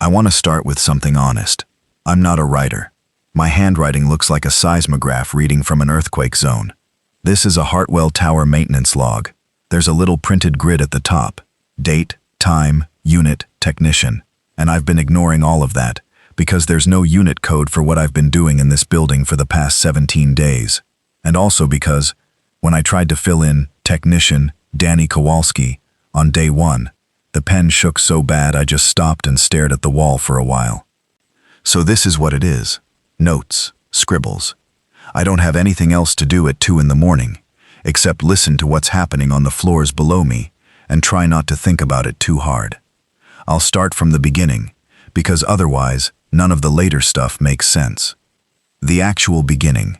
I want to start with something honest. I'm not a writer. My handwriting looks like a seismograph reading from an earthquake zone. This is a Hartwell Tower maintenance log. There's a little printed grid at the top. Date, time, unit, technician. And I've been ignoring all of that, because there's no unit code for what I've been doing in this building for the past 17 days. And also because, when I tried to fill in technician Danny Kowalski on day 1, the pen shook so bad I just stopped and stared at the wall for a while. So this is what it is. Notes, scribbles. I don't have anything else to do at 2 in the morning, except listen to what's happening on the floors below me and try not to think about it too hard. I'll start from the beginning, because otherwise, none of the later stuff makes sense. The actual beginning.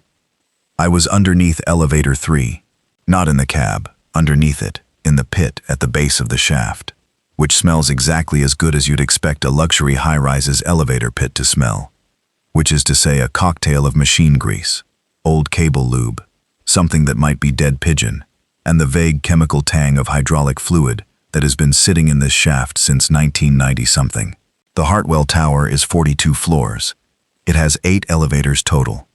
I was underneath elevator 3, not in the cab, underneath it, in the pit at the base of the shaft, which smells exactly as good as you'd expect a luxury high-rise's elevator pit to smell, which is to say a cocktail of machine grease, old cable lube, something that might be dead pigeon, and the vague chemical tang of hydraulic fluid that has been sitting in this shaft since 1990-something. The Hartwell Tower is 42 floors. It has 8 elevators total.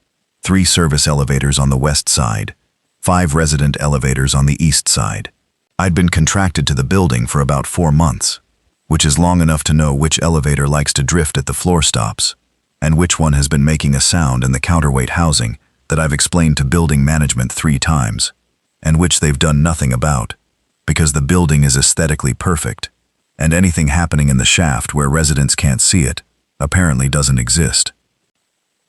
3 service elevators on the west side, 5 resident elevators on the east side. I'd been contracted to the building for about 4 months, which is long enough to know which elevator likes to drift at the floor stops, and which one has been making a sound in the counterweight housing that I've explained to building management 3 times, and which they've done nothing about, because the building is aesthetically perfect, and anything happening in the shaft where residents can't see it apparently doesn't exist.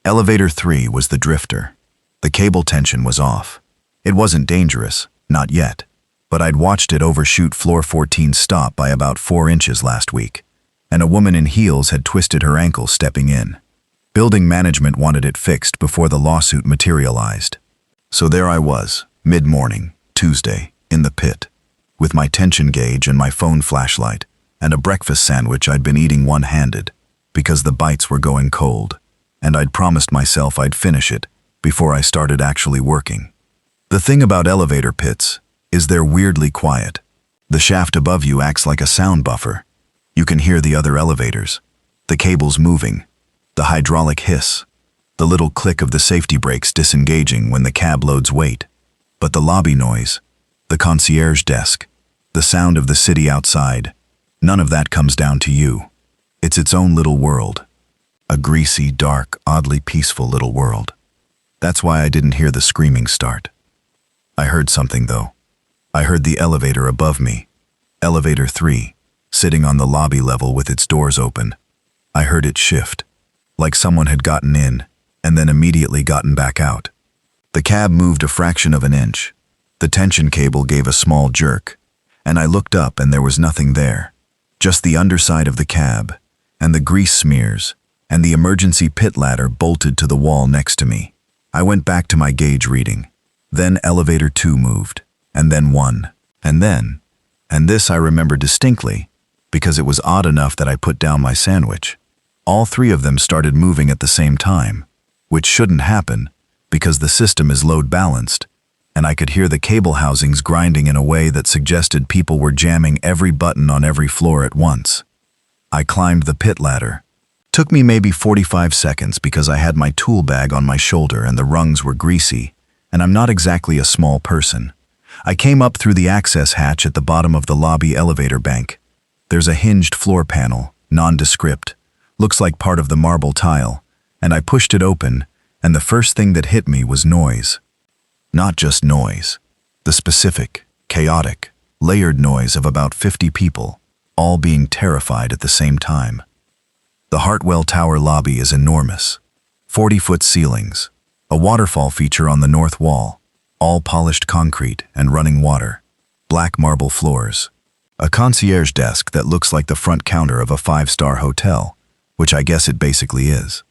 Elevator 3 was the drifter. The cable tension was off. It wasn't dangerous, not yet, but I'd watched it overshoot floor 14's stop by about 4 inches last week, and a woman in heels had twisted her ankle stepping in. Building management wanted it fixed before the lawsuit materialized. So there I was, mid-morning, Tuesday, in the pit, with my tension gauge and my phone flashlight, and a breakfast sandwich I'd been eating one-handed, because the bites were going cold, and I'd promised myself I'd finish it before I started actually working. The thing about elevator pits is they're weirdly quiet. The shaft above you acts like a sound buffer. You can hear the other elevators, the cables moving, the hydraulic hiss, the little click of the safety brakes disengaging when the cab loads weight. But the lobby noise, the concierge desk, the sound of the city outside, none of that comes down to you. It's its own little world. A greasy, dark, oddly peaceful little world. That's why I didn't hear the screaming start. I heard something, though. I heard the elevator above me, elevator 3, sitting on the lobby level with its doors open. I heard it shift, like someone had gotten in and then immediately gotten back out. The cab moved a fraction of an inch. The tension cable gave a small jerk, and I looked up and there was nothing there. Just the underside of the cab, and the grease smears, and the emergency pit ladder bolted to the wall next to me. I went back to my gauge reading. Then elevator 2 moved, and then 1, and then, and this I remember distinctly, because it was odd enough that I put down my sandwich. All 3 of them started moving at the same time, which shouldn't happen, because the system is load balanced, and I could hear the cable housings grinding in a way that suggested people were jamming every button on every floor at once. I climbed the pit ladder. Took me maybe 45 seconds because I had my tool bag on my shoulder and the rungs were greasy, and I'm not exactly a small person. I came up through the access hatch at the bottom of the lobby elevator bank. There's a hinged floor panel, nondescript, looks like part of the marble tile, and I pushed it open, and the first thing that hit me was noise. Not just noise. The specific, chaotic, layered noise of about 50 people, all being terrified at the same time. The Hartwell Tower lobby is enormous. 40-foot ceilings, a waterfall feature on the north wall, all polished concrete and running water, black marble floors, a concierge desk that looks like the front counter of a 5-star hotel, which I guess it basically is.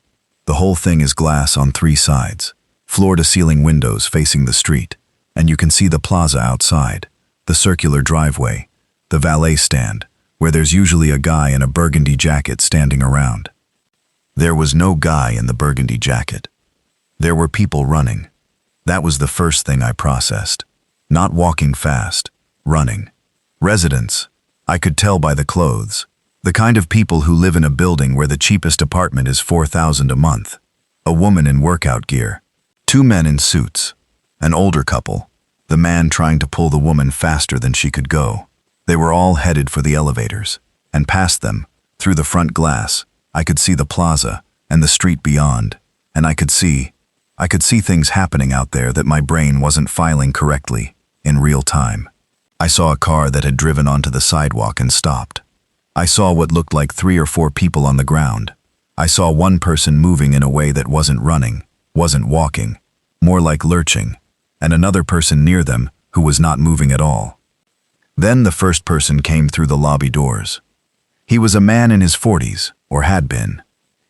The whole thing is glass on 3 sides, floor-to-ceiling windows facing the street, and you can see the plaza outside, the circular driveway, the valet stand, where there's usually a guy in a burgundy jacket standing around. There was no guy in the burgundy jacket. There were people running. That was the first thing I processed. Not walking fast, running. Residents. I could tell by the clothes. The kind of people who live in a building where the cheapest apartment is $4,000 a month. A woman in workout gear. 2 men in suits. An older couple. The man trying to pull the woman faster than she could go. They were all headed for the elevators. And past them, through the front glass, I could see the plaza and the street beyond. And I could see things happening out there that my brain wasn't filing correctly, in real time. I saw a car that had driven onto the sidewalk and stopped. I saw what looked like 3 or 4 people on the ground. I saw one person moving in a way that wasn't running, wasn't walking, more like lurching, and another person near them who was not moving at all. Then the first person came through the lobby doors. He was a man in his 40s, or had been.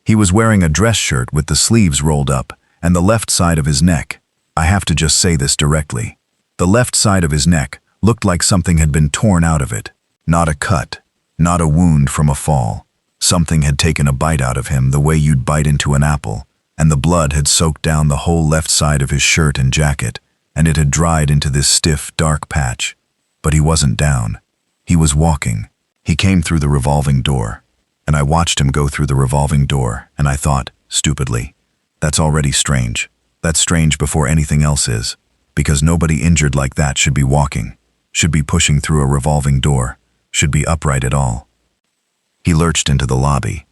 He was wearing a dress shirt with the sleeves rolled up, and the left side of his neck, I have to just say this directly, the left side of his neck looked like something had been torn out of it. Not a cut, not a wound from a fall. Something had taken a bite out of him the way you'd bite into an apple, and the blood had soaked down the whole left side of his shirt and jacket, and it had dried into this stiff, dark patch. But he wasn't down. He was walking. He came through the revolving door, and I watched him go through the revolving door, and I thought, stupidly, that's already strange. That's strange before anything else is, because nobody injured like that should be walking, should be pushing through a revolving door, should be upright at all. He lurched into the lobby.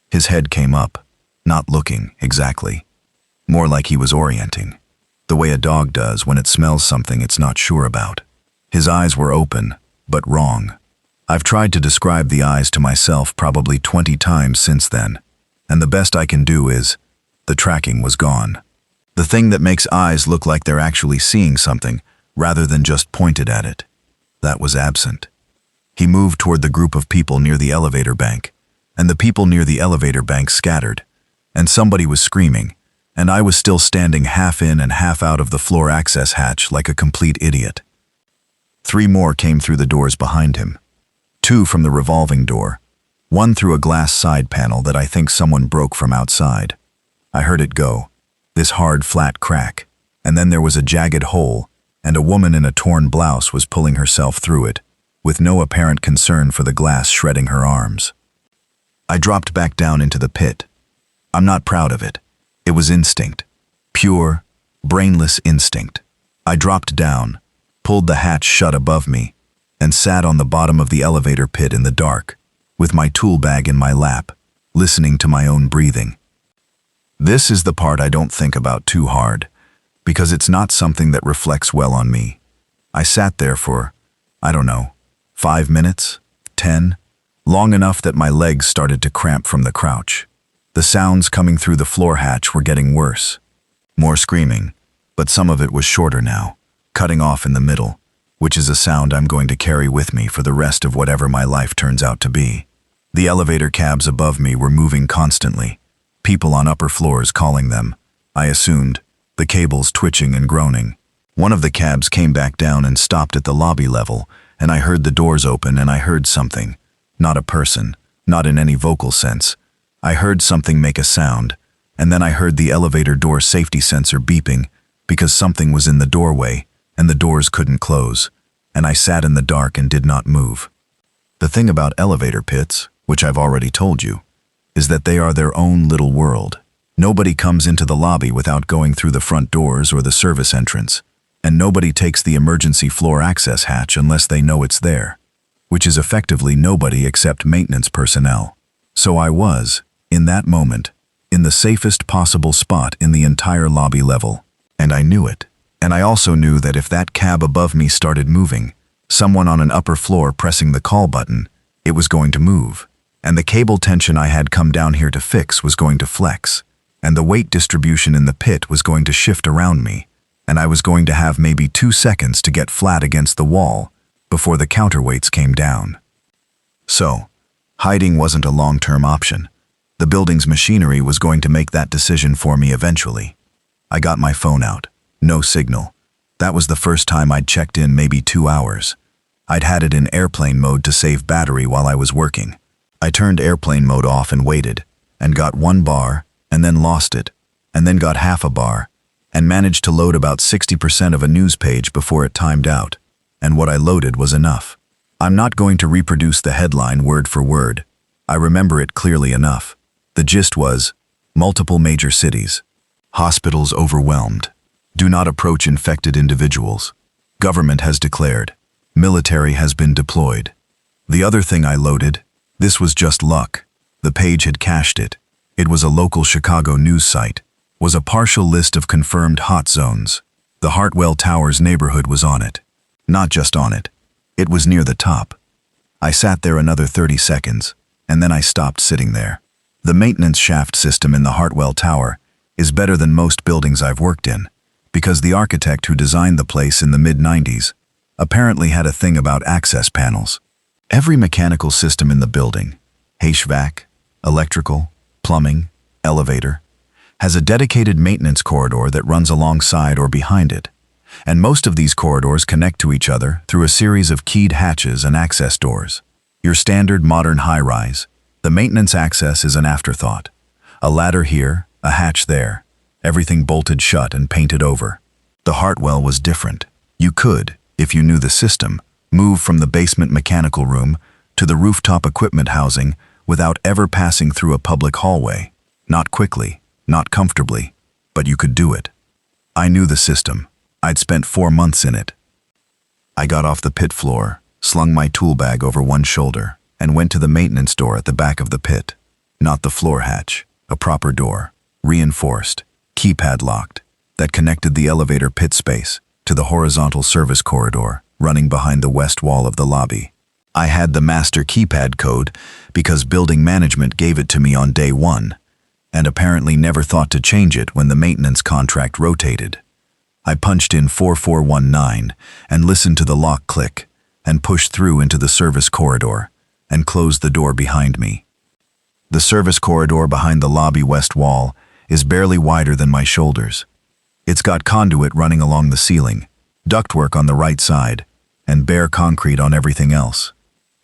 His head came up, not looking, exactly. More like he was orienting, the way a dog does when it smells something it's not sure about. His eyes were open, but wrong. I've tried to describe the eyes to myself probably 20 times since then, and the best I can do is, the tracking was gone. The thing that makes eyes look like they're actually seeing something, rather than just pointed at it. That was absent. He moved toward the group of people near the elevator bank, and the people near the elevator bank scattered, and somebody was screaming, and I was still standing half in and half out of the floor access hatch like a complete idiot. 3 more came through the doors behind him. 2 from the revolving door, 1 through a glass side panel that I think someone broke from outside. I heard it go, this hard, flat crack, and then there was a jagged hole, and a woman in a torn blouse was pulling herself through it, with no apparent concern for the glass shredding her arms. I dropped back down into the pit. I'm not proud of it. It was instinct. Pure, brainless instinct. I dropped down, pulled the hatch shut above me, and sat on the bottom of the elevator pit in the dark, with my tool bag in my lap, listening to my own breathing. This is the part I don't think about too hard, because it's not something that reflects well on me. I sat there for, I don't know, 5 minutes, 10, long enough that my legs started to cramp from the crouch. The sounds coming through the floor hatch were getting worse. More screaming, but some of it was shorter now, cutting off in the middle, which is a sound I'm going to carry with me for the rest of whatever my life turns out to be. The elevator cabs above me were moving constantly, people on upper floors calling them, I assumed, the cables twitching and groaning. One of the cabs came back down and stopped at the lobby level, and I heard the doors open and I heard something. Not a person, not in any vocal sense. I heard something make a sound, and then I heard the elevator door safety sensor beeping because something was in the doorway and the doors couldn't close, and I sat in the dark and did not move. The thing about elevator pits, which I've already told you, is that they are their own little world. Nobody comes into the lobby without going through the front doors or the service entrance, and nobody takes the emergency floor access hatch unless they know it's there, which is effectively nobody except maintenance personnel. So I was, in that moment, in the safest possible spot in the entire lobby level, and I knew it. And I also knew that if that cab above me started moving, someone on an upper floor pressing the call button, it was going to move. And the cable tension I had come down here to fix was going to flex, and the weight distribution in the pit was going to shift around me, and I was going to have maybe 2 seconds to get flat against the wall before the counterweights came down. So, hiding wasn't a long-term option. The building's machinery was going to make that decision for me eventually. I got my phone out. No signal. That was the first time I'd checked in maybe 2 hours. I'd had it in airplane mode to save battery while I was working. I turned airplane mode off and waited, and got 1 bar, and then lost it, and then got half a bar, and managed to load about 60% of a news page before it timed out, and what I loaded was enough. I'm not going to reproduce the headline word for word, I remember it clearly enough. The gist was, multiple major cities. Hospitals overwhelmed. Do not approach infected individuals. Government has declared. Military has been deployed. The other thing I loaded, this was just luck. The page had cached it. It was a local Chicago news site. Was a partial list of confirmed hot zones. The Hartwell Towers neighborhood was on it. Not just on it. It was near the top. I sat there another 30 seconds, and then I stopped sitting there. The maintenance shaft system in the Hartwell Tower is better than most buildings I've worked in, because the architect who designed the place in the mid-90s apparently had a thing about access panels. Every mechanical system in the building, HVAC, electrical, plumbing, elevator, has a dedicated maintenance corridor that runs alongside or behind it, and most of these corridors connect to each other through a series of keyed hatches and access doors. Your standard modern high-rise, the maintenance access is an afterthought. A ladder here, a hatch there, everything bolted shut and painted over. The Hartwell was different. You could, if you knew the system, move from the basement mechanical room to the rooftop equipment housing without ever passing through a public hallway. Not quickly, not comfortably, but you could do it. I knew the system. I'd spent 4 months in it. I got off the pit floor, slung my tool bag over one shoulder, and went to the maintenance door at the back of the pit. Not the floor hatch, a proper door, reinforced, keypad locked, that connected the elevator pit space to the horizontal service corridor running behind the west wall of the lobby. I had the master keypad code because building management gave it to me on day one, and apparently never thought to change it when the maintenance contract rotated. I punched in 4419 and listened to the lock click and pushed through into the service corridor and closed the door behind me. The service corridor behind the lobby west wall is barely wider than my shoulders. It's got conduit running along the ceiling, ductwork on the right side, and bare concrete on everything else.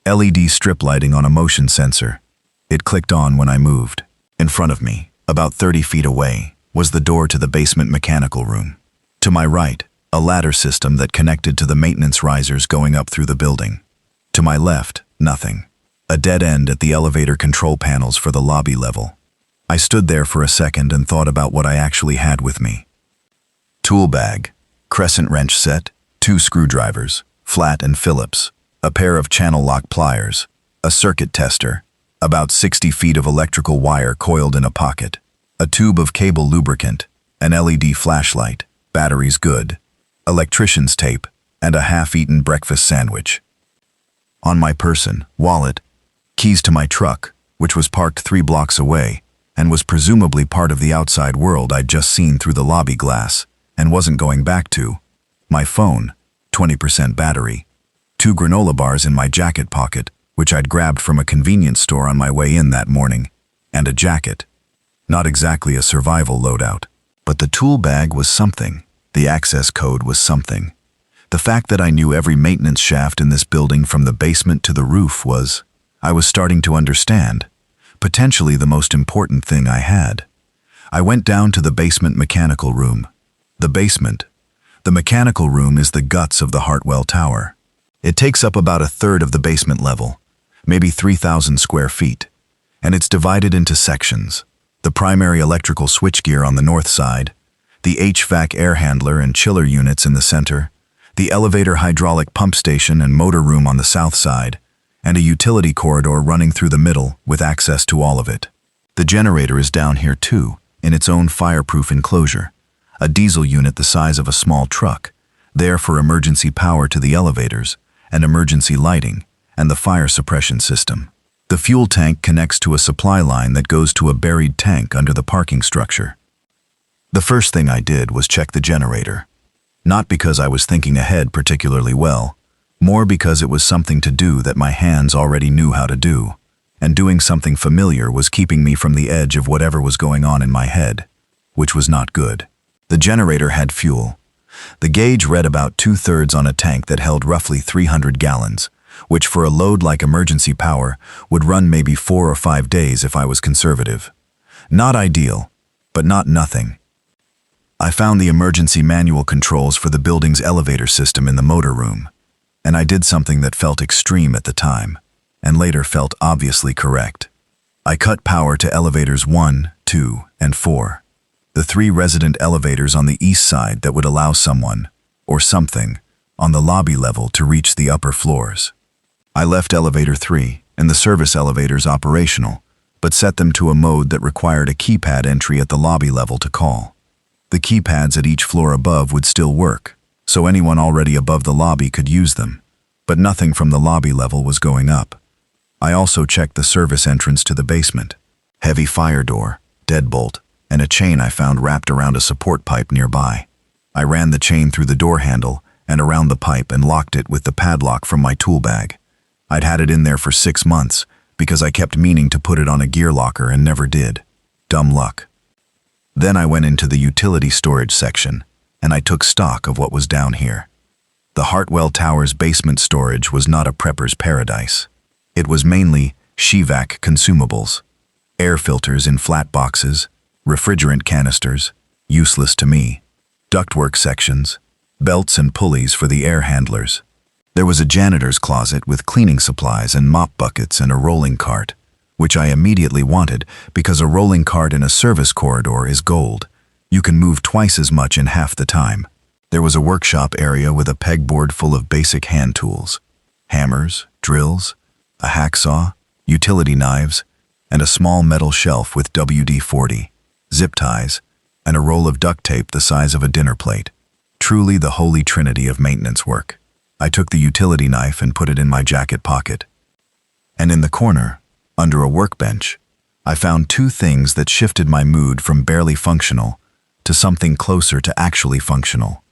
LED strip lighting on a motion sensor. It clicked on when I moved. In front of me, about 30 feet away, was the door to the basement mechanical room. To my right, a ladder system that connected to the maintenance risers going up through the building. To my left, nothing. A dead end at the elevator control panels for the lobby level. I stood there for a second and thought about what I actually had with me. Tool bag, crescent wrench set, 2 screwdrivers, flat and Phillips, a pair of channel lock pliers, a circuit tester, about 60 feet of electrical wire coiled in a pocket, a tube of cable lubricant, an LED flashlight, batteries good, electrician's tape, and a half-eaten breakfast sandwich. On my person, wallet, keys to my truck, which was parked 3 blocks away, and was presumably part of the outside world I'd just seen through the lobby glass, and wasn't going back to, my phone, 20% battery, 2 granola bars in my jacket pocket, which I'd grabbed from a convenience store on my way in that morning, and a jacket. Not exactly a survival loadout. But the tool bag was something. The access code was something. The fact that I knew every maintenance shaft in this building from the basement to the roof was, I was starting to understand, potentially the most important thing I had. I went down to the basement mechanical room. The basement. The mechanical room is the guts of the Hartwell Tower. It takes up about 1/3 of the basement level, maybe 3,000 square feet, and it's divided into sections. The primary electrical switchgear on the north side, the HVAC air handler and chiller units in the center, the elevator hydraulic pump station and motor room on the south side, and a utility corridor running through the middle with access to all of it. The generator is down here too, in its own fireproof enclosure, a diesel unit the size of a small truck, there for emergency power to the elevators and emergency lighting and the fire suppression system. The fuel tank connects to a supply line that goes to a buried tank under the parking structure. The first thing I did was check the generator. Not because I was thinking ahead particularly well, more because it was something to do that my hands already knew how to do, and doing something familiar was keeping me from the edge of whatever was going on in my head, which was not good. The generator had fuel. The gauge read about 2/3 on a tank that held roughly 300 gallons, which for a load like emergency power would run maybe 4 or 5 days if I was conservative. Not ideal, but not nothing. I found the emergency manual controls for the building's elevator system in the motor room, and I did something that felt extreme at the time, and later felt obviously correct. I cut power to elevators 1, 2, and 4. The 3 resident elevators on the east side that would allow someone, or something, on the lobby level to reach the upper floors. I left elevator 3 and the service elevators operational, but set them to a mode that required a keypad entry at the lobby level to call. The keypads at each floor above would still work, so anyone already above the lobby could use them, but nothing from the lobby level was going up. I also checked the service entrance to the basement. Heavy fire door, deadbolt, and a chain I found wrapped around a support pipe nearby. I ran the chain through the door handle and around the pipe and locked it with the padlock from my tool bag. I'd had it in there for 6 months because I kept meaning to put it on a gear locker and never did. Dumb luck. Then I went into the utility storage section, and I took stock of what was down here. The Hartwell Tower's basement storage was not a prepper's paradise. It was mainly evac consumables, air filters in flat boxes, refrigerant canisters, useless to me, ductwork sections, belts and pulleys for the air handlers. There was a janitor's closet with cleaning supplies and mop buckets and a rolling cart, which I immediately wanted because a rolling cart in a service corridor is gold. You can move twice as much in half the time. There was a workshop area with a pegboard full of basic hand tools, hammers, drills, a hacksaw, utility knives, and a small metal shelf with WD-40, zip ties, and a roll of duct tape the size of a dinner plate. Truly the holy trinity of maintenance work. I took the utility knife and put it in my jacket pocket. And in the corner, under a workbench, I found 2 things that shifted my mood from barely functional to something closer to actually functional.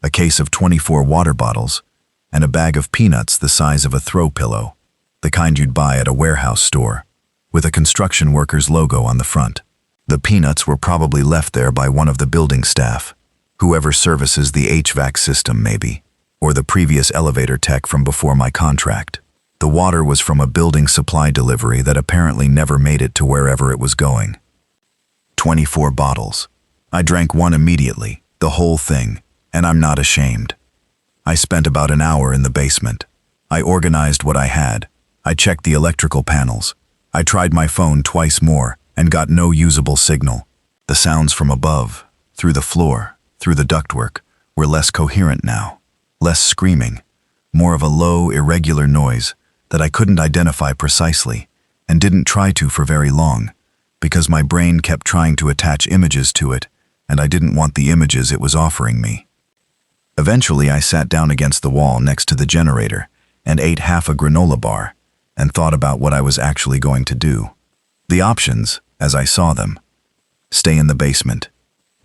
A case of 24 water bottles and a bag of peanuts the size of a throw pillow, the kind you'd buy at a warehouse store, with a construction worker's logo on the front. The peanuts were probably left there by one of the building staff, whoever services the HVAC system maybe, or the previous elevator tech from before my contract. The water was from a building supply delivery that apparently never made it to wherever it was going. 24 bottles. I drank one immediately, the whole thing, and I'm not ashamed. I spent about an hour in the basement. I organized what I had. I checked the electrical panels. I tried my phone twice more and got no usable signal. The sounds from above, through the floor, through the ductwork, were less coherent now. Less screaming, more of a low, irregular noise that I couldn't identify precisely and didn't try to for very long because my brain kept trying to attach images to it and I didn't want the images it was offering me. Eventually, I sat down against the wall next to the generator and ate half a granola bar and thought about what I was actually going to do. The options, as I saw them: stay in the basement,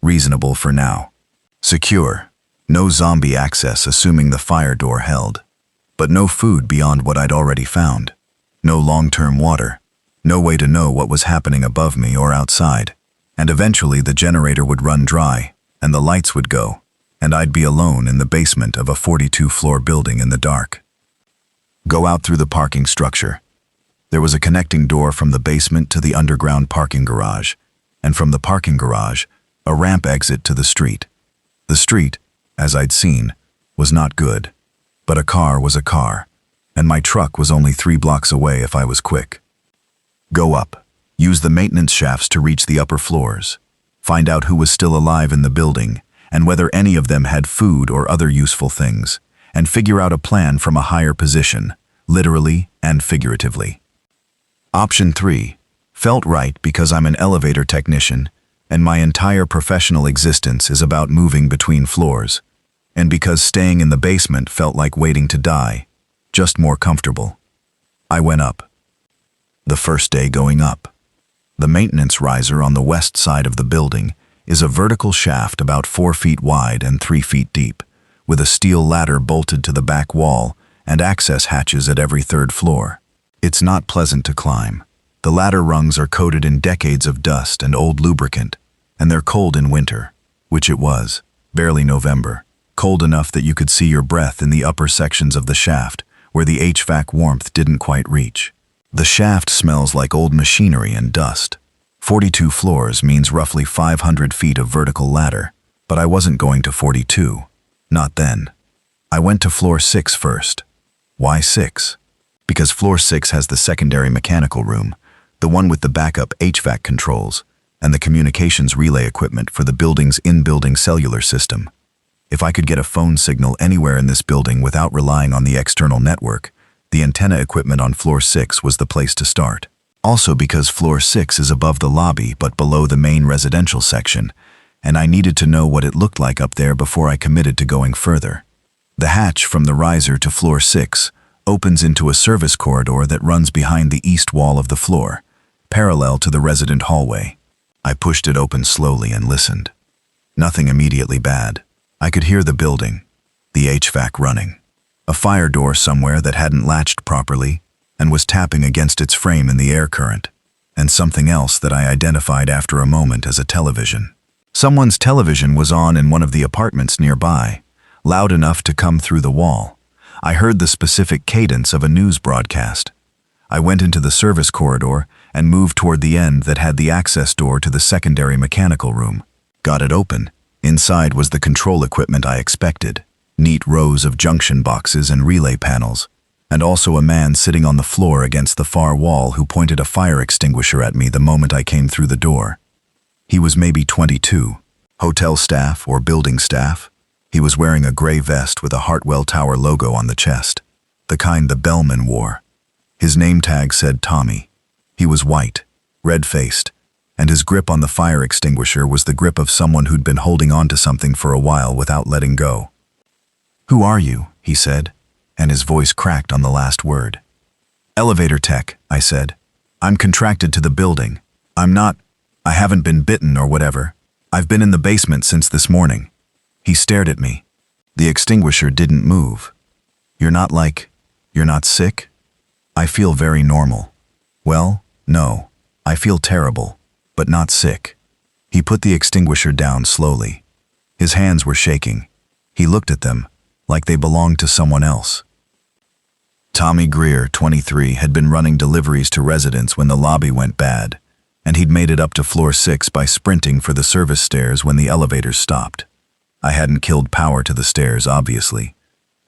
reasonable for now; secure, no zombie access assuming the fire door held, but no food beyond what I'd already found, no long-term water, no way to know what was happening above me or outside, and eventually the generator would run dry and the lights would go, and I'd be alone in the basement of a 42-floor building in the dark. Go out through the parking structure. There was a connecting door from the basement to the underground parking garage, and from the parking garage, a ramp exit to the street. The street, as I'd seen, was not good, but a car was a car, and my truck was only 3 blocks away if I was quick. Go up. Use the maintenance shafts to reach the upper floors. Find out who was still alive in the building, and whether any of them had food or other useful things, and figure out a plan from a higher position, literally and figuratively. Option 3 felt right because I'm an elevator technician, and my entire professional existence is about moving between floors, and because staying in the basement felt like waiting to die, just more comfortable. I went up. The first day going up. The maintenance riser on the west side of the building is a vertical shaft about 4 feet wide and 3 feet deep, with a steel ladder bolted to the back wall and access hatches at every 3rd floor. It's not pleasant to climb. The ladder rungs are coated in decades of dust and old lubricant, and they're cold in winter, which it was, barely November, cold enough that you could see your breath in the upper sections of the shaft where the HVAC warmth didn't quite reach. The shaft smells like old machinery and dust. 42 floors means roughly 500 feet of vertical ladder, but I wasn't going to 42. Not then. I went to floor 6 first. Why 6? Because floor 6 has the secondary mechanical room, the one with the backup HVAC controls and the communications relay equipment for the building's in-building cellular system. If I could get a phone signal anywhere in this building without relying on the external network, the antenna equipment on floor 6 was the place to start. Also because floor 6 is above the lobby but below the main residential section, and I needed to know what it looked like up there before I committed to going further. The hatch from the riser to floor 6 opens into a service corridor that runs behind the east wall of the floor, parallel to the resident hallway. I pushed it open slowly and listened. Nothing immediately bad. I could hear the building, the HVAC running, a fire door somewhere that hadn't latched properly and was tapping against its frame in the air current, and something else that I identified after a moment as a television. Someone's television was on in one of the apartments nearby, loud enough to come through the wall. I heard the specific cadence of a news broadcast. I went into the service corridor and moved toward the end that had the access door to the secondary mechanical room. Got it open. Inside was the control equipment I expected, neat rows of junction boxes and relay panels, and also a man sitting on the floor against the far wall who pointed a fire extinguisher at me the moment I came through the door. He was maybe 22, hotel staff or building staff. He was wearing a gray vest with a Hartwell Tower logo on the chest, the kind the bellman wore. His name tag said Tommy. He was white, red-faced, and his grip on the fire extinguisher was the grip of someone who'd been holding on to something for a while without letting go. "Who are you?" he said, and his voice cracked on the last word. "Elevator tech," I said. "I'm contracted to the building. I haven't been bitten or whatever. I've been in the basement since this morning." He stared at me. The extinguisher didn't move. You're not sick?" "I feel very normal." "Well, no, I feel terrible, but not sick." He put the extinguisher down slowly. His hands were shaking. He looked at them, like they belonged to someone else. Tommy Greer, 23, had been running deliveries to residents when the lobby went bad, and he'd made it up to floor 6 by sprinting for the service stairs when the elevators stopped. I hadn't killed power to the stairs, obviously,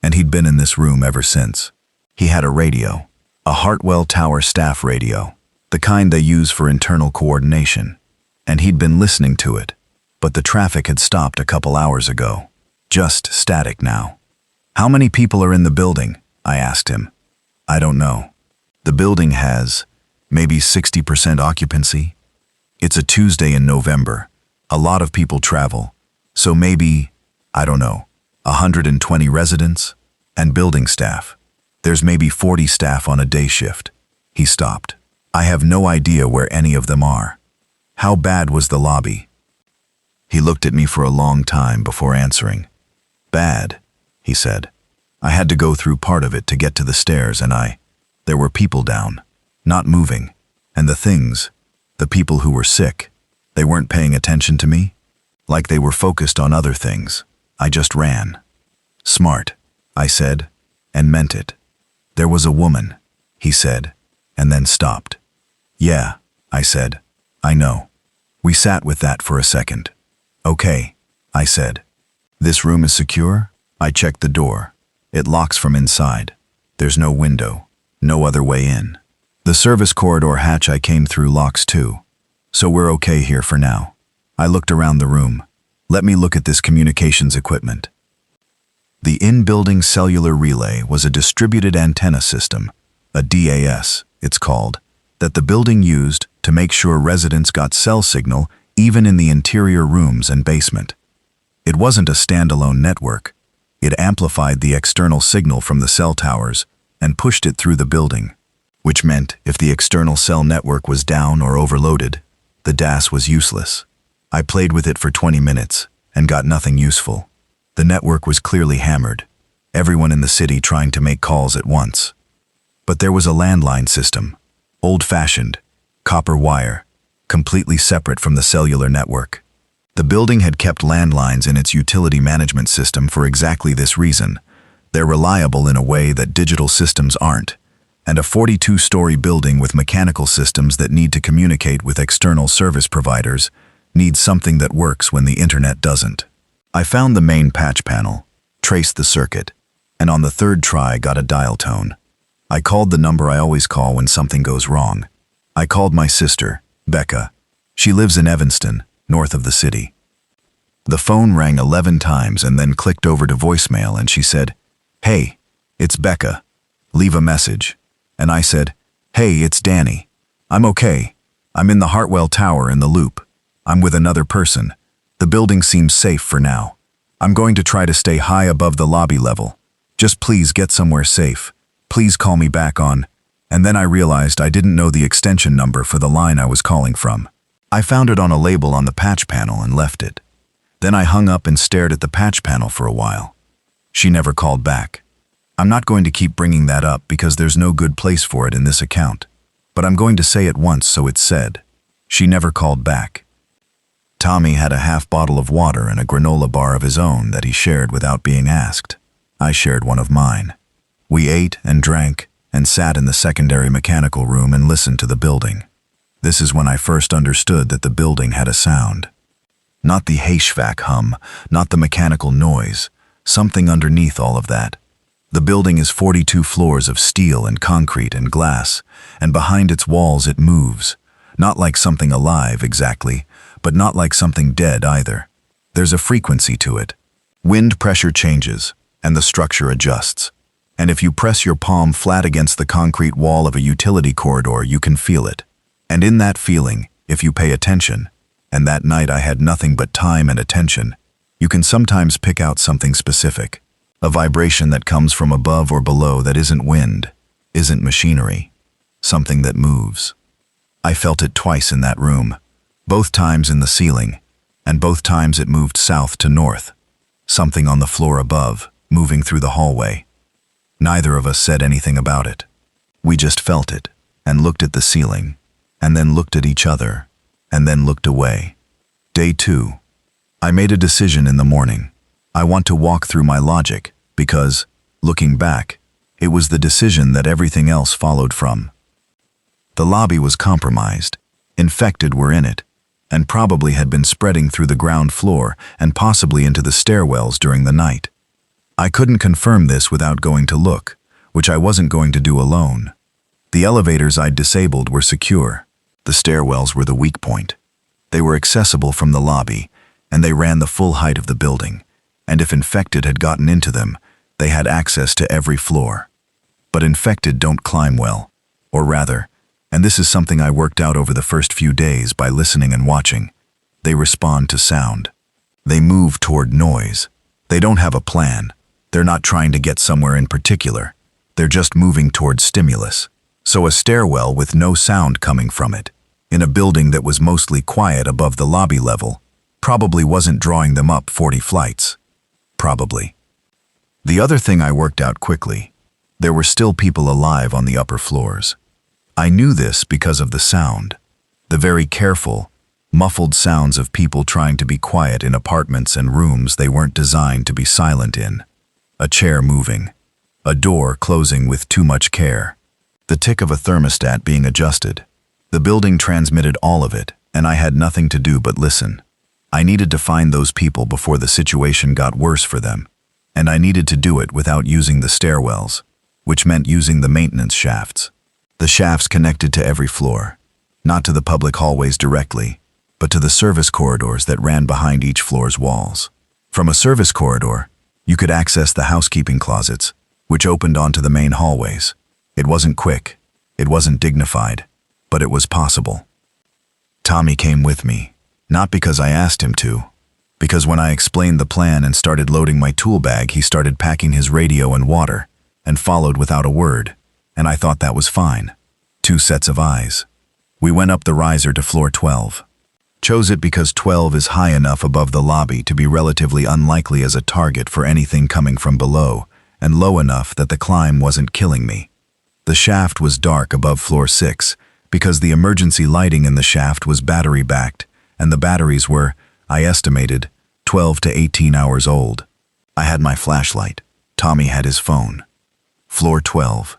and he'd been in this room ever since. He had a radio, a Hartwell Tower staff radio, the kind they use for internal coordination, and he'd been listening to it, but the traffic had stopped a couple hours ago. Just static now. "How many people are in the building?" I asked him. "I don't know. The building has maybe 60% occupancy. It's a Tuesday in November. A lot of people travel, so maybe, I don't know, 120 residents and building staff. There's maybe 40 staff on a day shift." He stopped. "I have no idea where any of them are." "How bad was the lobby?" He looked at me for a long time before answering. "Bad," he said. "I had to go through part of it to get to the stairs, and there were people down, not moving, and the people who were sick, they weren't paying attention to me, like they were focused on other things. I just ran." "Smart," I said, and meant it. "There was a woman," he said, and then stopped. "Yeah," I said. "I know." We sat with that for a second. "Okay," I said. "This room is secure?" I checked the door. It locks from inside. There's no window, no other way in. The service corridor hatch I came through locks too, so we're okay here for now. I looked around the room. "Let me look at this communications equipment." The in-building cellular relay was a distributed antenna system, a DAS, it's called, that the building used to make sure residents got cell signal even in the interior rooms and basement. It wasn't a standalone network. It amplified the external signal from the cell towers and pushed it through the building, which meant if the external cell network was down or overloaded, the DAS was useless. I played with it for 20 minutes and got nothing useful. The network was clearly hammered, everyone in the city trying to make calls at once. But there was a landline system, old-fashioned, copper wire, completely separate from the cellular network. The building had kept landlines in its utility management system for exactly this reason. They're reliable in a way that digital systems aren't, and a 42-story building with mechanical systems that need to communicate with external service providers needs something that works when the internet doesn't. I found the main patch panel, traced the circuit, and on the third try got a dial tone. I called the number I always call when something goes wrong. I called my sister, Becca. She lives in Evanston, north of the city. The phone rang 11 times and then clicked over to voicemail, and she said, "Hey, it's Becca. Leave a message." And I said, "Hey, it's Danny. I'm okay. I'm in the Hartwell Tower in the Loop. I'm with another person. The building seems safe for now. I'm going to try to stay high above the lobby level. Just please get somewhere safe. Please call me back on." And then I realized I didn't know the extension number for the line I was calling from. I found it on a label on the patch panel and left it. Then I hung up and stared at the patch panel for a while. She never called back. I'm not going to keep bringing that up because there's no good place for it in this account. But I'm going to say it once so it's said. She never called back. Tommy had a half bottle of water and a granola bar of his own that he shared without being asked. I shared one of mine. We ate and drank and sat in the secondary mechanical room and listened to the building. This is when I first understood that the building had a sound. Not the HVAC hum, not the mechanical noise, something underneath all of that. The building is 42 floors of steel and concrete and glass, and behind its walls it moves. Not like something alive exactly, but not like something dead either. There's a frequency to it. Wind pressure changes, and the structure adjusts. And if you press your palm flat against the concrete wall of a utility corridor, you can feel it. And in that feeling, if you pay attention, and that night I had nothing but time and attention, you can sometimes pick out something specific. A vibration that comes from above or below that isn't wind, isn't machinery, something that moves. I felt it twice in that room, both times in the ceiling, and both times it moved south to north. Something on the floor above, moving through the hallway. Neither of us said anything about it. We just felt it, and looked at the ceiling, and then looked at each other, and then looked away. Day 2. I made a decision in the morning. I want to walk through my logic, because, looking back, it was the decision that everything else followed from. The lobby was compromised. Infected were in it, and probably had been spreading through the ground floor and possibly into the stairwells during the night. I couldn't confirm this without going to look, which I wasn't going to do alone. The elevators I'd disabled were secure. The stairwells were the weak point. They were accessible from the lobby, and they ran the full height of the building, and if infected had gotten into them, they had access to every floor. But infected don't climb well, or rather, and this is something I worked out over the first few days by listening and watching, they respond to sound. They move toward noise. They don't have a plan. They're not trying to get somewhere in particular. They're just moving toward stimulus. So a stairwell with no sound coming from it, in a building that was mostly quiet above the lobby level, probably wasn't drawing them up 40 flights. Probably. The other thing I worked out quickly, there were still people alive on the upper floors. I knew this because of the sound, the very careful, muffled sounds of people trying to be quiet in apartments and rooms they weren't designed to be silent in. A chair moving, a door closing with too much care, the tick of a thermostat being adjusted. The building transmitted all of it, and I had nothing to do but listen. I needed to find those people before the situation got worse for them, and I needed to do it without using the stairwells, which meant using the maintenance shafts. The shafts connected to every floor, not to the public hallways directly, but to the service corridors that ran behind each floor's walls. From a service corridor, you could access the housekeeping closets, which opened onto the main hallways. It wasn't quick, it wasn't dignified, but it was possible. Tommy came with me, not because I asked him to, because when I explained the plan and started loading my tool bag, he started packing his radio and water, and followed without a word, and I thought that was fine. 2 sets of eyes. We went up the riser to floor 12. Chose it because 12 is high enough above the lobby to be relatively unlikely as a target for anything coming from below, and low enough that the climb wasn't killing me. The shaft was dark above floor 6, because the emergency lighting in the shaft was battery-backed, and the batteries were, I estimated, 12 to 18 hours old. I had my flashlight. Tommy had his phone. Floor 12.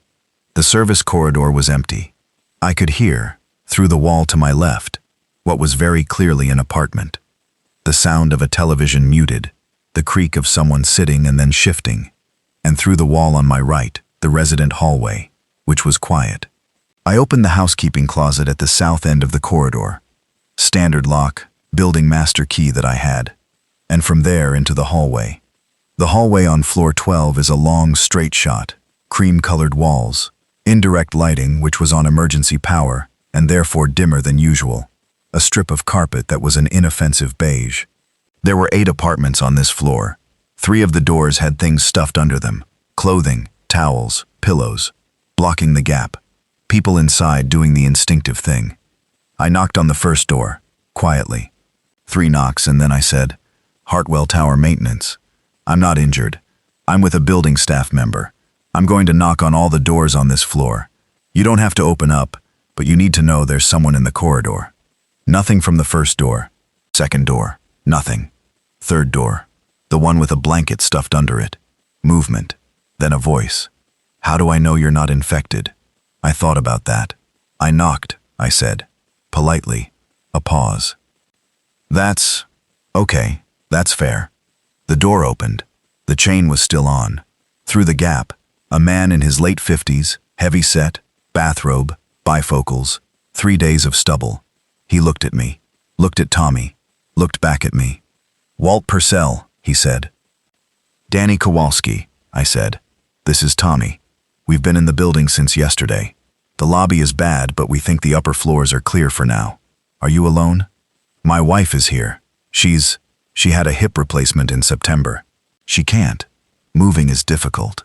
The service corridor was empty. I could hear, through the wall to my left, what was very clearly an apartment. The sound of a television muted, the creak of someone sitting and then shifting, and through the wall on my right, the resident hallway, which was quiet. I opened the housekeeping closet at the south end of the corridor. Standard lock, building master key that I had. And from there into the hallway. The hallway on floor 12 is a long, straight shot, cream-colored walls, indirect lighting which was on emergency power, and therefore dimmer than usual, a strip of carpet that was an inoffensive beige. There were 8 apartments on this floor. 3 of the doors had things stuffed under them, clothing, towels, pillows, blocking the gap, people inside doing the instinctive thing. I knocked on the first door, quietly. 3 knocks, and then I said, "Hartwell Tower Maintenance. I'm not injured. I'm with a building staff member. I'm going to knock on all the doors on this floor. You don't have to open up, but you need to know there's someone in the corridor." Nothing from the first door. Second door. Nothing. Third door. The one with a blanket stuffed under it. Movement. Then a voice. "How do I know you're not infected?" I thought about that. "I knocked," I said. Politely. A pause. "That's... okay, that's fair." The door opened. The chain was still on. Through the gap, a man in his late 50s, heavy-set, bathrobe, bifocals, 3 days of stubble. He looked at me, looked at Tommy, looked back at me. "Walt Purcell," he said. "Danny Kowalski," I said. "This is Tommy. We've been in the building since yesterday. The lobby is bad, but we think the upper floors are clear for now. Are you alone?" "My wife is here. She had a hip replacement in September. She can't. Moving is difficult."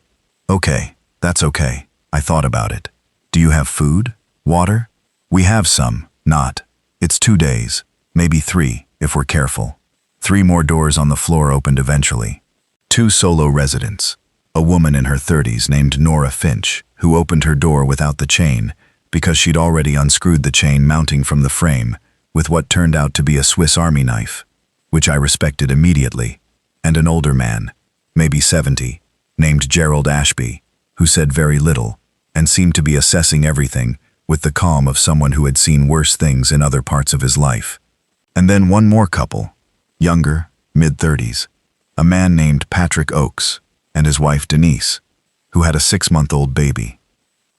"Okay, that's okay." I thought about it. "Do you have food? Water?" "We have some, not. It's 2 days, maybe 3, if we're careful." 3 more doors on the floor opened eventually. 2 solo residents. A woman in her 30s named Nora Finch, who opened her door without the chain because she'd already unscrewed the chain mounting from the frame with what turned out to be a Swiss Army knife, which I respected immediately, and an older man, maybe 70, named Gerald Ashby, who said very little and seemed to be assessing everything with the calm of someone who had seen worse things in other parts of his life. And then one more couple, younger, mid-30s, a man named Patrick Oakes and his wife Denise, who had a 6-month-old baby.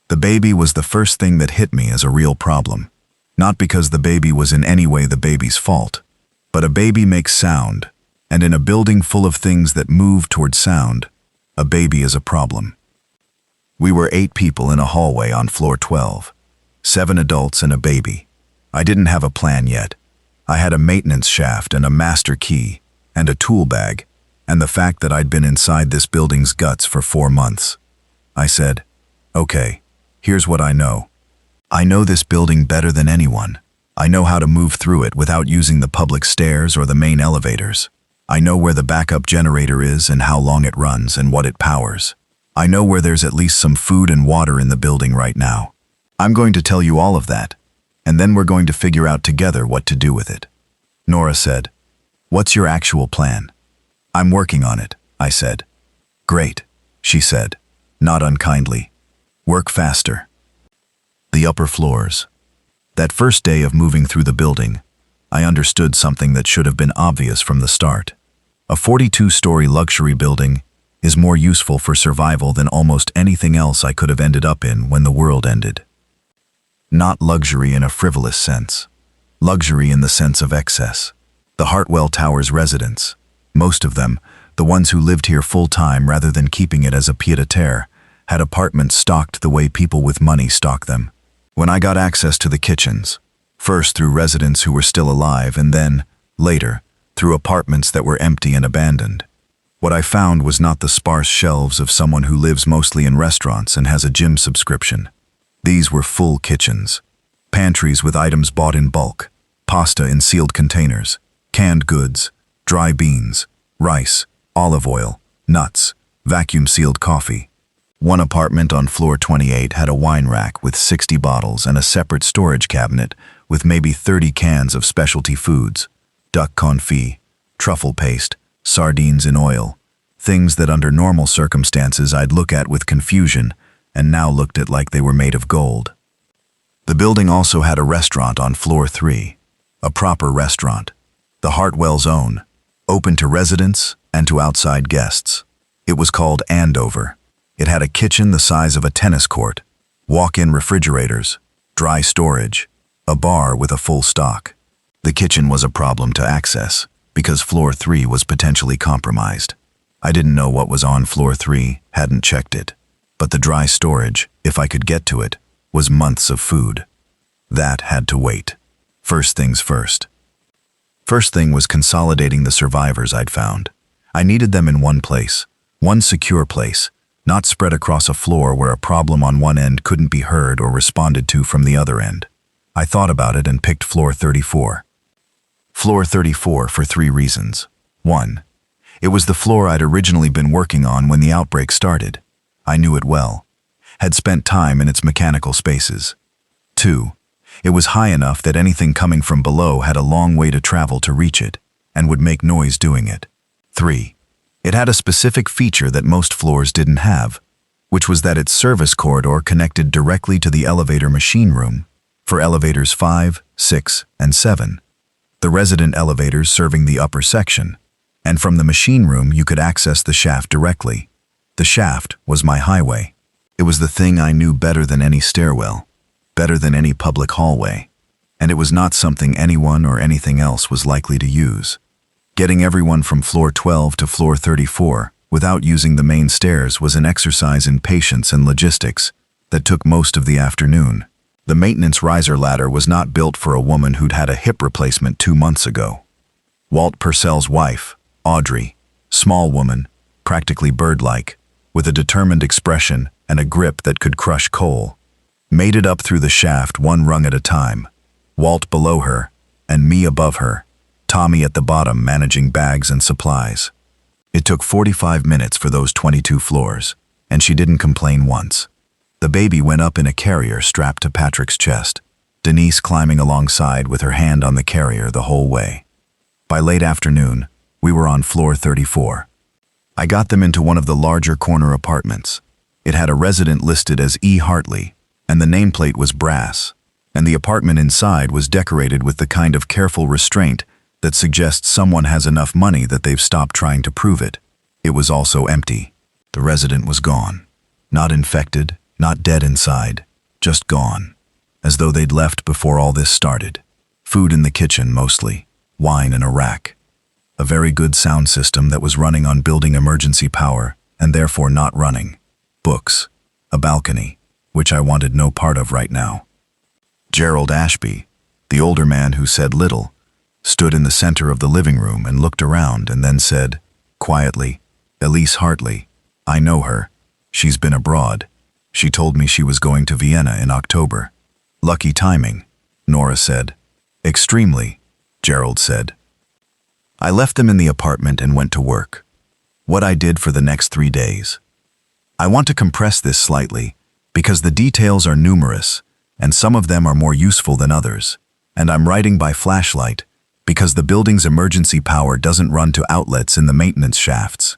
The baby was the first thing that hit me as a real problem, not because the baby was in any way the baby's fault, but a baby makes sound, and in a building full of things that move toward sound, a baby is a problem. We were 8 people in a hallway on floor 12, 7 adults and a baby. I didn't have a plan yet. I had a maintenance shaft and a master key and a tool bag, and the fact that I'd been inside this building's guts for 4 months. I said, "Okay, here's what I know. I know this building better than anyone. I know how to move through it without using the public stairs or the main elevators. I know where the backup generator is and how long it runs and what it powers. I know where there's at least some food and water in the building right now. I'm going to tell you all of that, and then we're going to figure out together what to do with it." Nora said, "What's your actual plan?" "I'm working on it," I said. "Great," she said, not unkindly. "Work faster." The upper floors. That first day of moving through the building, I understood something that should have been obvious from the start. A 42-story luxury building is more useful for survival than almost anything else I could have ended up in when the world ended. Not luxury in a frivolous sense. Luxury in the sense of excess. The Hartwell Towers residents, most of them, the ones who lived here full-time rather than keeping it as a pied-à-terre, had apartments stocked the way people with money stock them. When I got access to the kitchens, first through residents who were still alive and then, later, through apartments that were empty and abandoned, what I found was not the sparse shelves of someone who lives mostly in restaurants and has a gym subscription. These were full kitchens, pantries with items bought in bulk, pasta in sealed containers, canned goods, dry beans, rice, olive oil, nuts, vacuum-sealed coffee. One apartment on floor 28 had a wine rack with 60 bottles and a separate storage cabinet with maybe 30 cans of specialty foods, duck confit, truffle paste, sardines in oil, things that under normal circumstances I'd look at with confusion and now looked at like they were made of gold. The building also had a restaurant on floor 3, a proper restaurant, the Hartwell's own, open to residents and to outside guests. It was called Andover. It had a kitchen the size of a tennis court, walk-in refrigerators, dry storage, a bar with a full stock. The kitchen was a problem to access because floor 3 was potentially compromised. I didn't know what was on floor 3, hadn't checked it. But the dry storage, if I could get to it, was months of food. That had to wait. First things first. First thing was consolidating the survivors I'd found. I needed them in one place, one secure place, not spread across a floor where a problem on one end couldn't be heard or responded to from the other end. I thought about it and picked floor 34. Floor 34 for 3 reasons. 1. It was the floor I'd originally been working on when the outbreak started. I knew it well, had spent time in its mechanical spaces. 2. It was high enough that anything coming from below had a long way to travel to reach it, and would make noise doing it. 3. It had a specific feature that most floors didn't have, which was that its service corridor connected directly to the elevator machine room for elevators 5, 6, and 7, the resident elevators serving the upper section, and from the machine room you could access the shaft directly. The shaft was my highway. It was the thing I knew better than any stairwell, better than any public hallway, and it was not something anyone or anything else was likely to use. Getting everyone from floor 12 to floor 34 without using the main stairs was an exercise in patience and logistics that took most of the afternoon. The maintenance riser ladder was not built for a woman who'd had a hip replacement 2 months ago. Walt Purcell's wife, Audrey, small woman, practically bird-like, with a determined expression and a grip that could crush coal, made it up through the shaft one rung at a time, Walt below her and me above her, Tommy at the bottom managing bags and supplies. It took 45 minutes for those 22 floors, and she didn't complain once. The baby went up in a carrier strapped to Patrick's chest, Denise climbing alongside with her hand on the carrier the whole way. By late afternoon, we were on floor 34. I got them into one of the larger corner apartments. It had a resident listed as E. Hartley, and the nameplate was brass, and the apartment inside was decorated with the kind of careful restraint that suggests someone has enough money that they've stopped trying to prove it. It was also empty. The resident was gone. Not infected, not dead inside, just gone. As though they'd left before all this started. Food in the kitchen mostly, wine in a rack. A very good sound system that was running on building emergency power and therefore not running. Books, a balcony, which I wanted no part of right now. Gerald Ashby, the older man who said little, stood in the center of the living room and looked around and then said, quietly, "Elise Hartley, I know her. She's been abroad. She told me she was going to Vienna in October." "Lucky timing," Nora said. "Extremely," Gerald said. I left them in the apartment and went to work. What I did for the next 3 days. I want to compress this slightly because the details are numerous and some of them are more useful than others, and I'm writing by flashlight because the building's emergency power doesn't run to outlets in the maintenance shafts.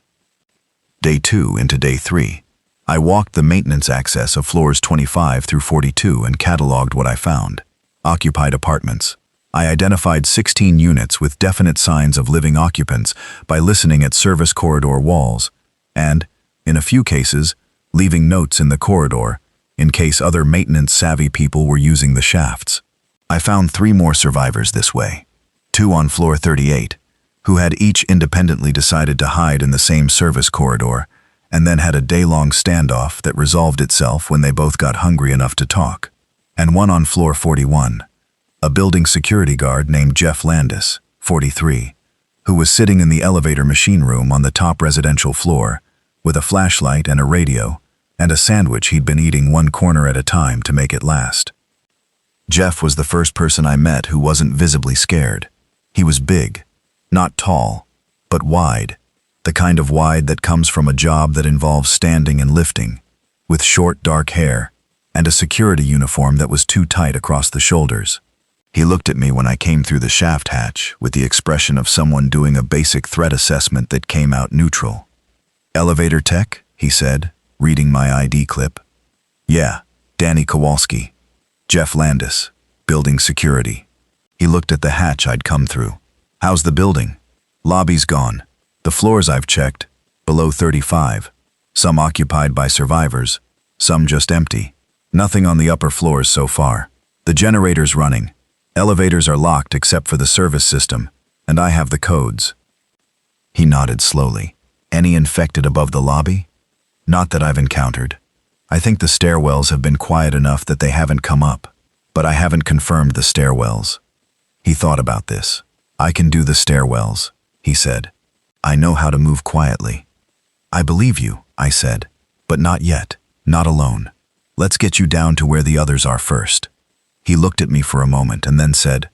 Day 2 into day 3. I walked the maintenance access of floors 25 through 42 and cataloged what I found. Occupied apartments. I identified 16 units with definite signs of living occupants by listening at service corridor walls and, in a few cases, leaving notes in the corridor in case other maintenance-savvy people were using the shafts. I found 3 more survivors this way. 2 on floor 38, who had each independently decided to hide in the same service corridor and then had a day-long standoff that resolved itself when they both got hungry enough to talk. And 1 on floor 41. A building security guard named Jeff Landis, 43, who was sitting in the elevator machine room on the top residential floor with a flashlight and a radio and a sandwich he'd been eating one corner at a time to make it last. Jeff was the first person I met who wasn't visibly scared. He was big, not tall, but wide, the kind of wide that comes from a job that involves standing and lifting, with short dark hair and a security uniform that was too tight across the shoulders. He looked at me when I came through the shaft hatch with the expression of someone doing a basic threat assessment that came out neutral. "Elevator tech?" he said, reading my ID clip. "Yeah, Danny Kowalski. Jeff Landis, building security." He looked at the hatch I'd come through. "How's the building?" "Lobby's gone. The floors I've checked, below 35. Some occupied by survivors, some just empty. Nothing on the upper floors so far." The generator's running. Elevators are locked except for the service system, and I have the codes. He nodded slowly. Any infected above the lobby? Not that I've encountered. I think the stairwells have been quiet enough that they haven't come up, but I haven't confirmed the stairwells. He thought about this. I can do the stairwells, he said. I know how to move quietly. I believe you, I said, but not yet, not alone. Let's get you down to where the others are first. He looked at me for a moment and then said,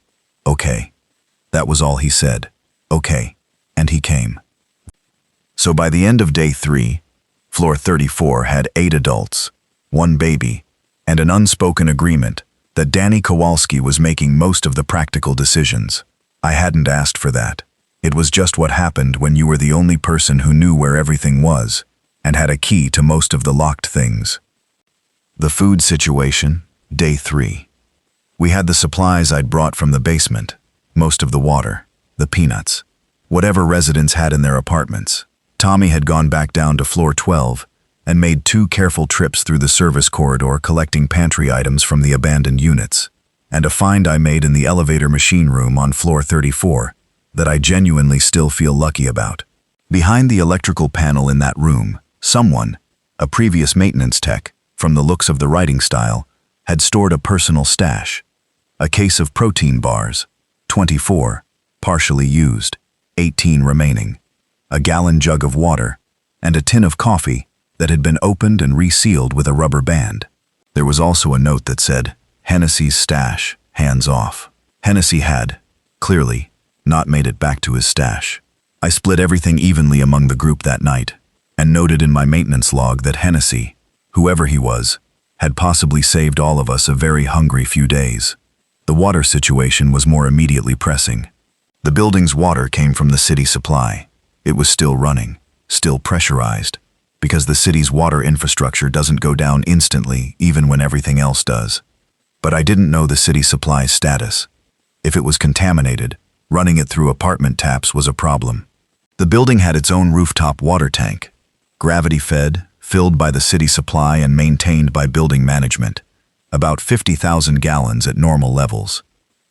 okay. That was all he said. Okay. And he came. So by the end of day 3, floor 34 had 8 adults, 1 baby, and an unspoken agreement that Danny Kowalski was making most of the practical decisions. I hadn't asked for that. It was just what happened when you were the only person who knew where everything was and had a key to most of the locked things. The food situation, day 3. We had the supplies I'd brought from the basement, most of the water, the peanuts, whatever residents had in their apartments. Tommy had gone back down to floor 12 and made 2 careful trips through the service corridor collecting pantry items from the abandoned units, and a find I made in the elevator machine room on floor 34 that I genuinely still feel lucky about. Behind the electrical panel in that room, someone, a previous maintenance tech, from the looks of the writing style, had stored a personal stash. A case of protein bars, 24, partially used, 18 remaining, a gallon jug of water, and a tin of coffee that had been opened and resealed with a rubber band. There was also a note that said, Hennessy's stash, hands off. Hennessy had, clearly, not made it back to his stash. I split everything evenly among the group that night, and noted in my maintenance log that Hennessy, whoever he was, had possibly saved all of us a very hungry few days. The water situation was more immediately pressing. The building's water came from the city supply. It was still running, still pressurized, because the city's water infrastructure doesn't go down instantly even when everything else does. But I didn't know the city supply's status. If it was contaminated, running it through apartment taps was a problem. The building had its own rooftop water tank, gravity-fed, filled by the city supply and maintained by building management, about 50,000 gallons at normal levels.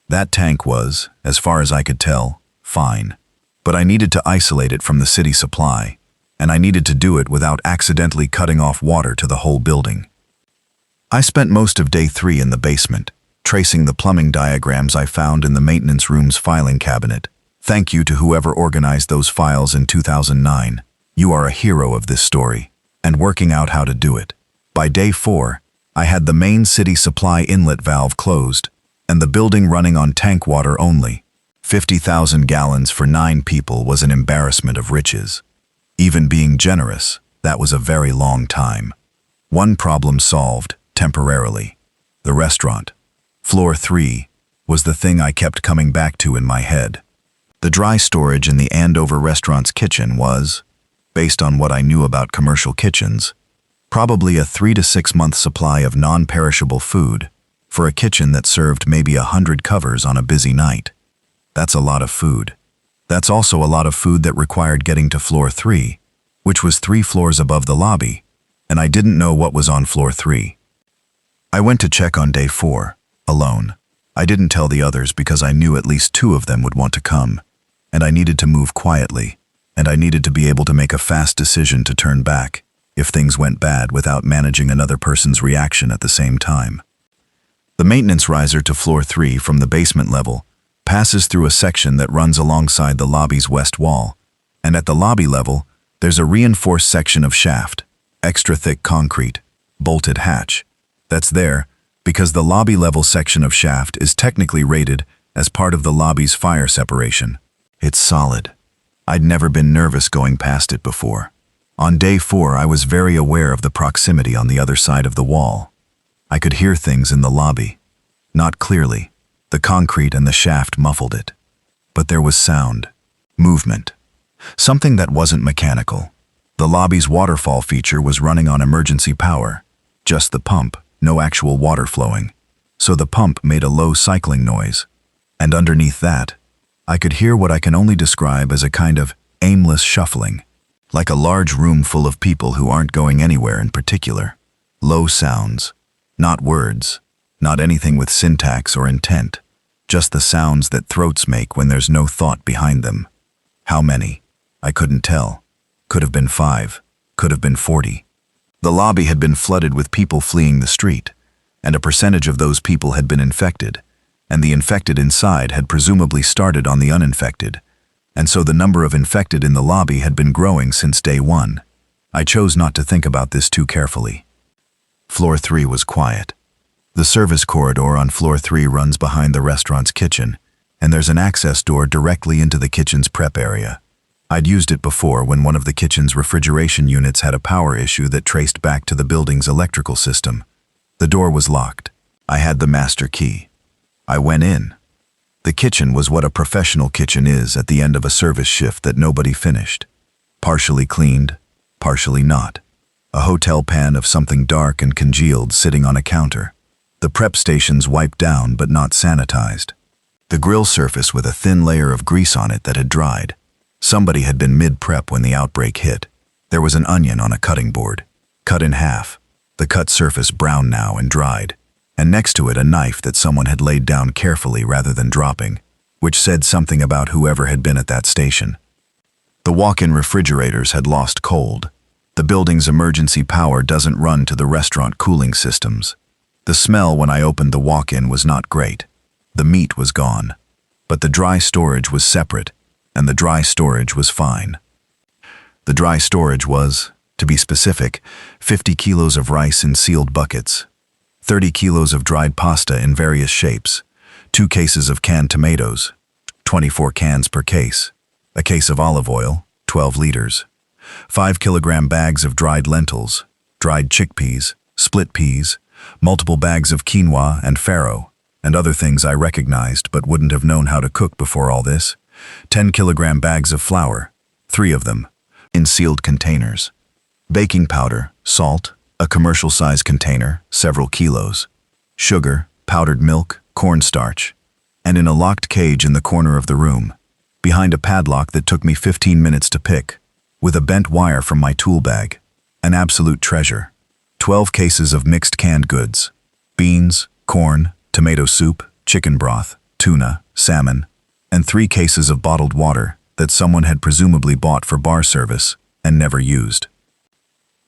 That tank was, as far as I could tell, fine. But I needed to isolate it from the city supply, and I needed to do it without accidentally cutting off water to the whole building. I spent most of day 3 in the basement, tracing the plumbing diagrams I found in the maintenance room's filing cabinet. Thank you to whoever organized those files in 2009. You are a hero of this story, and working out how to do it. By day 4, I had the main city supply inlet valve closed, and the building running on tank water only. 50,000 gallons for 9 people was an embarrassment of riches. Even being generous, that was a very long time. One problem solved, temporarily. The restaurant. Floor 3 was the thing I kept coming back to in my head. The dry storage in the Andover restaurant's kitchen was, based on what I knew about commercial kitchens, probably a 3 to 6 month supply of non-perishable food for a kitchen that served maybe 100 covers on a busy night. That's a lot of food. That's also a lot of food that required getting to floor 3, which was 3 floors above the lobby, and I didn't know what was on floor 3. I went to check on day 4, alone. I didn't tell the others because I knew at least 2 of them would want to come, and I needed to move quietly, and I needed to be able to make a fast decision to turn back if things went bad without managing another person's reaction at the same time. The maintenance riser to floor 3 from the basement level passes through a section that runs alongside the lobby's west wall, and at the lobby level, there's a reinforced section of shaft, extra thick concrete, bolted hatch, that's there because the lobby level section of shaft is technically rated as part of the lobby's fire separation. It's solid. I'd never been nervous going past it before. On day 4, I was very aware of the proximity on the other side of the wall. I could hear things in the lobby. Not clearly. The concrete and the shaft muffled it. But there was sound, movement, something that wasn't mechanical. The lobby's waterfall feature was running on emergency power, just the pump, no actual water flowing. So the pump made a low cycling noise. And underneath that, I could hear what I can only describe as a kind of aimless shuffling, like a large room full of people who aren't going anywhere in particular. Low sounds, not words, Not anything with syntax or intent, just the sounds that throats make when there's no thought behind them. How many? I couldn't tell. Could have been 5, could have been 40. The lobby had been flooded with people fleeing the street, and a percentage of those people had been infected, and the infected inside had presumably started on the uninfected, and so the number of infected in the lobby had been growing since day 1. I chose not to think about this too carefully. Floor 3 was quiet. The service corridor on floor 3 runs behind the restaurant's kitchen, and there's an access door directly into the kitchen's prep area. I'd used it before when one of the kitchen's refrigeration units had a power issue that traced back to the building's electrical system. The door was locked. I had the master key. I went in. The kitchen was what a professional kitchen is at the end of a service shift that nobody finished. Partially cleaned, partially not. A hotel pan of something dark and congealed sitting on a counter. The prep stations wiped down but not sanitized. The grill surface with a thin layer of grease on it that had dried. Somebody had been mid-prep when the outbreak hit. There was an onion on a cutting board, cut in half, the cut surface brown now and dried, and next to it a knife that someone had laid down carefully rather than dropping, which said something about whoever had been at that station. The walk-in refrigerators had lost cold. The building's emergency power doesn't run to the restaurant cooling systems. The smell when I opened the walk-in was not great. The meat was gone, but the dry storage was separate, and the dry storage was fine. The dry storage was, to be specific, 50 kilos of rice in sealed buckets, 30 kilos of dried pasta in various shapes, 2 cases of canned tomatoes, 24 cans per case, a case of olive oil, 12 liters, 5 kilogram bags of dried lentils, dried chickpeas, split peas, multiple bags of quinoa and farro, and other things I recognized but wouldn't have known how to cook before all this, 10 kilogram bags of flour, 3 of them, in sealed containers. Baking powder, salt, a commercial-size container, several kilos. Sugar, powdered milk, cornstarch. And in a locked cage in the corner of the room, behind a padlock that took me 15 minutes to pick, with a bent wire from my tool bag. An absolute treasure. 12 cases of mixed canned goods. Beans, corn, tomato soup, chicken broth, tuna, salmon, and 3 cases of bottled water that someone had presumably bought for bar service and never used.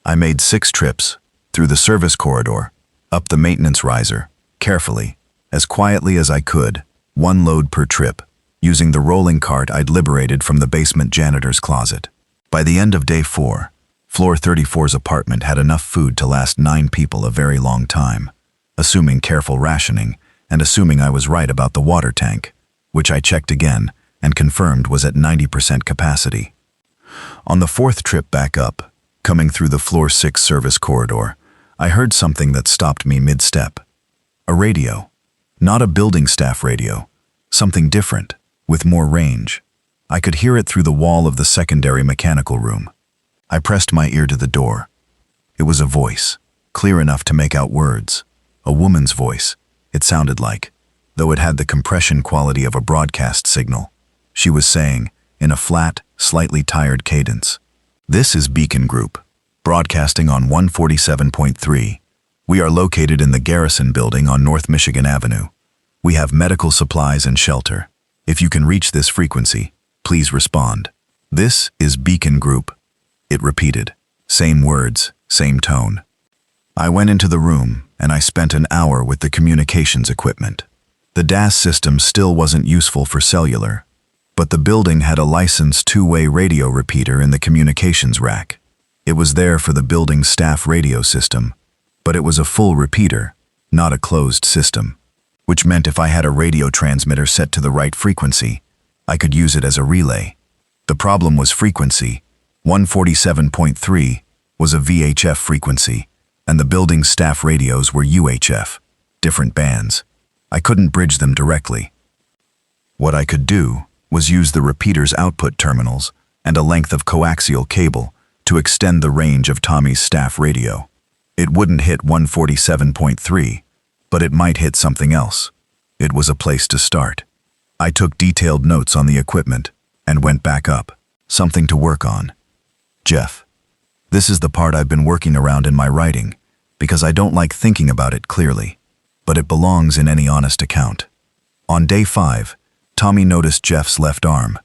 I made 6 trips, through the service corridor, up the maintenance riser, carefully, as quietly as I could, 1 load per trip, using the rolling cart I'd liberated from the basement janitor's closet. By the end of day 4, floor 34's apartment had enough food to last 9 people a very long time, assuming careful rationing and assuming I was right about the water tank, which I checked again and confirmed was at 90% capacity. On the 4th trip back up, coming through the floor 6 service corridor, I heard something that stopped me mid-step. A radio. Not a building staff radio. Something different, with more range. I could hear it through the wall of the secondary mechanical room. I pressed my ear to the door. It was a voice, clear enough to make out words. A woman's voice, it sounded like, though it had the compression quality of a broadcast signal. She was saying, in a flat, slightly tired cadence, "This is Beacon Group, broadcasting on 147.3. We are located in the Garrison Building on North Michigan Avenue. We have medical supplies and shelter. If you can reach this frequency, please respond. This is Beacon Group." It repeated. Same words, same tone. I went into the room, and I spent an hour with the communications equipment. The DAS system still wasn't useful for cellular, but the building had a licensed 2-way radio repeater in the communications rack. It was there for the building's staff radio system, but it was a full repeater, not a closed system, which meant if I had a radio transmitter set to the right frequency, I could use it as a relay. The problem was frequency. 147.3 was a VHF frequency, and the building's staff radios were UHF, different bands. I couldn't bridge them directly. What I could do was use the repeater's output terminals and a length of coaxial cable to extend the range of Tommy's staff radio. It wouldn't hit 147.3, but it might hit something else. It was a place to start. I took detailed notes on the equipment and went back up. Something to work on. Jeff. This is the part I've been working around in my writing, because I don't like thinking about it clearly. but it belongs in any honest account. On day 5, Tommy noticed Jeff's left arm.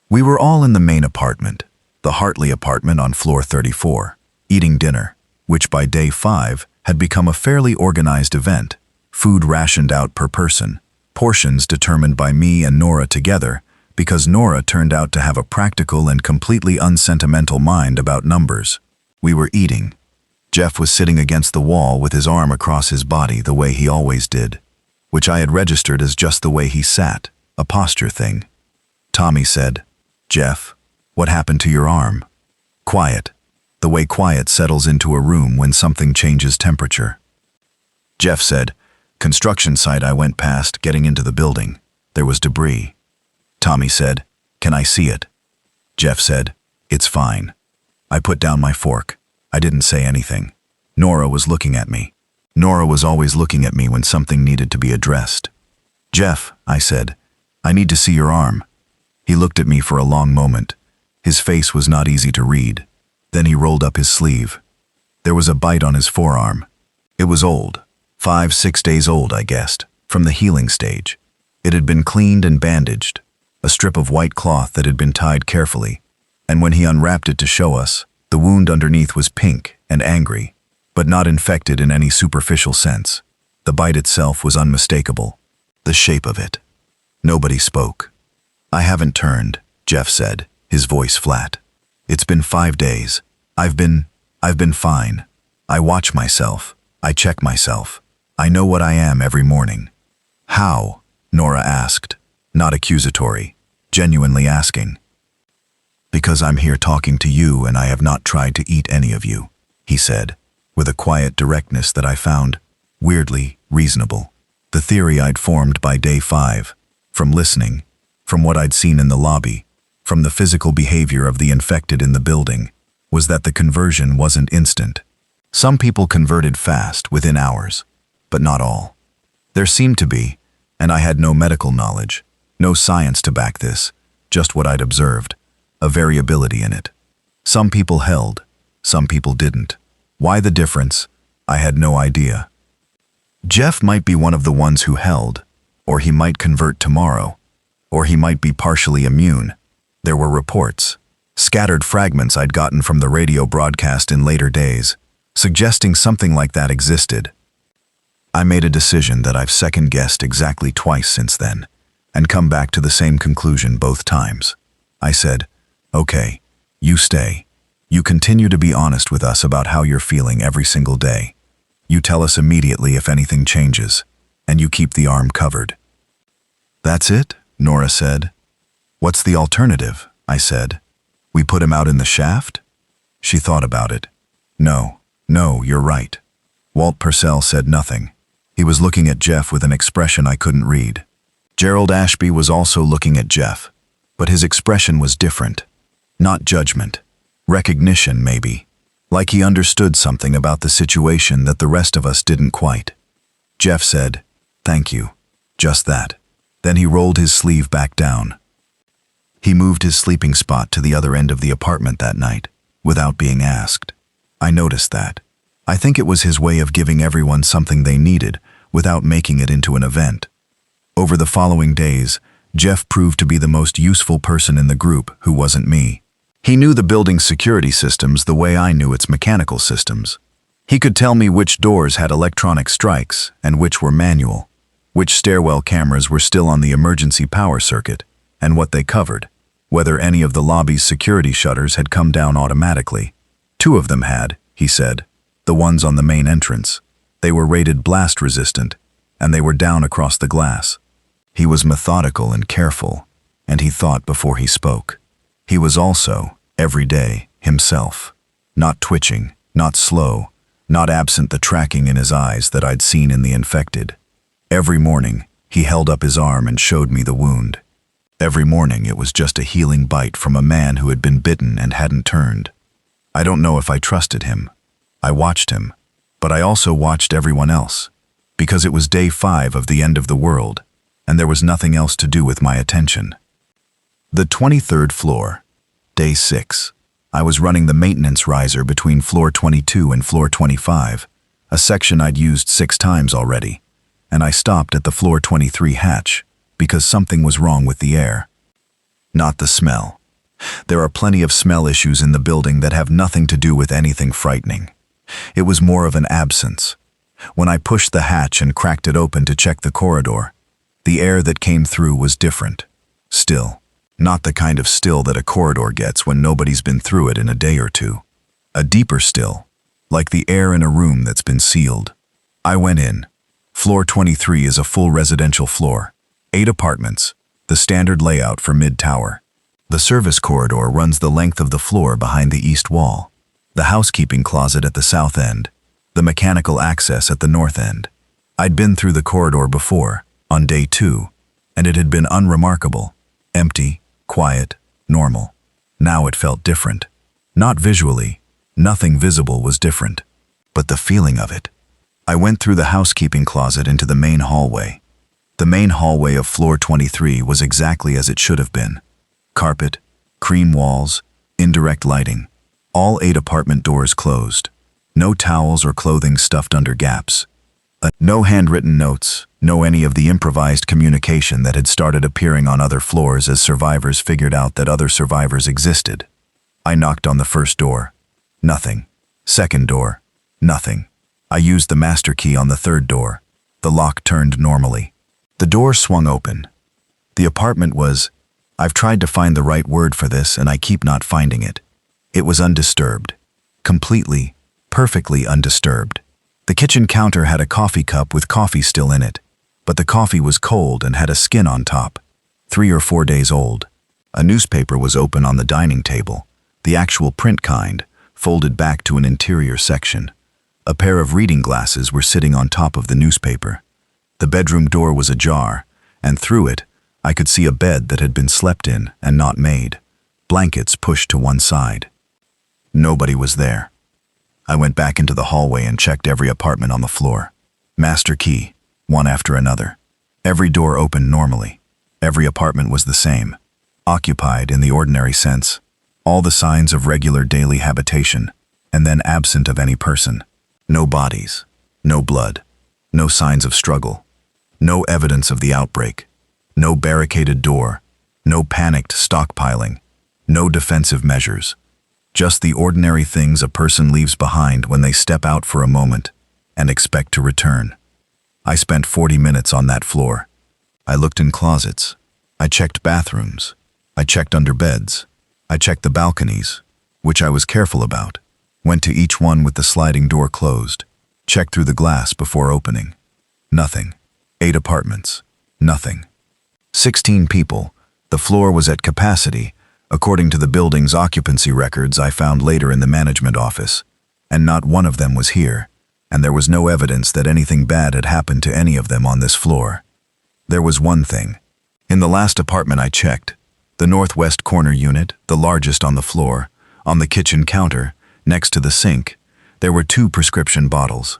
We were all in the main apartment, the Hartley apartment on floor 34, eating dinner, which by day 5 had become a fairly organized event, food rationed out per person, portions determined by me and Nora together, because Nora turned out to have a practical and completely unsentimental mind about numbers. We were eating. Jeff was sitting against the wall with his arm across his body the way he always did, which I had registered as just the way he sat, a posture thing. Tommy said, "Jeff, what happened to your arm?" Quiet, the way quiet settles into a room when something changes temperature. Jeff said, "Construction site I went past getting into the building. There was debris." Tommy said, "Can I see it?" Jeff said, "It's fine." I put down my fork. I didn't say anything. Nora was looking at me. Nora was always looking at me when something needed to be addressed. "Jeff," I said, "I need to see your arm." He looked at me for a long moment. His face was not easy to read. Then he rolled up his sleeve. There was a bite on his forearm. It was old, 5-6 days old, I guessed, from the healing stage. It had been cleaned and bandaged, a strip of white cloth that had been tied carefully, and when he unwrapped it to show us, the wound underneath was pink and angry, but not infected in any superficial sense. The bite itself was unmistakable. The shape of it. Nobody spoke. "I haven't turned," Jeff said, his voice flat. "It's been 5 days. I've been fine. I watch myself. I check myself. I know what I am every morning." "How?" Nora asked, not accusatory, genuinely asking. "Because I'm here talking to you and I have not tried to eat any of you," he said, with a quiet directness that I found weirdly reasonable. The theory I'd formed by day 5, from listening, from what I'd seen in the lobby, from the physical behavior of the infected in the building, was that the conversion wasn't instant. Some people converted fast, within hours, but not all. There seemed to be, and I had no medical knowledge, no science to back this, just what I'd observed, a variability in it. Some people held, some people didn't. Why the difference? I had no idea. Jeff might be one of the ones who held, or he might convert tomorrow, or he might be partially immune. There were reports, scattered fragments I'd gotten from the radio broadcast in later days, suggesting something like that existed. I made a decision that I've second-guessed exactly twice since then, and come back to the same conclusion both times. I said, "Okay, you stay. You continue to be honest with us about how you're feeling every single day. You tell us immediately if anything changes, and you keep the arm covered." "That's it?" Nora said. "What's the alternative?" I said. "We put him out in the shaft?" She thought about it. No, you're right." Walt Purcell said nothing. He was looking at Jeff with an expression I couldn't read. Gerald Ashby was also looking at Jeff, but his expression was different. Not judgment. Recognition, maybe. Like he understood something about the situation that the rest of us didn't quite. Jeff said, "Thank you." Just that. Then he rolled his sleeve back down. He moved his sleeping spot to the other end of the apartment that night, without being asked. I noticed that. I think it was his way of giving everyone something they needed, without making it into an event. Over the following days, Jeff proved to be the most useful person in the group who wasn't me. He knew the building's security systems the way I knew its mechanical systems. He could tell me which doors had electronic strikes and which were manual, which stairwell cameras were still on the emergency power circuit, and what they covered, whether any of the lobby's security shutters had come down automatically. 2 of them had, he said, the ones on the main entrance. They were rated blast resistant, and they were down across the glass. He was methodical and careful, and he thought before he spoke. He was also, every day, himself. Not twitching, not slow, not absent the tracking in his eyes that I'd seen in the infected. Every morning, he held up his arm and showed me the wound. Every morning it was just a healing bite from a man who had been bitten and hadn't turned. I don't know if I trusted him. I watched him, but I also watched everyone else, because it was day 5 of the end of the world, and there was nothing else to do with my attention. The 23rd floor, day 6. I was running the maintenance riser between floor 22 and floor 25, a section I'd used 6 times already, and I stopped at the floor 23 hatch because something was wrong with the air. Not the smell. There are plenty of smell issues in the building that have nothing to do with anything frightening. It was more of an absence. When I pushed the hatch and cracked it open to check the corridor, the air that came through was different. Still. Not the kind of still that a corridor gets when nobody's been through it in a day or two. A deeper still, like the air in a room that's been sealed. I went in. Floor 23 is a full residential floor. 8 apartments, the standard layout for mid-tower. The service corridor runs the length of the floor behind the east wall. The housekeeping closet at the south end. The mechanical access at the north end. I'd been through the corridor before, on day 2, and it had been unremarkable. Empty, quiet, normal. Now it felt different. Not visually. Nothing visible was different. But the feeling of it. I went through the housekeeping closet into the main hallway. The main hallway of floor 23 was exactly as it should have been. Carpet, cream walls, indirect lighting. All 8 apartment doors closed. No towels or clothing stuffed under gaps. No handwritten notes, no any of the improvised communication that had started appearing on other floors as survivors figured out that other survivors existed. I knocked on the first door. Nothing. Second door. Nothing. I used the master key on the third door. The lock turned normally. The door swung open. The apartment was, I've tried to find the right word for this and I keep not finding it. It was undisturbed. Completely, perfectly undisturbed. The kitchen counter had a coffee cup with coffee still in it, but the coffee was cold and had a skin on top, 3 or 4 days old. A newspaper was open on the dining table, the actual print kind, folded back to an interior section. A pair of reading glasses were sitting on top of the newspaper. The bedroom door was ajar, and through it, I could see a bed that had been slept in and not made, blankets pushed to one side. Nobody was there. I went back into the hallway and checked every apartment on the floor. Master key, one after another. Every door opened normally. Every apartment was the same. Occupied in the ordinary sense. All the signs of regular daily habitation, and then absent of any person. No bodies. No blood. No signs of struggle. No evidence of the outbreak. No barricaded door. No panicked stockpiling. No defensive measures. Just the ordinary things a person leaves behind when they step out for a moment and expect to return. I spent 40 minutes on that floor. I looked in closets. I checked bathrooms. I checked under beds. I checked the balconies, which I was careful about. Went to each one with the sliding door closed. Checked through the glass before opening. Nothing. 8 apartments. Nothing. 16 people. The floor was at capacity, according to the building's occupancy records I found later in the management office, and not one of them was here, and there was no evidence that anything bad had happened to any of them on this floor. There was one thing. In the last apartment I checked, the northwest corner unit, the largest on the floor, on the kitchen counter, next to the sink, there were 2 prescription bottles,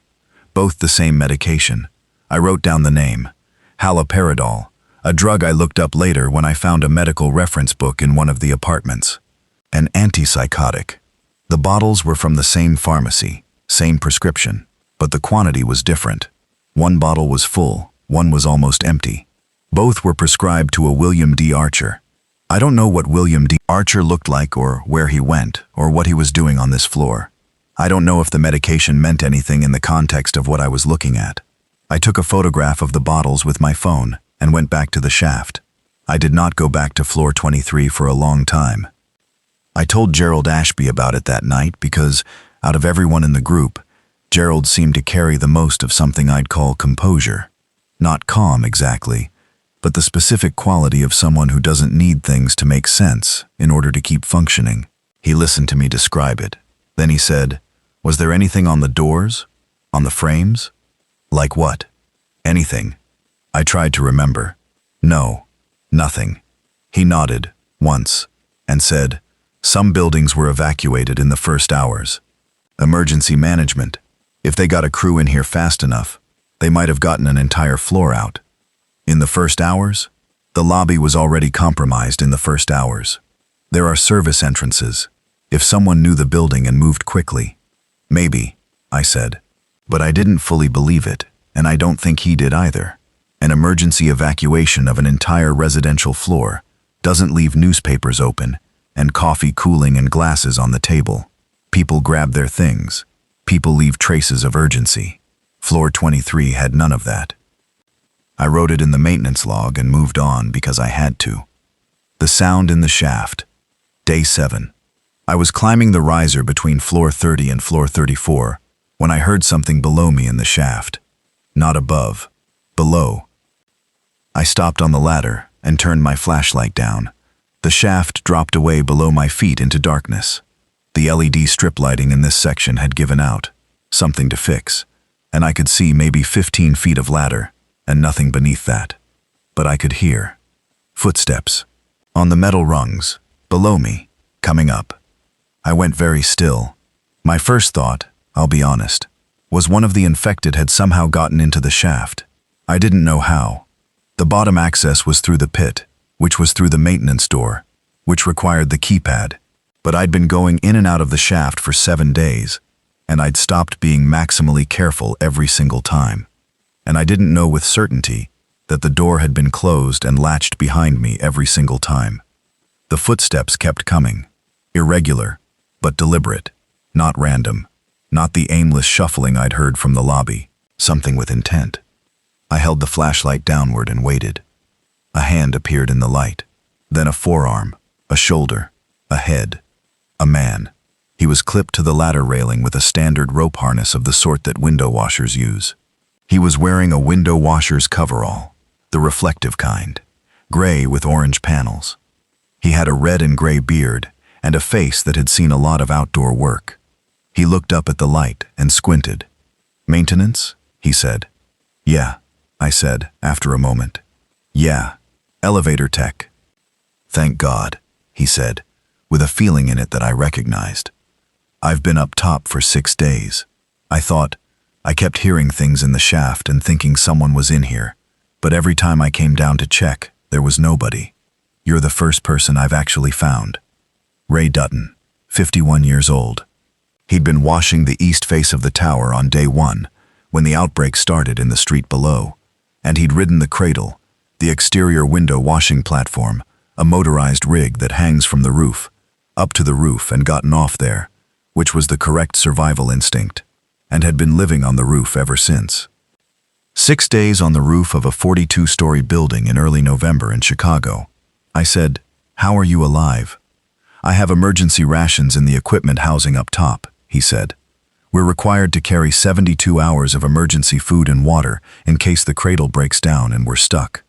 both the same medication. I wrote down the name, haloperidol, a drug I looked up later when I found a medical reference book in one of the apartments. An antipsychotic. The bottles were from the same pharmacy, same prescription, but the quantity was different. One bottle was full, one was almost empty. Both were prescribed to a William D. Archer. I don't know what William D. Archer looked like or where he went or what he was doing on this floor. I don't know if the medication meant anything in the context of what I was looking at. I took a photograph of the bottles with my phone and went back to the shaft. I did not go back to floor 23 for a long time. I told Gerald Ashby about it that night because, out of everyone in the group, Gerald seemed to carry the most of something I'd call composure. Not calm exactly, but the specific quality of someone who doesn't need things to make sense in order to keep functioning. He listened to me describe it. Then he said, "Was there anything on the doors? On the frames?" "Like what?" "Anything." I tried to remember. "No, nothing." He nodded, once, and said, "Some buildings were evacuated in the first hours. Emergency management. If they got a crew in here fast enough, they might have gotten an entire floor out." In the first hours? The lobby was already compromised in the first hours. There are service entrances. If someone knew the building and moved quickly. Maybe, I said. But I didn't fully believe it. and I don't think he did either. An emergency evacuation of an entire residential floor doesn't leave newspapers open and coffee cooling and glasses on the table. People grab their things. People leave traces of urgency. Floor 23 had none of that. I wrote it in the maintenance log and moved on because I had to. The sound in the shaft. Day 7. I was climbing the riser between floor 30 and floor 34 when I heard something below me in the shaft. Not above. Below. I stopped on the ladder and turned my flashlight down. The shaft dropped away below my feet into darkness. The LED strip lighting in this section had given out, something to fix, and I could see maybe 15 feet of ladder and nothing beneath that. But I could hear footsteps on the metal rungs, below me, coming up. I went very still. My first thought, I'll be honest, was one of the infected had somehow gotten into the shaft. I didn't know how. The bottom access was through the pit, which was through the maintenance door, which required the keypad. But I'd been going in and out of the shaft for 7 days, and I'd stopped being maximally careful every single time. And I didn't know with certainty that the door had been closed and latched behind me every single time. The footsteps kept coming, irregular, but deliberate, not random, not the aimless shuffling I'd heard from the lobby, something with intent. I held the flashlight downward and waited. A hand appeared in the light, then a forearm, a shoulder, a head, a man. He was clipped to the ladder railing with a standard rope harness of the sort that window washers use. He was wearing a window washer's coverall, the reflective kind, gray with orange panels. He had a red and gray beard and a face that had seen a lot of outdoor work. He looked up at the light and squinted. "Maintenance?" he said. "Yeah," I said after a moment. "Yeah, elevator tech." "Thank God," he said, with a feeling in it that I recognized. "I've been up top for 6 days. I kept hearing things in the shaft and thinking someone was in here, but every time I came down to check, there was nobody. You're the first person I've actually found." Ray Dutton, 51 years old. He'd been washing the east face of the tower on day 1, when the outbreak started in the street below, and he'd ridden the cradle, the exterior window washing platform, a motorized rig that hangs from the roof, up to the roof and gotten off there, which was the correct survival instinct, and had been living on the roof ever since. 6 days on the roof of a 42-story building in early November in Chicago. I said, "How are you alive?" "I have emergency rations in the equipment housing up top," he said. "We're required to carry 72 hours of emergency food and water in case the cradle breaks down and we're stuck.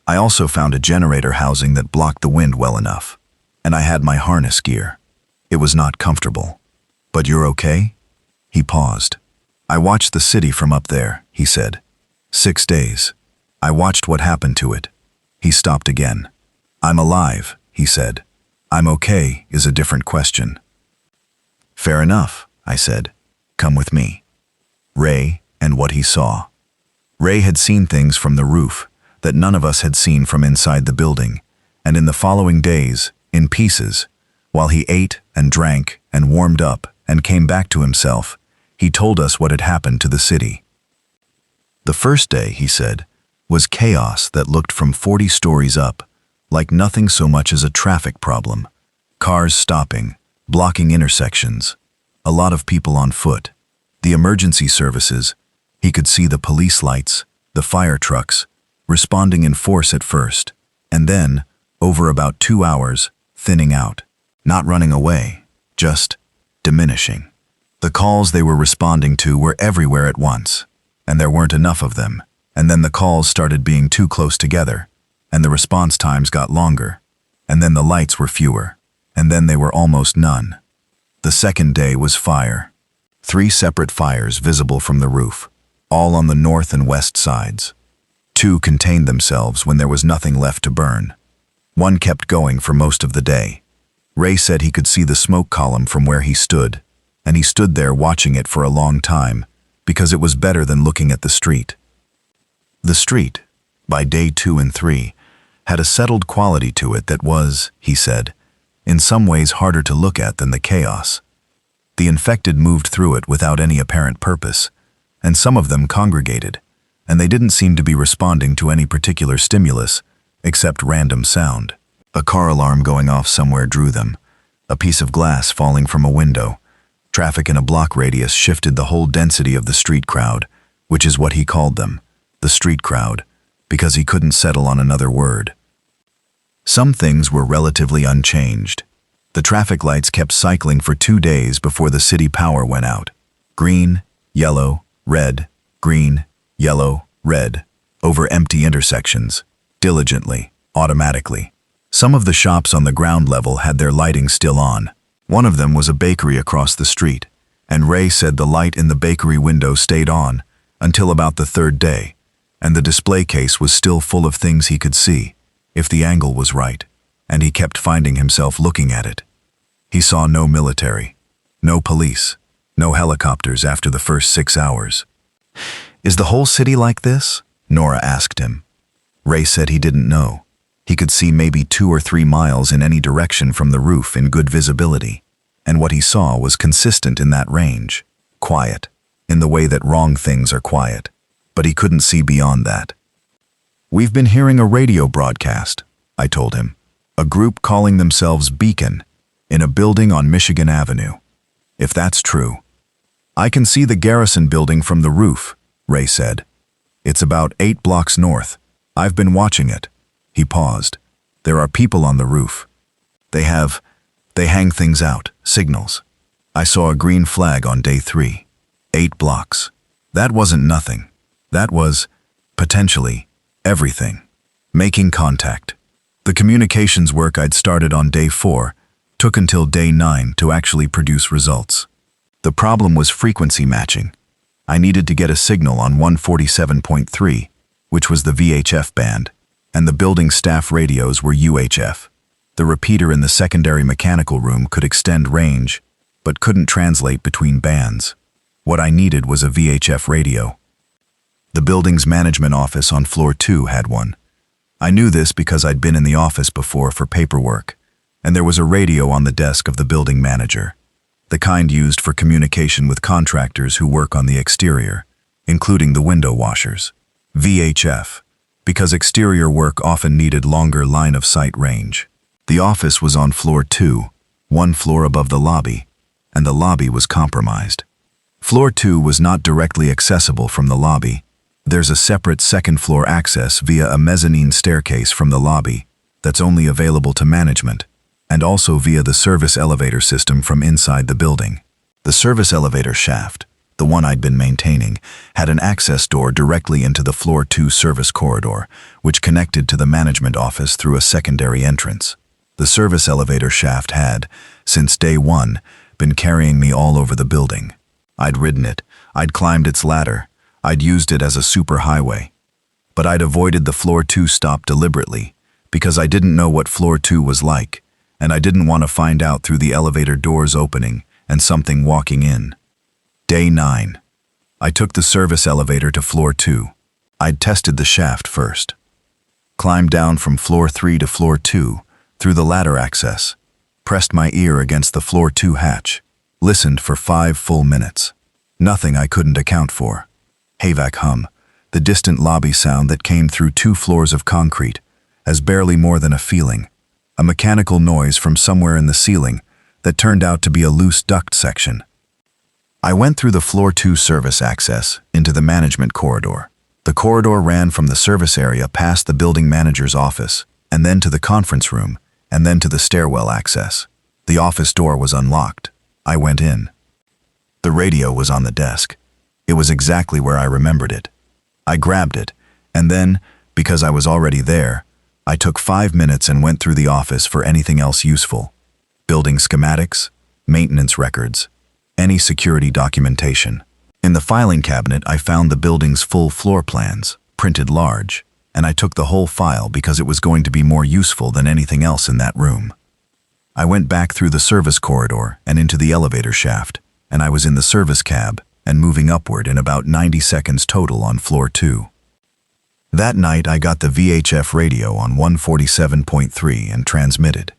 I also found a generator housing that blocked the wind well enough, and I had my harness gear. It was not comfortable. But you're okay?" He paused. "I watched the city from up there," he said. 6 days. I watched what happened to it." He stopped again. "I'm alive," he said. "I'm okay is a different question." "Fair enough," I said. "Come with me." Ray and what he saw. Ray had seen things from the roof that none of us had seen from inside the building, and in the following days, in pieces, while he ate and drank and warmed up and came back to himself, he told us what had happened to the city. The first day, he said, was chaos that looked from 40 stories up, like nothing so much as a traffic problem. Cars stopping, blocking intersections, a lot of people on foot. The emergency services, he could see the police lights, the fire trucks, responding in force at first, and then, over about 2 hours, thinning out, not running away, just diminishing. The calls they were responding to were everywhere at once, and there weren't enough of them, and then the calls started being too close together, and the response times got longer, and then the lights were fewer, and then they were almost none. The second day was fire. 3 separate fires visible from the roof, all on the north and west sides. 2 contained themselves when there was nothing left to burn. 1 kept going for most of the day. Ray said he could see the smoke column from where he stood, and he stood there watching it for a long time, because it was better than looking at the street. The street, by day 2 and 3, had a settled quality to it that was, he said, in some ways harder to look at than the chaos. The infected moved through it without any apparent purpose, and some of them congregated, and they didn't seem to be responding to any particular stimulus, except random sound. A car alarm going off somewhere drew them. A piece of glass falling from a window. Traffic in a block radius shifted the whole density of the street crowd, which is what he called them, the street crowd, because he couldn't settle on another word. Some things were relatively unchanged. The traffic lights kept cycling for 2 days before the city power went out. Green, yellow, red, green, yellow, red, over empty intersections, diligently, automatically. Some of the shops on the ground level had their lighting still on. One of them was a bakery across the street, and Ray said the light in the bakery window stayed on until about the 3rd day, and the display case was still full of things he could see, if the angle was right, and he kept finding himself looking at it. He saw no military, no police, no helicopters after the first 6 hours. "Is the whole city like this?" Nora asked him. Ray said he didn't know. He could see maybe 2 or 3 miles in any direction from the roof in good visibility, and what he saw was consistent in that range, quiet, in the way that wrong things are quiet, but he couldn't see beyond that. "We've been hearing a radio broadcast," I told him, "a group calling themselves Beacon, in a building on Michigan Avenue. If that's true." "I can see the Garrison building from the roof," Ray said. "It's about 8 blocks north. I've been watching it." He paused. "There are people on the roof. They hang things out, signals. I saw a green flag on day 3. 8 blocks. That wasn't nothing. That was, potentially, everything. Making contact. The communications work I'd started on day 4 took until day 9 to actually produce results. The problem was frequency matching. I needed to get a signal on 147.3, which was the VHF band, and the building staff radios were UHF. The repeater in the secondary mechanical room could extend range, but couldn't translate between bands. What I needed was a VHF radio. The building's management office on floor 2 had one. I knew this because I'd been in the office before for paperwork, and there was a radio on the desk of the building manager, the kind used for communication with contractors who work on the exterior, including the window washers. VHF, because exterior work often needed longer line-of-sight range. The office was on floor 2, 1 floor above the lobby, and the lobby was compromised. Floor 2 was not directly accessible from the lobby. There's a separate second-floor access via a mezzanine staircase from the lobby that's only available to management, and also via the service elevator system from inside the building. The service elevator shaft, the one I'd been maintaining, had an access door directly into the floor 2 service corridor, which connected to the management office through a secondary entrance. The service elevator shaft had, since day 1, been carrying me all over the building. I'd ridden it, I'd climbed its ladder, I'd used it as a superhighway. But I'd avoided the floor 2 stop deliberately, because I didn't know what floor 2 was like, and I didn't want to find out through the elevator doors opening and something walking in. Day 9. I took the service elevator to floor 2. I'd tested the shaft first. Climbed down from floor 3 to floor 2, through the ladder access, pressed my ear against the floor 2 hatch, listened for 5 full minutes. Nothing I couldn't account for. Evac hum, the distant lobby sound that came through 2 floors of concrete, as barely more than a feeling, a mechanical noise from somewhere in the ceiling that turned out to be a loose duct section. I went through the floor 2 service access into the management corridor. The corridor ran from the service area past the building manager's office, and then to the conference room, and then to the stairwell access. The office door was unlocked. I went in. The radio was on the desk. It was exactly where I remembered it. I grabbed it, and then, because I was already there, I took 5 minutes and went through the office for anything else useful. Building schematics, maintenance records, any security documentation. In the filing cabinet, I found the building's full floor plans, printed large, and I took the whole file because it was going to be more useful than anything else in that room. I went back through the service corridor and into the elevator shaft, and I was in the service cab and moving upward in about 90 seconds total on floor 2. That night, I got the VHF radio on 147.3 and transmitted.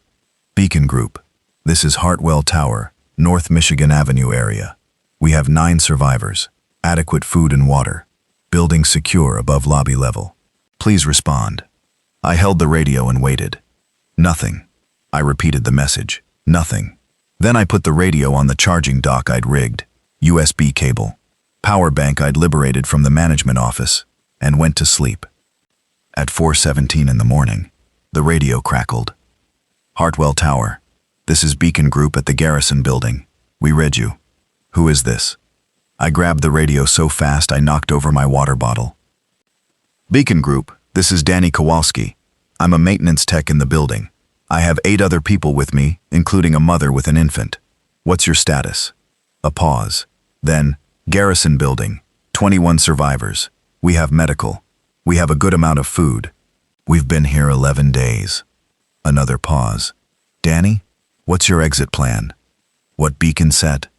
Beacon Group. This is Hartwell Tower, North Michigan Avenue area. We have 9 survivors. Adequate food and water. Building secure above lobby level. Please respond. I held the radio and waited. Nothing. I repeated the message. Nothing. Then I put the radio on the charging dock I'd rigged, USB cable, power bank I'd liberated from the management office, and went to sleep. At 4:17 in the morning, the radio crackled. Hartwell Tower. This is Beacon Group at the Garrison Building. We read you. Who is this? I grabbed the radio so fast I knocked over my water bottle. Beacon Group, this is Danny Kowalski. I'm a maintenance tech in the building. I have 8 other people with me, including a mother with an infant. What's your status? A pause. Then, Garrison Building, 21 survivors. We have medical. We have a good amount of food. We've been here 11 days. Another pause. Danny, what's your exit plan? What Beacon said?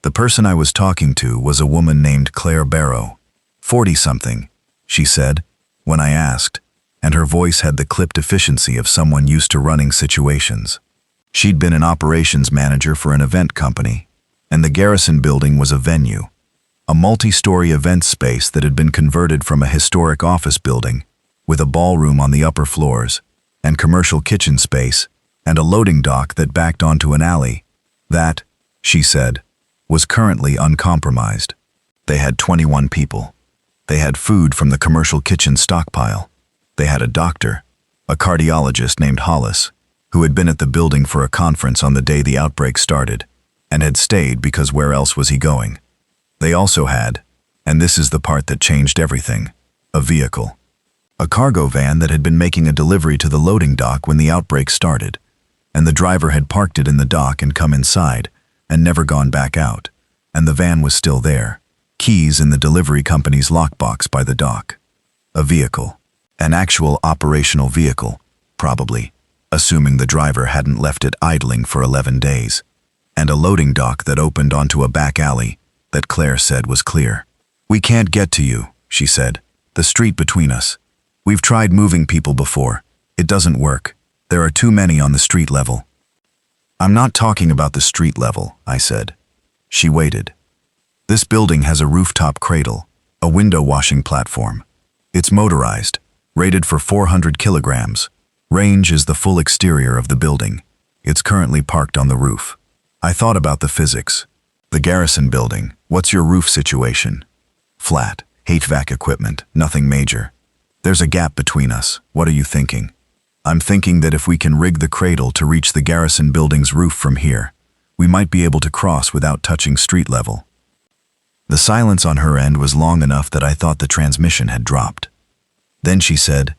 The person I was talking to was a woman named Claire Barrow. 40-something, she said, when I asked, and her voice had the clipped efficiency of someone used to running situations. She'd been an operations manager for an event company, and the Garrison Building was a venue, a multi-story event space that had been converted from a historic office building, with a ballroom on the upper floors, and commercial kitchen space, and a loading dock that backed onto an alley. That, she said, was currently uncompromised. They had 21 people. They had food from the commercial kitchen stockpile. They had a doctor, a cardiologist named Hollis, who had been at the building for a conference on the day the outbreak started, and had stayed because where else was he going? They also had, and this is the part that changed everything, a vehicle. A cargo van that had been making a delivery to the loading dock when the outbreak started, and the driver had parked it in the dock and come inside, and never gone back out, and the van was still there, keys in the delivery company's lockbox by the dock. A vehicle. An actual operational vehicle, probably, assuming the driver hadn't left it idling for 11 days, and a loading dock that opened onto a back alley that Claire said was clear. We can't get to you, she said. The street between us. We've tried moving people before. It doesn't work. There are too many on the street level. I'm not talking about the street level, I said. She waited. This building has a rooftop cradle, a window washing platform. It's motorized, rated for 400 kilograms. Range is the full exterior of the building. It's currently parked on the roof. I thought about the physics. The Garrison Building, what's your roof situation? Flat, HVAC equipment, nothing major. There's a gap between us. What are you thinking? I'm thinking that if we can rig the cradle to reach the Garrison Building's roof from here, we might be able to cross without touching street level. The silence on her end was long enough that I thought the transmission had dropped. Then she said,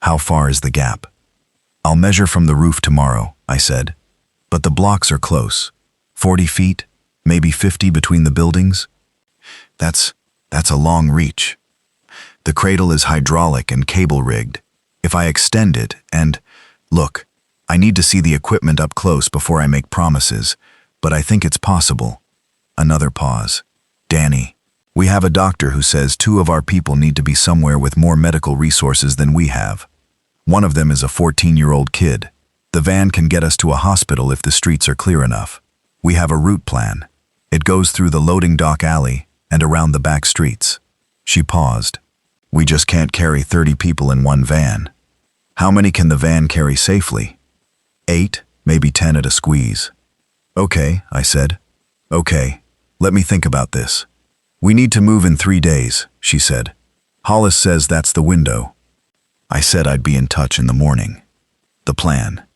How far is the gap? I'll measure from the roof tomorrow, I said. But the blocks are close. 40 feet, maybe 50 between the buildings? That's a long reach. The cradle is hydraulic and cable rigged. If I extend it and, look, I need to see the equipment up close before I make promises, but I think it's possible. Another pause. Danny, we have a doctor who says 2 of our people need to be somewhere with more medical resources than we have. One of them is a 14-year-old kid. The van can get us to a hospital if the streets are clear enough. We have a route plan. It goes through the loading dock alley and around the back streets. She paused. We just can't carry 30 people in one van. How many can the van carry safely? 8, maybe 10 at a squeeze. Okay, I said. Okay, let me think about this. We need to move in 3 days, she said. Hollis says that's the window. I said I'd be in touch in the morning. The plan.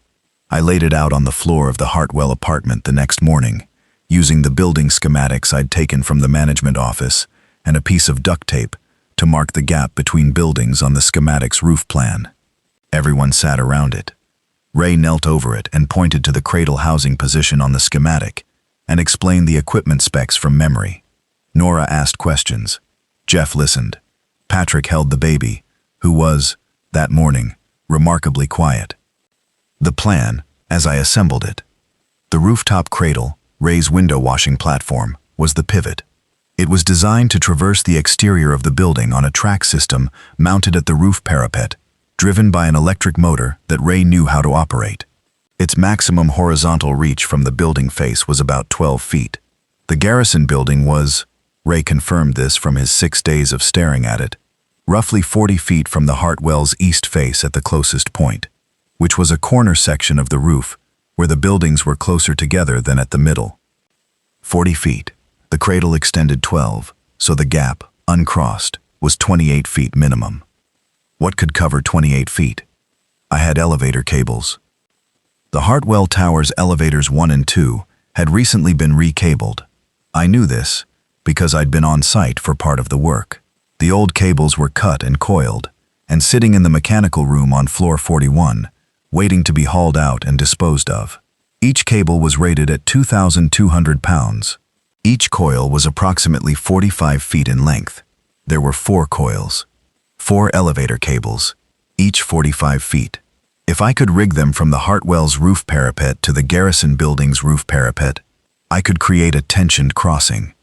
I laid it out on the floor of the Hartwell apartment the next morning, using the building schematics I'd taken from the management office and a piece of duct tape to mark the gap between buildings on the schematic's roof plan. Everyone sat around it. Ray knelt over it and pointed to the cradle housing position on the schematic and explained the equipment specs from memory. Nora asked questions. Jeff listened. Patrick held the baby, who was, that morning, remarkably quiet. The plan, as I assembled it. The rooftop cradle, Ray's window washing platform, was the pivot. It was designed to traverse the exterior of the building on a track system mounted at the roof parapet, driven by an electric motor that Ray knew how to operate. Its maximum horizontal reach from the building face was about 12 feet. The Garrison Building was, Ray confirmed this from his 6 days of staring at it, roughly 40 feet from the Hartwell's east face at the closest point, which was a corner section of the roof where the buildings were closer together than at the middle. 40 feet. The cradle extended 12, so the gap, uncrossed, was 28 feet minimum. What could cover 28 feet? I had elevator cables. The Hartwell Tower's elevators 1 and 2 had recently been recabled. I knew this because I'd been on site for part of the work. The old cables were cut and coiled, and sitting in the mechanical room on floor 41, waiting to be hauled out and disposed of. Each cable was rated at 2,200 pounds. Each coil was approximately 45 feet in length. There were 4 coils, 4 elevator cables, each 45 feet. If I could rig them from the Hartwell's roof parapet to the Garrison Building's roof parapet, I could create a tensioned crossing,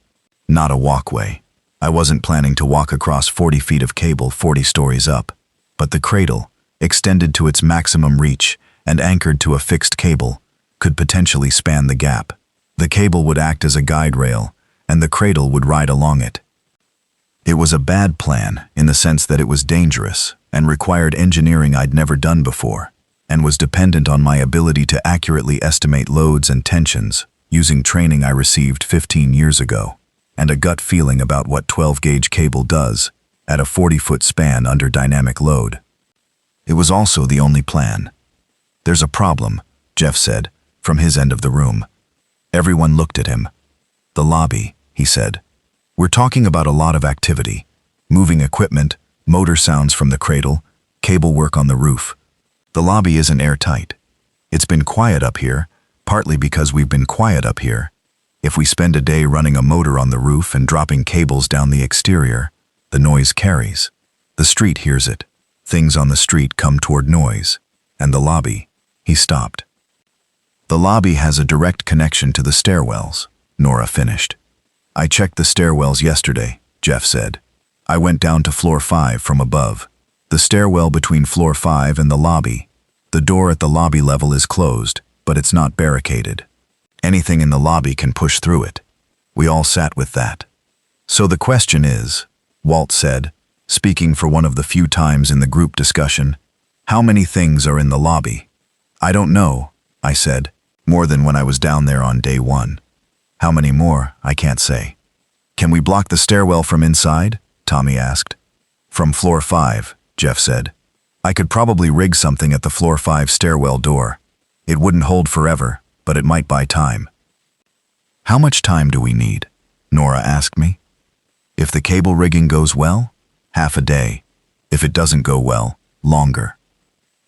not a walkway. I wasn't planning to walk across 40 feet of cable 40 stories up, but the cradle, extended to its maximum reach and anchored to a fixed cable, could potentially span the gap. The cable would act as a guide rail, and the cradle would ride along it. It was a bad plan in the sense that it was dangerous and required engineering I'd never done before, and was dependent on my ability to accurately estimate loads and tensions using training I received 15 years ago, and a gut feeling about what 12-gauge cable does at a 40-foot span under dynamic load. It was also the only plan. "There's a problem," Jeff said, from his end of the room. Everyone looked at him. "The lobby," he said. "We're talking about a lot of activity. Moving equipment, motor sounds from the cradle, cable work on the roof. The lobby isn't airtight. It's been quiet up here, partly because we've been quiet up here. If we spend a day running a motor on the roof and dropping cables down the exterior, the noise carries. The street hears it. Things on the street come toward noise. And the lobby." He stopped. "The lobby has a direct connection to the stairwells," Nora finished. "I checked the stairwells yesterday," Jeff said. "I went down to floor 5 from above. The stairwell between floor 5 and the lobby. The door at the lobby level is closed, but it's not barricaded. Anything in the lobby can push through it. We all sat with that. So the question is," Walt said, speaking for one of the few times in the group discussion, "how many things are in the lobby?" "I don't know," I said, "more than when I was down there on day 1. How many more, I can't say." "Can we block the stairwell from inside?" Tommy asked. "From floor 5, Jeff said. "I could probably rig something at the floor 5 stairwell door. It wouldn't hold forever, but it might buy time." "How much time do we need?" Nora asked me. "If the cable rigging goes well, half a day. If it doesn't go well, longer."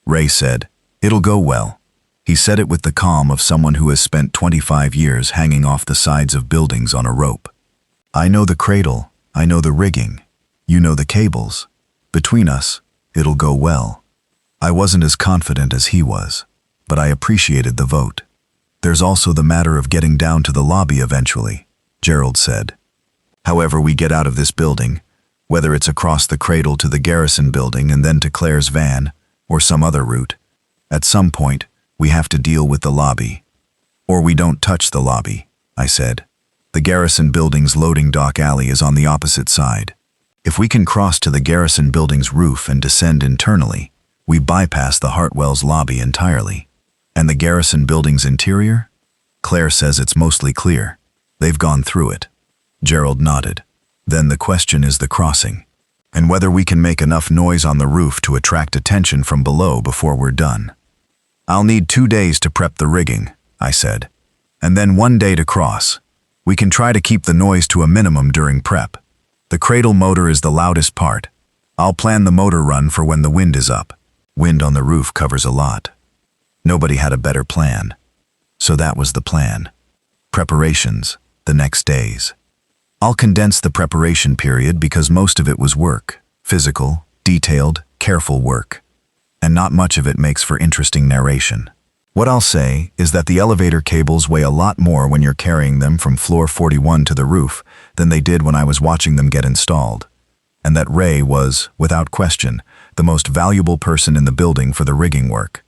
Ray said, "It'll go well." He said it with the calm of someone who has spent 25 years hanging off the sides of buildings on a rope. "I know the cradle, I know the rigging, you know the cables. Between us, it'll go well." I wasn't as confident as he was, but I appreciated the vote. "There's also the matter of getting down to the lobby eventually," Gerald said. "However we get out of this building, whether it's across the cradle to the Garrison Building and then to Claire's van, or some other route, at some point, we have to deal with the lobby. Or we don't touch the lobby," I said. "The Garrison Building's loading dock alley is on the opposite side. If we can cross to the Garrison Building's roof and descend internally, we bypass the Hartwell's lobby entirely. And the Garrison Building's interior? Claire says it's mostly clear. They've gone through it." Gerald nodded. "Then the question is the crossing, and whether we can make enough noise on the roof to attract attention from below before we're done." "I'll need 2 days to prep the rigging," I said, "and then 1 day to cross. We can try to keep the noise to a minimum during prep. The cradle motor is the loudest part. I'll plan the motor run for when the wind is up. Wind on the roof covers a lot." Nobody had a better plan. So that was the plan. Preparations, the next days. I'll condense the preparation period because most of it was work, physical, detailed, careful work. And not much of it makes for interesting narration. What I'll say is that the elevator cables weigh a lot more when you're carrying them from floor 41 to the roof than they did when I was watching them get installed. And that Ray was, without question, the most valuable person in the building for the rigging work,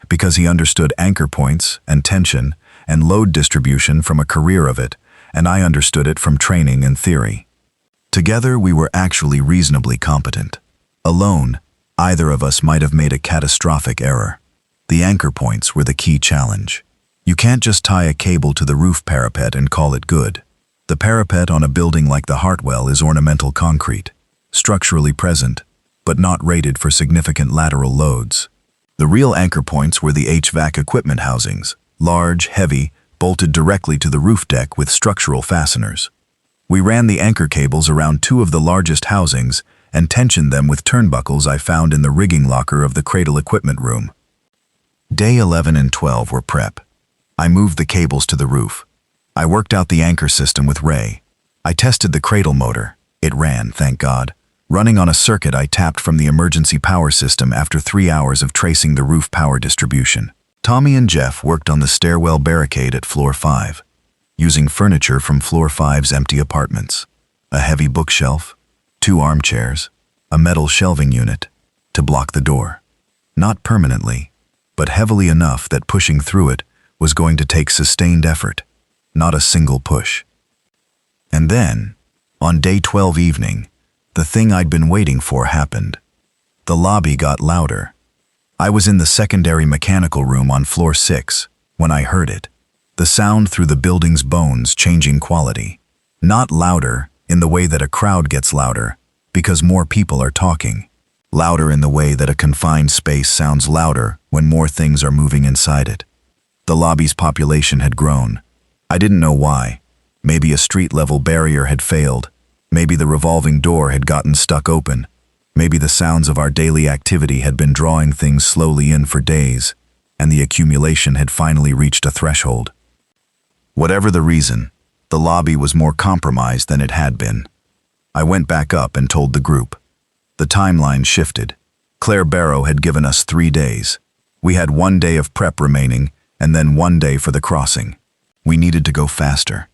because he understood anchor points and tension and load distribution from a career of it, and I understood it from training and theory. Together, we were actually reasonably competent. Alone, either of us might have made a catastrophic error. The anchor points were the key challenge. You can't just tie a cable to the roof parapet and call it good. The parapet on a building like the Hartwell is ornamental concrete, structurally present, but not rated for significant lateral loads. The real anchor points were the HVAC equipment housings, large, heavy, bolted directly to the roof deck with structural fasteners. We ran the anchor cables around two of the largest housings and tensioned them with turnbuckles I found in the rigging locker of the cradle equipment room. Day 11 and 12 were prep. I moved the cables to the roof. I worked out the anchor system with Ray. I tested the cradle motor. It ran, thank God. Running on a circuit I tapped from the emergency power system after 3 hours of tracing the roof power distribution. Tommy and Jeff worked on the stairwell barricade at floor 5, using furniture from floor 5's empty apartments. A heavy bookshelf, 2 armchairs, a metal shelving unit, to block the door. Not permanently, but heavily enough that pushing through it was going to take sustained effort, not a single push. And then, on day 12 evening, the thing I'd been waiting for happened. The lobby got louder. I was in the secondary mechanical room on floor 6 when I heard it. The sound through the building's bones changing quality. Not louder in the way that a crowd gets louder, because more people are talking. Louder in the way that a confined space sounds louder when more things are moving inside it. The lobby's population had grown. I didn't know why. Maybe a street-level barrier had failed. Maybe the revolving door had gotten stuck open. Maybe the sounds of our daily activity had been drawing things slowly in for days, and the accumulation had finally reached a threshold. Whatever the reason, the lobby was more compromised than it had been. I went back up and told the group. The timeline shifted. Claire Barrow had given us 3 days. We had 1 day of prep remaining, and then 1 day for the crossing. We needed to go faster.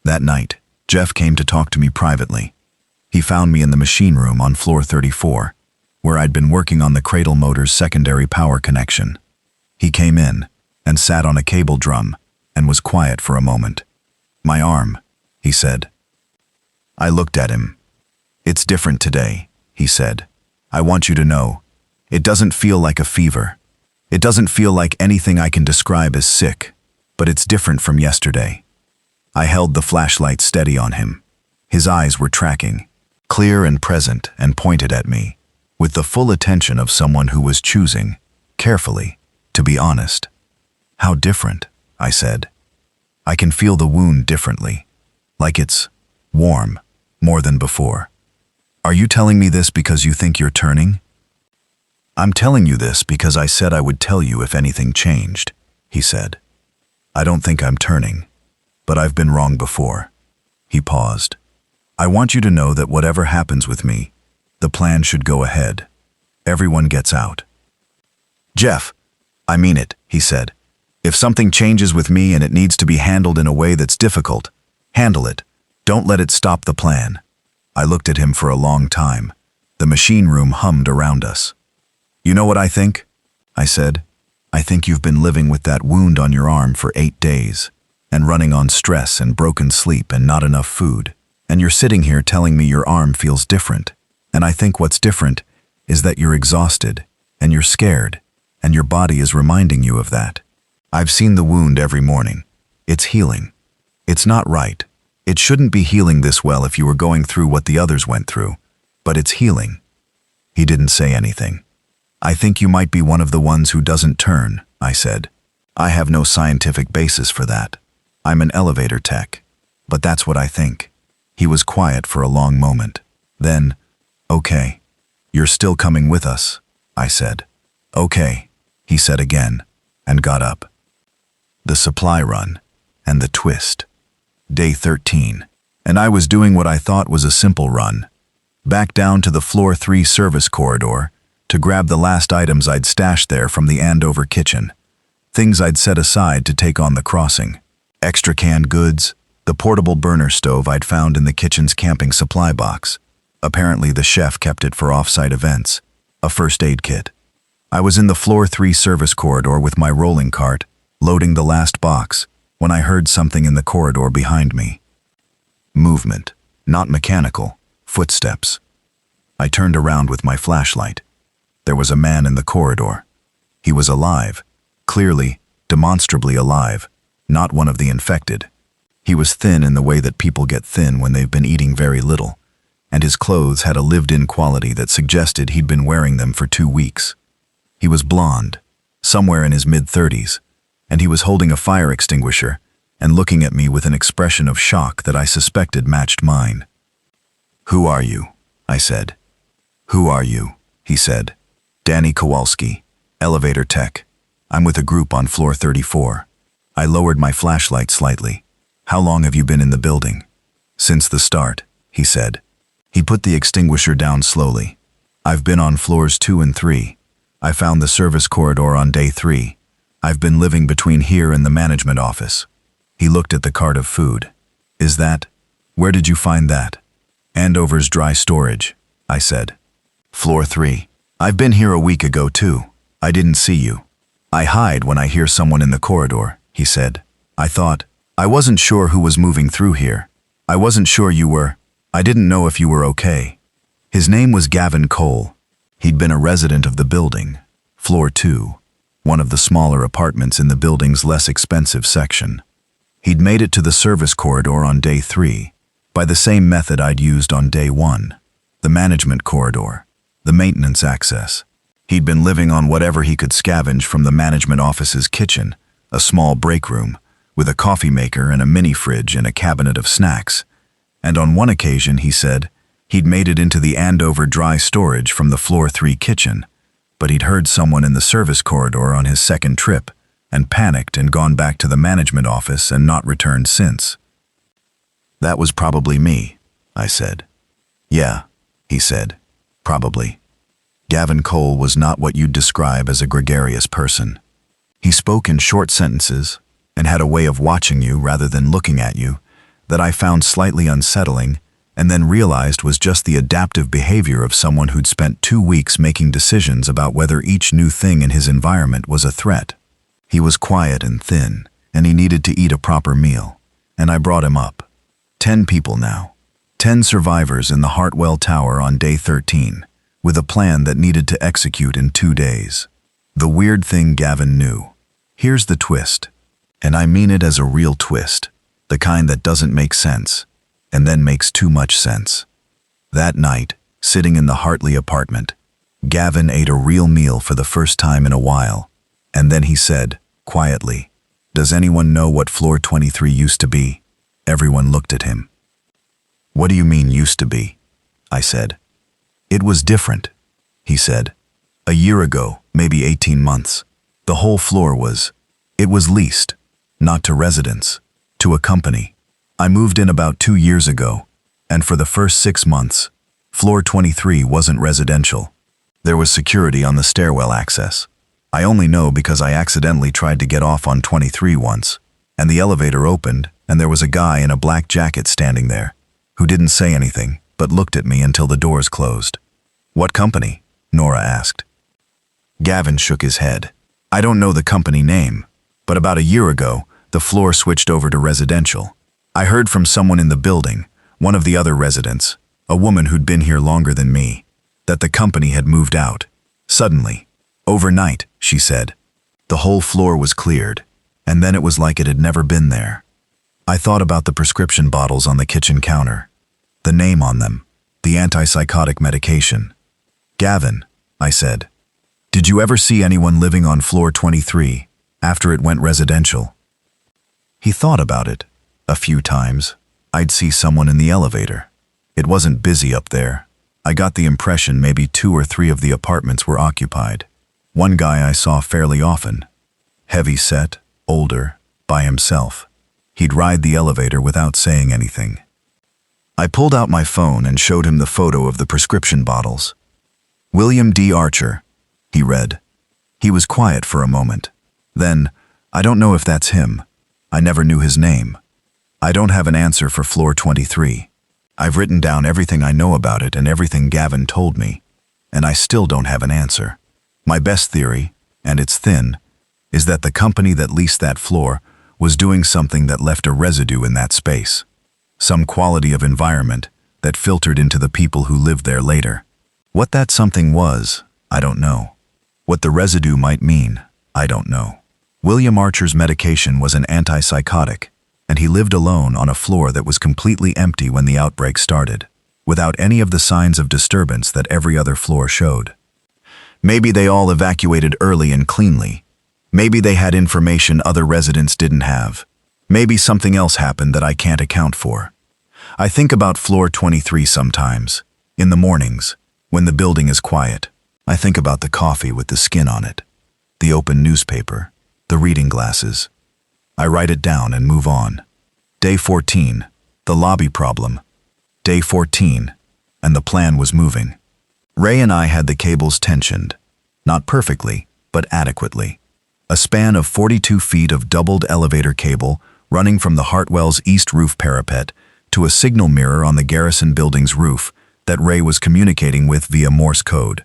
That night, Jeff came to talk to me privately. He found me in the machine room on floor 34, where I'd been working on the cradle motor's secondary power connection. He came in and sat on a cable drum and was quiet for a moment. "My arm," he said. I looked at him. "It's different today," he said. "I want you to know, it doesn't feel like a fever. It doesn't feel like anything I can describe as sick, but it's different from yesterday." I held the flashlight steady on him. His eyes were tracking, clear and present, and pointed at me, with the full attention of someone who was choosing, carefully, to be honest. "How different?" I said. "I can feel the wound differently, like it's warm, more than before." "Are you telling me this because you think you're turning?" "I'm telling you this because I said I would tell you if anything changed," he said. "I don't think I'm turning, but I've been wrong before." He paused. "I want you to know that whatever happens with me, the plan should go ahead. Everyone gets out." "Jeff, I mean it," he said. "If something changes with me and it needs to be handled in a way that's difficult, handle it. Don't let it stop the plan." I looked at him for a long time. The machine room hummed around us. "You know what I think?" I said. "I think you've been living with that wound on your arm for 8 days, and running on stress and broken sleep and not enough food. And you're sitting here telling me your arm feels different. And I think what's different is that you're exhausted, and you're scared, and your body is reminding you of that. I've seen the wound every morning. It's healing. It's not right. It shouldn't be healing this well if you were going through what the others went through, but it's healing." He didn't say anything. "I think you might be one of the ones who doesn't turn," I said. "I have no scientific basis for that. I'm an elevator tech, but that's what I think." He was quiet for a long moment. Then, "Okay, you're still coming with us," I said. "Okay," he said again, and got up. The supply run, and the twist. Day 13, and I was doing what I thought was a simple run. Back down to the floor 3 service corridor to grab the last items I'd stashed there from the Andover kitchen. Things I'd set aside to take on the crossing. Extra canned goods, the portable burner stove I'd found in the kitchen's camping supply box. Apparently the chef kept it for off-site events. A first aid kit. I was in the floor 3 service corridor with my rolling cart, loading the last box, when I heard something in the corridor behind me. Movement, not mechanical, Footsteps. I turned around with my flashlight. There was a man in the corridor. He was alive, clearly, demonstrably alive, not one of the infected. He was thin in the way that people get thin when they've been eating very little, and his clothes had a lived-in quality that suggested he'd been wearing them for 2 weeks. He was blonde, somewhere in his mid-30s, and he was holding a fire extinguisher and looking at me with an expression of shock that I suspected matched mine. "Who are you?" I said. "Who are you?" he said. "Danny Kowalski, elevator tech. I'm with a group on floor 34. I lowered my flashlight slightly. "How long have you been in the building?" "Since the start," he said. He put the extinguisher down slowly. "I've been on floors 2 and 3. I found the service corridor on day 3. I've been living between here and the management office." He looked at the cart of food. "Is that? Where did you find that?" "Andover's dry storage," I said. "Floor 3. I've been here a week ago too. I didn't see you. I hide when I hear someone in the corridor," he said. I wasn't sure who was moving through here. I wasn't sure you were. I didn't know if you were okay." His name was Gavin Cole. He'd been a resident of the building, floor 2, one of the smaller apartments in the building's less expensive section. He'd made it to the service corridor on day 3, by the same method I'd used on day 1, the management corridor, the maintenance access. He'd been living on whatever he could scavenge from the management office's kitchen, a small break room, with a coffee maker and a mini fridge and a cabinet of snacks. And on one occasion, he said, he'd made it into the Andover dry storage from the floor 3 kitchen, but he'd heard someone in the service corridor on his second trip and panicked and gone back to the management office and not returned since. "That was probably me," I said. "Yeah," he said, "probably." Gavin Cole was not what you'd describe as a gregarious person. He spoke in short sentences and had a way of watching you rather than looking at you that I found slightly unsettling and then realized was just the adaptive behavior of someone who'd spent 2 weeks making decisions about whether each new thing in his environment was a threat. He was quiet and thin, and he needed to eat a proper meal, and I brought him up. 10 people now. 10 survivors in the Hartwell Tower on day 13, with a plan that needed to execute in 2 days. The weird thing Gavin knew. Here's the twist, and I mean it as a real twist, the kind that doesn't make sense, and then makes too much sense. That night, sitting in the Hartley apartment, Gavin ate a real meal for the first time in a while, and then he said, quietly, "Does anyone know what floor 23 used to be?" Everyone looked at him. "What do you mean used to be?" I said. "It was different," he said. "A year ago, maybe 18 months, the whole floor it was leased, not to residents, to a company. I moved in about 2 years ago, and for the first 6 months, floor 23 wasn't residential. There was security on the stairwell access. I only know because I accidentally tried to get off on 23 once, and the elevator opened, and there was a guy in a black jacket standing there, who didn't say anything, but looked at me until the doors closed." "What company?" Nora asked. Gavin shook his head. "I don't know the company name, but about a year ago, the floor switched over to residential. I heard from someone in the building, one of the other residents, a woman who'd been here longer than me, that the company had moved out. Suddenly, overnight, she said. The whole floor was cleared, and then it was like it had never been there. I thought about the prescription bottles on the kitchen counter, the name on them, the antipsychotic medication. "Gavin," I said, "did you ever see anyone living on floor 23 after it went residential?" He thought about it. A few times, I'd see someone in the elevator. It wasn't busy up there. I got the impression maybe 2 or 3 of the apartments were occupied. One guy I saw fairly often. Heavy set, older, by himself. He'd ride the elevator without saying anything. I pulled out my phone and showed him the photo of the prescription bottles. "William D. Archer," he read. He was quiet for a moment. Then, "I don't know if that's him. I never knew his name. I don't have an answer for floor 23. I've written down everything I know about it and everything Gavin told me, and I still don't have an answer. My best theory, and it's thin, is that the company that leased that floor was doing something that left a residue in that space. Some quality of environment that filtered into the people who lived there later. What that something was, I don't know. What the residue might mean, I don't know. William Archer's medication was an antipsychotic, and he lived alone on a floor that was completely empty when the outbreak started, without any of the signs of disturbance that every other floor showed. Maybe they all evacuated early and cleanly. Maybe they had information other residents didn't have. Maybe something else happened that I can't account for. I think about floor 23 sometimes, in the mornings, when the building is quiet. I think about the coffee with the skin on it, the open newspaper, the reading glasses. I write it down and move on. Day 14, the lobby problem. Day 14, and the plan was moving. Ray and I had the cables tensioned. Not perfectly, but adequately. A span of 42 feet of doubled elevator cable running from the Hartwell's east roof parapet to a signal mirror on the Garrison building's roof that Ray was communicating with via Morse code.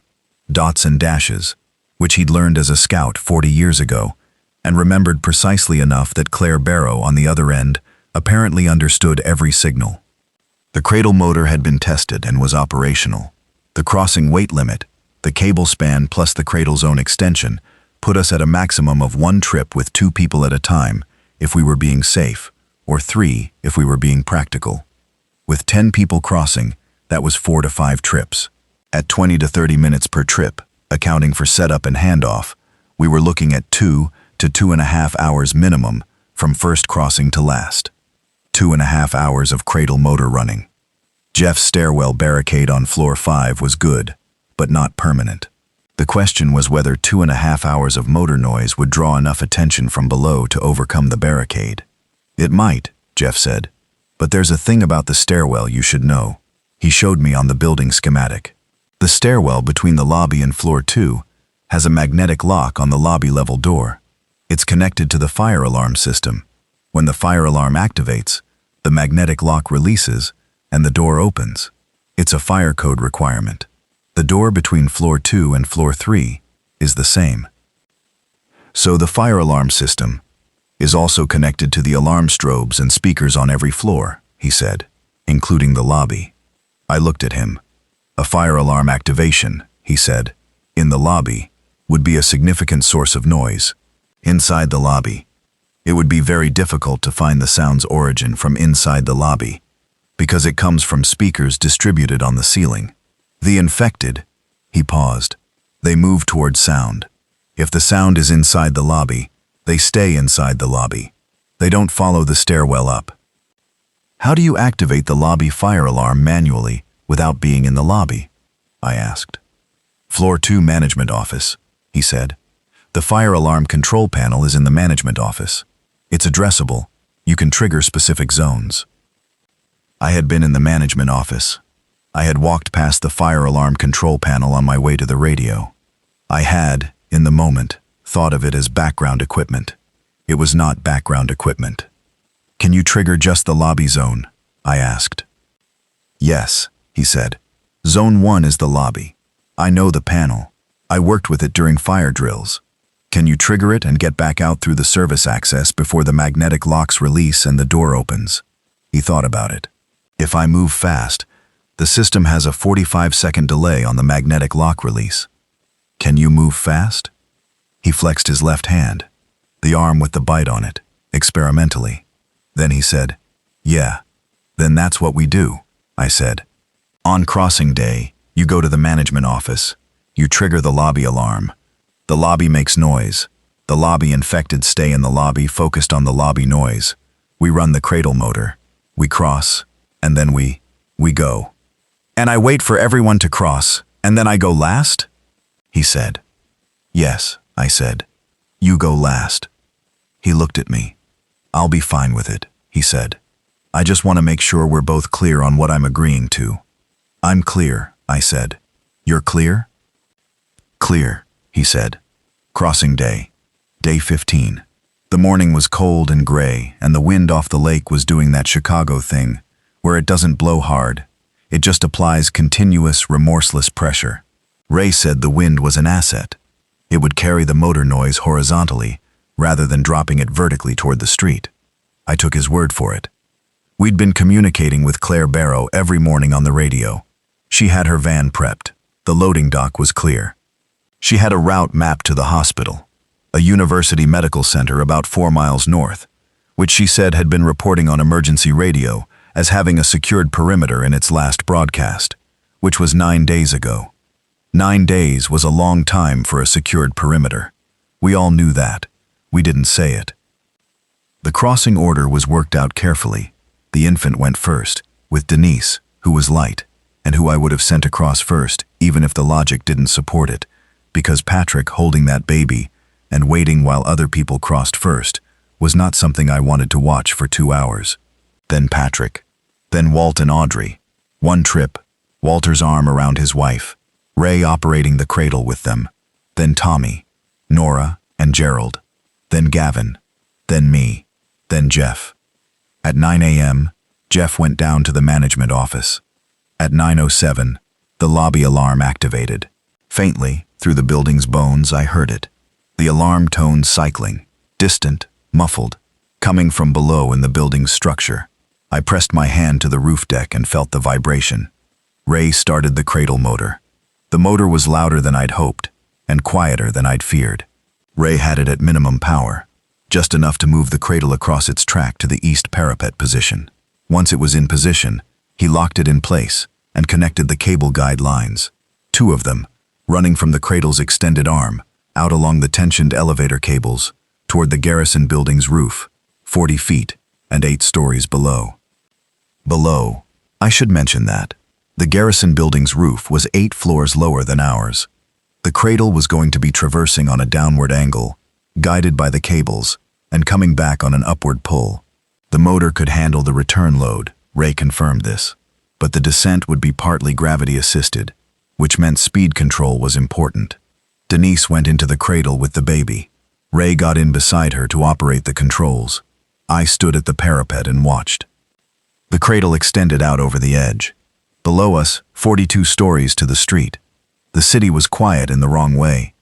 Dots and dashes, which he'd learned as a scout 40 years ago, and remembered precisely enough that Claire Barrow on the other end apparently understood every signal. The cradle motor had been tested and was operational. The crossing weight limit, the cable span plus the cradle's own extension, put us at a maximum of 1 trip with 2 people at a time if we were being safe, or 3 if we were being practical. With 10 people crossing, that was 4 to 5 trips. At 20 to 30 minutes per trip, accounting for setup and handoff, we were looking at 2 to 2.5 hours minimum from first crossing to last. 2.5 hours of cradle motor running. Jeff's stairwell barricade on floor 5 was good, but not permanent. The question was whether 2.5 hours of motor noise would draw enough attention from below to overcome the barricade. It might, Jeff said, but there's a thing about the stairwell you should know. He showed me on the building schematic. The stairwell between the lobby and floor 2 has a magnetic lock on the lobby level door. It's connected to the fire alarm system. When the fire alarm activates, the magnetic lock releases and the door opens. It's a fire code requirement. The door between floor 2 and floor 3 is the same. So the fire alarm system is also connected to the alarm strobes and speakers on every floor, he said, including the lobby. I looked at him. A fire alarm activation, he said, in the lobby would be a significant source of noise. Inside the lobby, it would be very difficult to find the sound's origin from inside the lobby, because it comes from speakers distributed on the ceiling. The infected, he paused. They move towards sound. If the sound is inside the lobby, they stay inside the lobby. They don't follow the stairwell up. How do you activate the lobby fire alarm manually without being in the lobby? I asked. Floor 2 management office, he said. The fire alarm control panel is in the management office. It's addressable. You can trigger specific zones. I had been in the management office. I had walked past the fire alarm control panel on my way to the radio. I had, in the moment, thought of it as background equipment. It was not background equipment. Can you trigger just the lobby zone? I asked. Yes, he said. Zone 1 is the lobby. I know the panel. I worked with it during fire drills. Can you trigger it and get back out through the service access before the magnetic locks release and the door opens? He thought about it. If I move fast, the system has a 45-second delay on the magnetic lock release. Can you move fast? He flexed his left hand, the arm with the bite on it, experimentally. Then he said, Yeah, then that's what we do, I said. On crossing day, you go to the management office. You trigger the lobby alarm. The lobby makes noise. The lobby infected stay in the lobby focused on the lobby noise. We run the cradle motor. We cross, and then we go. And I wait for everyone to cross, and then I go last? He said. Yes, I said. You go last. He looked at me. I'll be fine with it, he said. I just want to make sure we're both clear on what I'm agreeing to. I'm clear, I said. You're clear? Clear, he said. Crossing day. Day 15. The morning was cold and gray, and the wind off the lake was doing that Chicago thing, where it doesn't blow hard. It just applies continuous, remorseless pressure. Ray said the wind was an asset. It would carry the motor noise horizontally, rather than dropping it vertically toward the street. I took his word for it. We'd been communicating with Claire Barrow every morning on the radio. She had her van prepped. The loading dock was clear. She had a route mapped to the hospital, a university medical center about 4 miles north, which she said had been reporting on emergency radio as having a secured perimeter in its last broadcast, which was 9 days ago. 9 days was a long time for a secured perimeter. We all knew that. We didn't say it. The crossing order was worked out carefully. The infant went first, with Denise, who was light, and who I would have sent across first, even if the logic didn't support it, because Patrick holding that baby and waiting while other people crossed first was not something I wanted to watch for 2 hours. Then Patrick. Then Walt and Audrey. One trip, Walter's arm around his wife, Ray operating the cradle with them. Then Tommy, Nora, and Gerald. Then Gavin. Then me. Then Jeff. At 9 a.m., Jeff went down to the management office. At 9:07, the lobby alarm activated. Faintly, through the building's bones, I heard it. The alarm tone cycling, distant, muffled, coming from below in the building's structure. I pressed my hand to the roof deck and felt the vibration. Ray started the cradle motor. The motor was louder than I'd hoped, and quieter than I'd feared. Ray had it at minimum power, just enough to move the cradle across its track to the east parapet position. Once it was in position, he locked it in place and connected the cable guide lines, 2 of them, running from the cradle's extended arm, out along the tensioned elevator cables, toward the garrison building's roof, 40 feet and 8 stories below. Below, I should mention that, the garrison building's roof was 8 floors lower than ours. The cradle was going to be traversing on a downward angle, guided by the cables, and coming back on an upward pull. The motor could handle the return load, Ray confirmed this, but the descent would be partly gravity-assisted, which meant speed control was important. Denise went into the cradle with the baby. Ray got in beside her to operate the controls. I stood at the parapet and watched. The cradle extended out over the edge. Below us, 42 stories to the street. The city was quiet in the wrong way,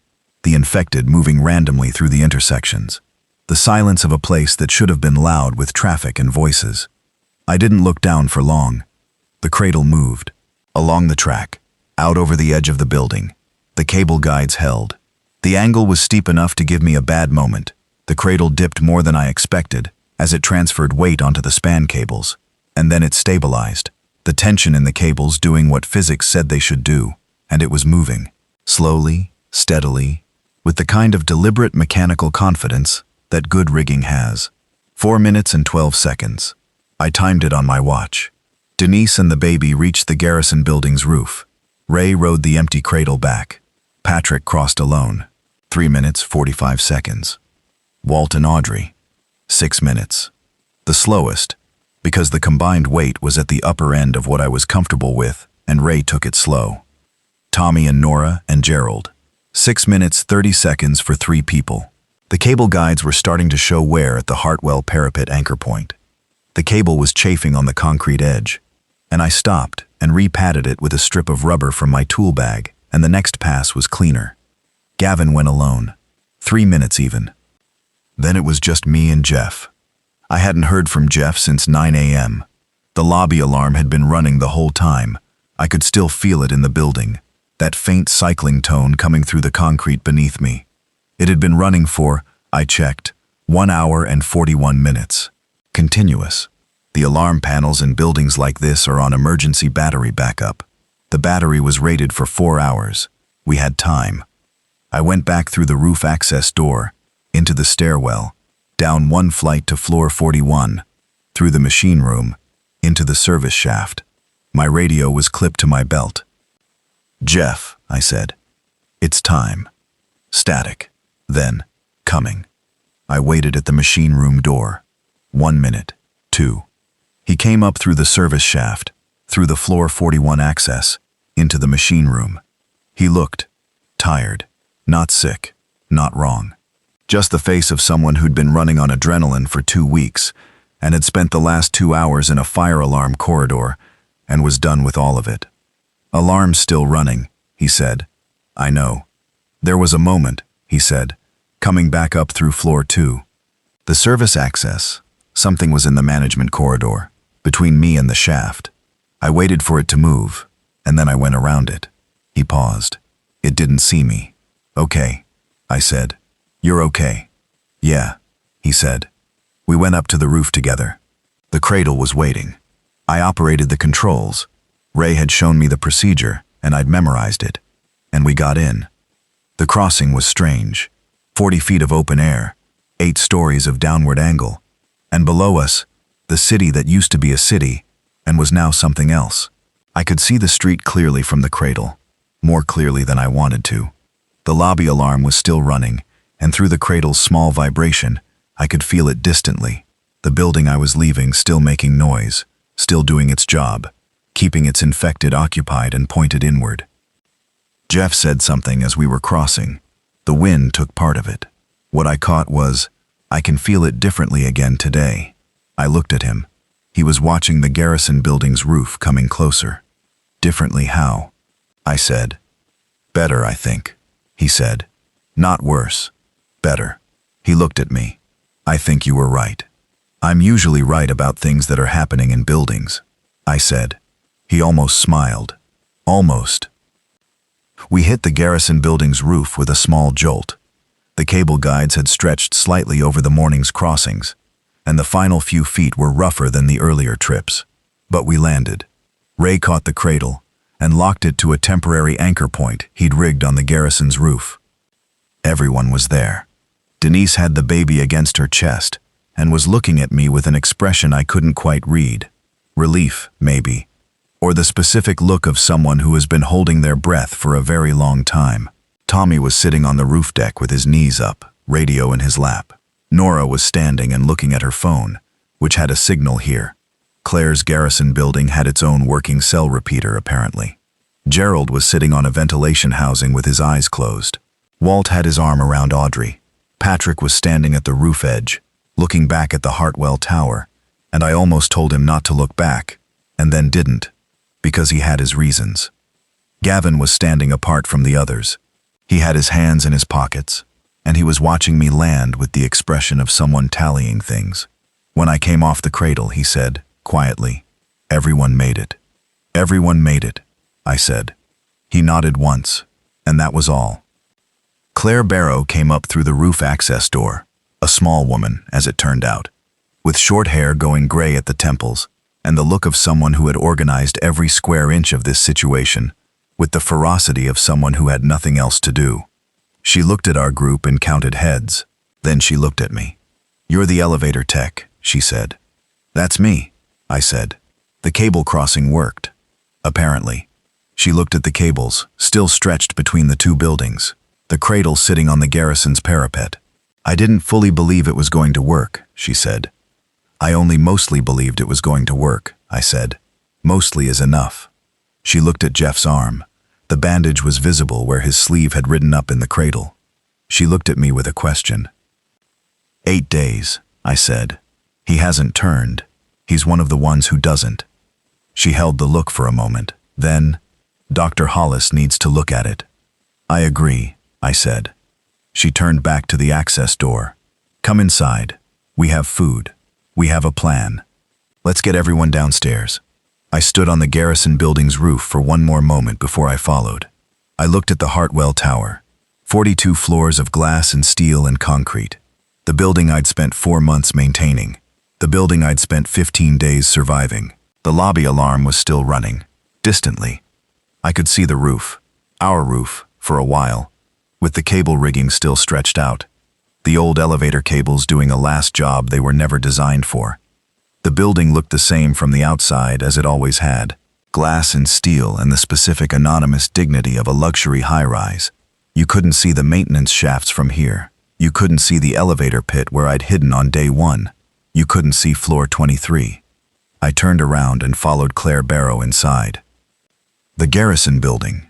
the infected moving randomly through the intersections. The silence of a place that should have been loud with traffic and voices. I didn't look down for long. The cradle moved. Along the track, out over the edge of the building. The cable guides held. The angle was steep enough to give me a bad moment. The cradle dipped more than I expected as it transferred weight onto the span cables. And then it stabilized, the tension in the cables doing what physics said they should do, and it was moving. Slowly, steadily, with the kind of deliberate mechanical confidence that good rigging has. 4 minutes and 12 seconds. I timed it on my watch. Denise and the baby reached the garrison building's roof. Ray rode the empty cradle back. Patrick crossed alone. 3 minutes, 45 seconds. Walt and Audrey. 6 minutes. The slowest, because the combined weight was at the upper end of what I was comfortable with, and Ray took it slow. Tommy and Nora and Gerald. 6 minutes, 30 seconds for 3 people. The cable guides were starting to show wear at the Hartwell parapet anchor point. The cable was chafing on the concrete edge, and I stopped and re-patted it with a strip of rubber from my tool bag, and the next pass was cleaner. Gavin went alone. 3 minutes even. Then it was just me and Jeff. I hadn't heard from Jeff since 9 a.m. The lobby alarm had been running the whole time. I could still feel it in the building, that faint cycling tone coming through the concrete beneath me. It had been running for, I checked, 1 hour and 41 minutes. Continuous. The alarm panels in buildings like this are on emergency battery backup. The battery was rated for 4 hours. We had time. I went back through the roof access door, into the stairwell, down 1 flight to floor 41, through the machine room, into the service shaft. My radio was clipped to my belt. "Jeff," I said, "it's time." Static. Then, coming. I waited at the machine room door. 1 minute. 2. He came up through the service shaft, through the floor 41 access, into the machine room. He looked tired, not sick, not wrong. Just the face of someone who'd been running on adrenaline for 2 weeks and had spent the last 2 hours in a fire alarm corridor and was done with all of it. "Alarm's still running," he said. "I know." "There was a moment," he said, coming back up through floor 2. The service access, something was in the management corridor, between me and the shaft. I waited for it to move, and then I went around it. He paused. It didn't see me. "Okay," I said. "You're okay?" "Yeah," he said. We went up to the roof together. The cradle was waiting. I operated the controls. Ray had shown me the procedure, and I'd memorized it. And we got in. The crossing was strange. 40 feet of open air, 8 stories of downward angle, and below us, the city that used to be a city and was now something else. I could see the street clearly from the cradle, more clearly than I wanted to. The lobby alarm was still running, and through the cradle's small vibration, I could feel it distantly. The building I was leaving still making noise, still doing its job, keeping its infected occupied and pointed inward. Jeff said something as we were crossing. The wind took part of it. What I caught was, "I can feel it differently again today." I looked at him. He was watching the garrison building's roof coming closer. "Differently how?" I said. "Better, I think," he said. "Not worse. Better." He looked at me. "I think you were right. I'm usually right about things that are happening in buildings," I said. He almost smiled. Almost. We hit the garrison building's roof with a small jolt. The cable guides had stretched slightly over the morning's crossings, and the final few feet were rougher than the earlier trips. But we landed. Ray caught the cradle and locked it to a temporary anchor point he'd rigged on the garrison's roof. Everyone was there. Denise had the baby against her chest and was looking at me with an expression I couldn't quite read. Relief, maybe, or the specific look of someone who has been holding their breath for a very long time. Tommy was sitting on the roof deck with his knees up, radio in his lap. Nora was standing and looking at her phone, which had a signal here. Claire's garrison building had its own working cell repeater, apparently. Gerald was sitting on a ventilation housing with his eyes closed. Walt had his arm around Audrey. Patrick was standing at the roof edge, looking back at the Hartwell Tower, and I almost told him not to look back, and then didn't, because he had his reasons. Gavin was standing apart from the others. He had his hands in his pockets, and he was watching me land with the expression of someone tallying things. When I came off the cradle, he said, quietly, "Everyone made it." "Everyone made it," I said. He nodded once, and that was all. Claire Barrow came up through the roof access door, a small woman, as it turned out, with short hair going gray at the temples, and the look of someone who had organized every square inch of this situation, with the ferocity of someone who had nothing else to do. She looked at our group and counted heads. Then she looked at me. "You're the elevator tech," she said. "That's me," I said. "The cable crossing worked." "Apparently." She looked at the cables, still stretched between the two buildings, the cradle sitting on the garrison's parapet. "I didn't fully believe it was going to work," she said. "I only mostly believed it was going to work," I said. "Mostly is enough." She looked at Jeff's arm. The bandage was visible where his sleeve had ridden up in the cradle. She looked at me with a question. 8 days, I said. "He hasn't turned. He's one of the ones who doesn't." She held the look for a moment. Then, "Dr. Hollis needs to look at it." "I agree," I said. She turned back to the access door. "Come inside. We have food. We have a plan. Let's get everyone downstairs." I stood on the garrison building's roof for one more moment before I followed. I looked at the Hartwell Tower. 42 floors of glass and steel and concrete. The building I'd spent 4 months maintaining. The building I'd spent 15 days surviving. The lobby alarm was still running, distantly. I could see the roof, our roof, for a while, with the cable rigging still stretched out. The old elevator cables doing a last job they were never designed for. The building looked the same from the outside as it always had. Glass and steel and the specific anonymous dignity of a luxury high-rise. You couldn't see the maintenance shafts from here. You couldn't see the elevator pit where I'd hidden on day 1. You couldn't see floor 23. I turned around and followed Claire Barrow inside. The Garrison Building.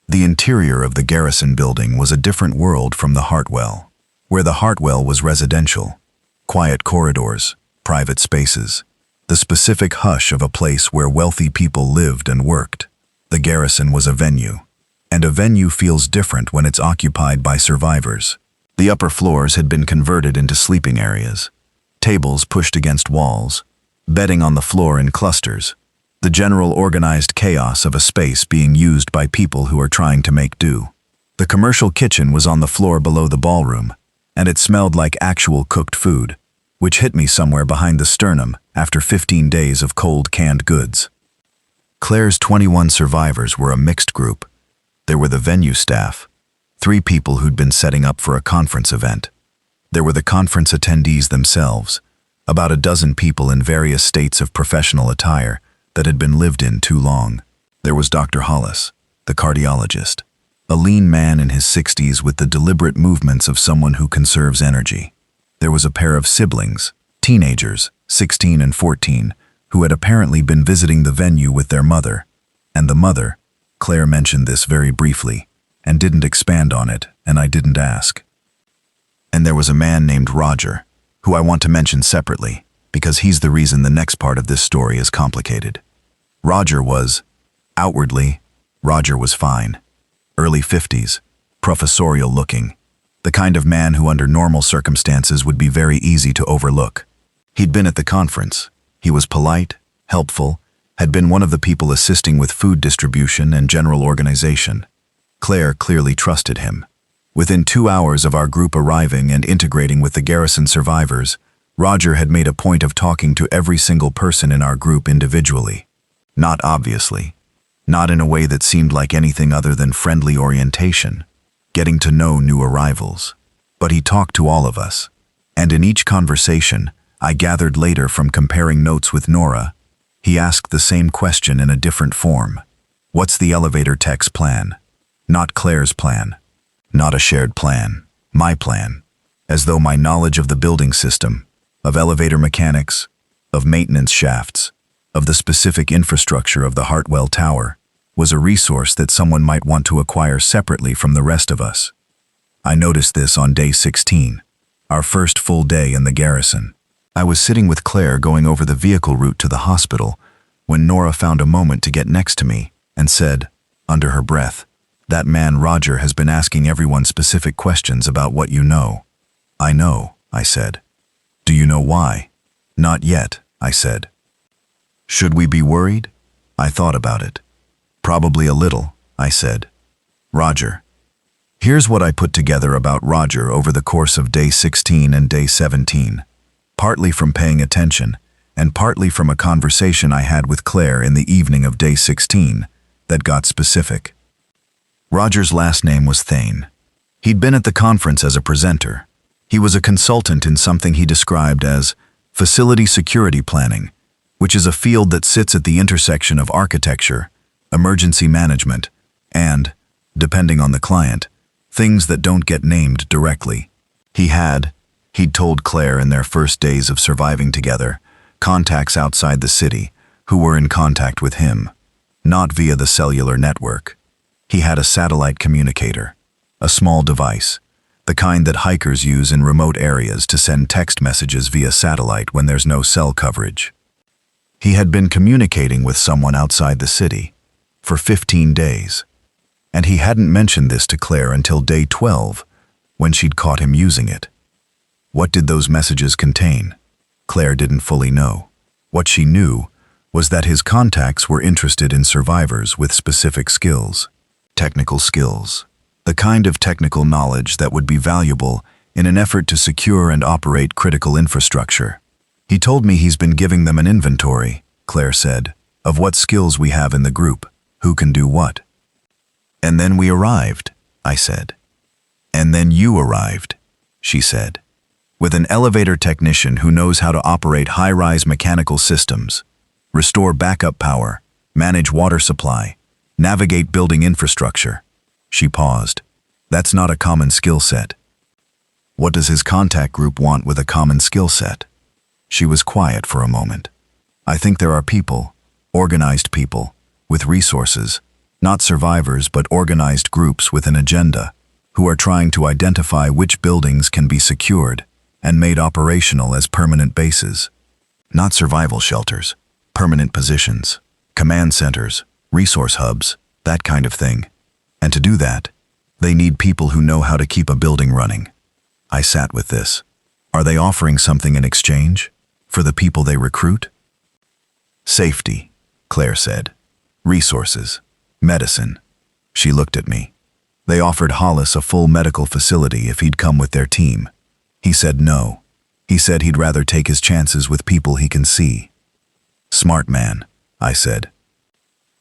The interior of the Garrison Building was a different world from the Hartwell, where the Hartwell was residential. Quiet corridors, private spaces, the specific hush of a place where wealthy people lived and worked. The Garrison was a venue, and a venue feels different when it's occupied by survivors. The upper floors had been converted into sleeping areas, tables pushed against walls, bedding on the floor in clusters, the general organized chaos of a space being used by people who are trying to make do. The commercial kitchen was on the floor below the ballroom, and it smelled like actual cooked food, which hit me somewhere behind the sternum after 15 days of cold canned goods. Claire's 21 survivors were a mixed group. There were the venue staff, 3 people who'd been setting up for a conference event. There were the conference attendees themselves, about a dozen people in various states of professional attire that had been lived in too long. There was Dr. Hollis, the cardiologist, a lean man in his 60s with the deliberate movements of someone who conserves energy. There was a pair of siblings, teenagers, 16 and 14, who had apparently been visiting the venue with their mother. And the mother, Claire mentioned this very briefly, and didn't expand on it, and I didn't ask. And there was a man named Roger, who I want to mention separately, because he's the reason the next part of this story is complicated. Outwardly, Roger was fine. Early 50s, professorial looking, the kind of man who under normal circumstances would be very easy to overlook. He'd been at the conference. He was polite, helpful, had been one of the people assisting with food distribution and general organization. Claire clearly trusted him. Within 2 hours of our group arriving and integrating with the garrison survivors, Roger had made a point of talking to every single person in our group individually. Not obviously. Not in a way that seemed like anything other than friendly orientation, getting to know new arrivals. But he talked to all of us. And in each conversation, I gathered later from comparing notes with Nora, he asked the same question in a different form. What's the elevator tech's plan? Not Claire's plan. Not a shared plan. My plan. As though my knowledge of the building system, of elevator mechanics, of maintenance shafts, of the specific infrastructure of the Hartwell Tower, was a resource that someone might want to acquire separately from the rest of us. I noticed this on day 16, our first full day in the garrison. I was sitting with Claire going over the vehicle route to the hospital when Nora found a moment to get next to me and said, under her breath, "That man Roger has been asking everyone specific questions about what you know." "I know," I said. "Do you know why?" "Not yet," I said. "Should we be worried?" I thought about it. "Probably a little," I said. "Roger." Here's what I put together about Roger over the course of day 16 and day 17, partly from paying attention and partly from a conversation I had with Claire in the evening of day 16 that got specific. Roger's last name was Thane. He'd been at the conference as a presenter. He was a consultant in something he described as facility security planning, which is a field that sits at the intersection of architecture, emergency management, and, depending on the client, things that don't get named directly. He'd told Claire in their first days of surviving together, contacts outside the city who were in contact with him, not via the cellular network. He had a satellite communicator, a small device, the kind that hikers use in remote areas to send text messages via satellite when there's no cell coverage. He had been communicating with someone outside the city for 15 days, and he hadn't mentioned this to Claire until day 12, when she'd caught him using it. What did those messages contain? Claire didn't fully know. What she knew was that his contacts were interested in survivors with specific skills, technical skills, the kind of technical knowledge that would be valuable in an effort to secure and operate critical infrastructure. He told me he's been giving them an inventory, Claire said, of what skills we have in the group, who can do what. "And then we arrived," I said. "And then you arrived," she said. "With an elevator technician who knows how to operate high-rise mechanical systems, restore backup power, manage water supply, navigate building infrastructure." She paused. "That's not a common skill set." "What does his contact group want with a common skill set?" She was quiet for a moment. "I think there are people, organized people, with resources, not survivors but organized groups with an agenda, who are trying to identify which buildings can be secured and made operational as permanent bases. Not survival shelters, permanent positions, command centers, resource hubs, that kind of thing. And to do that, they need people who know how to keep a building running." I sat with this. Are they offering something in exchange? For the people they recruit? Safety, Claire said. Resources. Medicine. She looked at me. They offered Hollis a full medical facility if he'd come with their team. He said no. He said he'd rather take his chances with people he can see. Smart man, I said.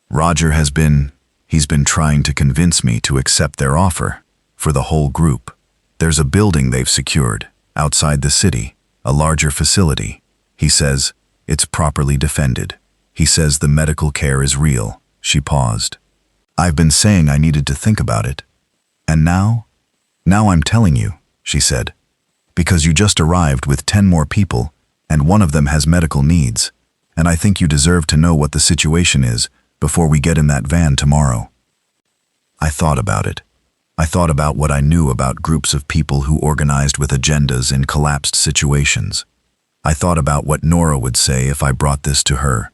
Roger he's been trying to convince me to accept their offer, for the whole group. There's a building they've secured, outside the city, a larger facility. He says it's properly defended. He says the medical care is real. She paused. I've been saying I needed to think about it. And now? Now I'm telling you, she said. Because you just arrived with 10 more people, and one of them has medical needs, and I think you deserve to know what the situation is before we get in that van tomorrow. I thought about it. I thought about what I knew about groups of people who organized with agendas in collapsed situations. I thought about what Nora would say if I brought this to her,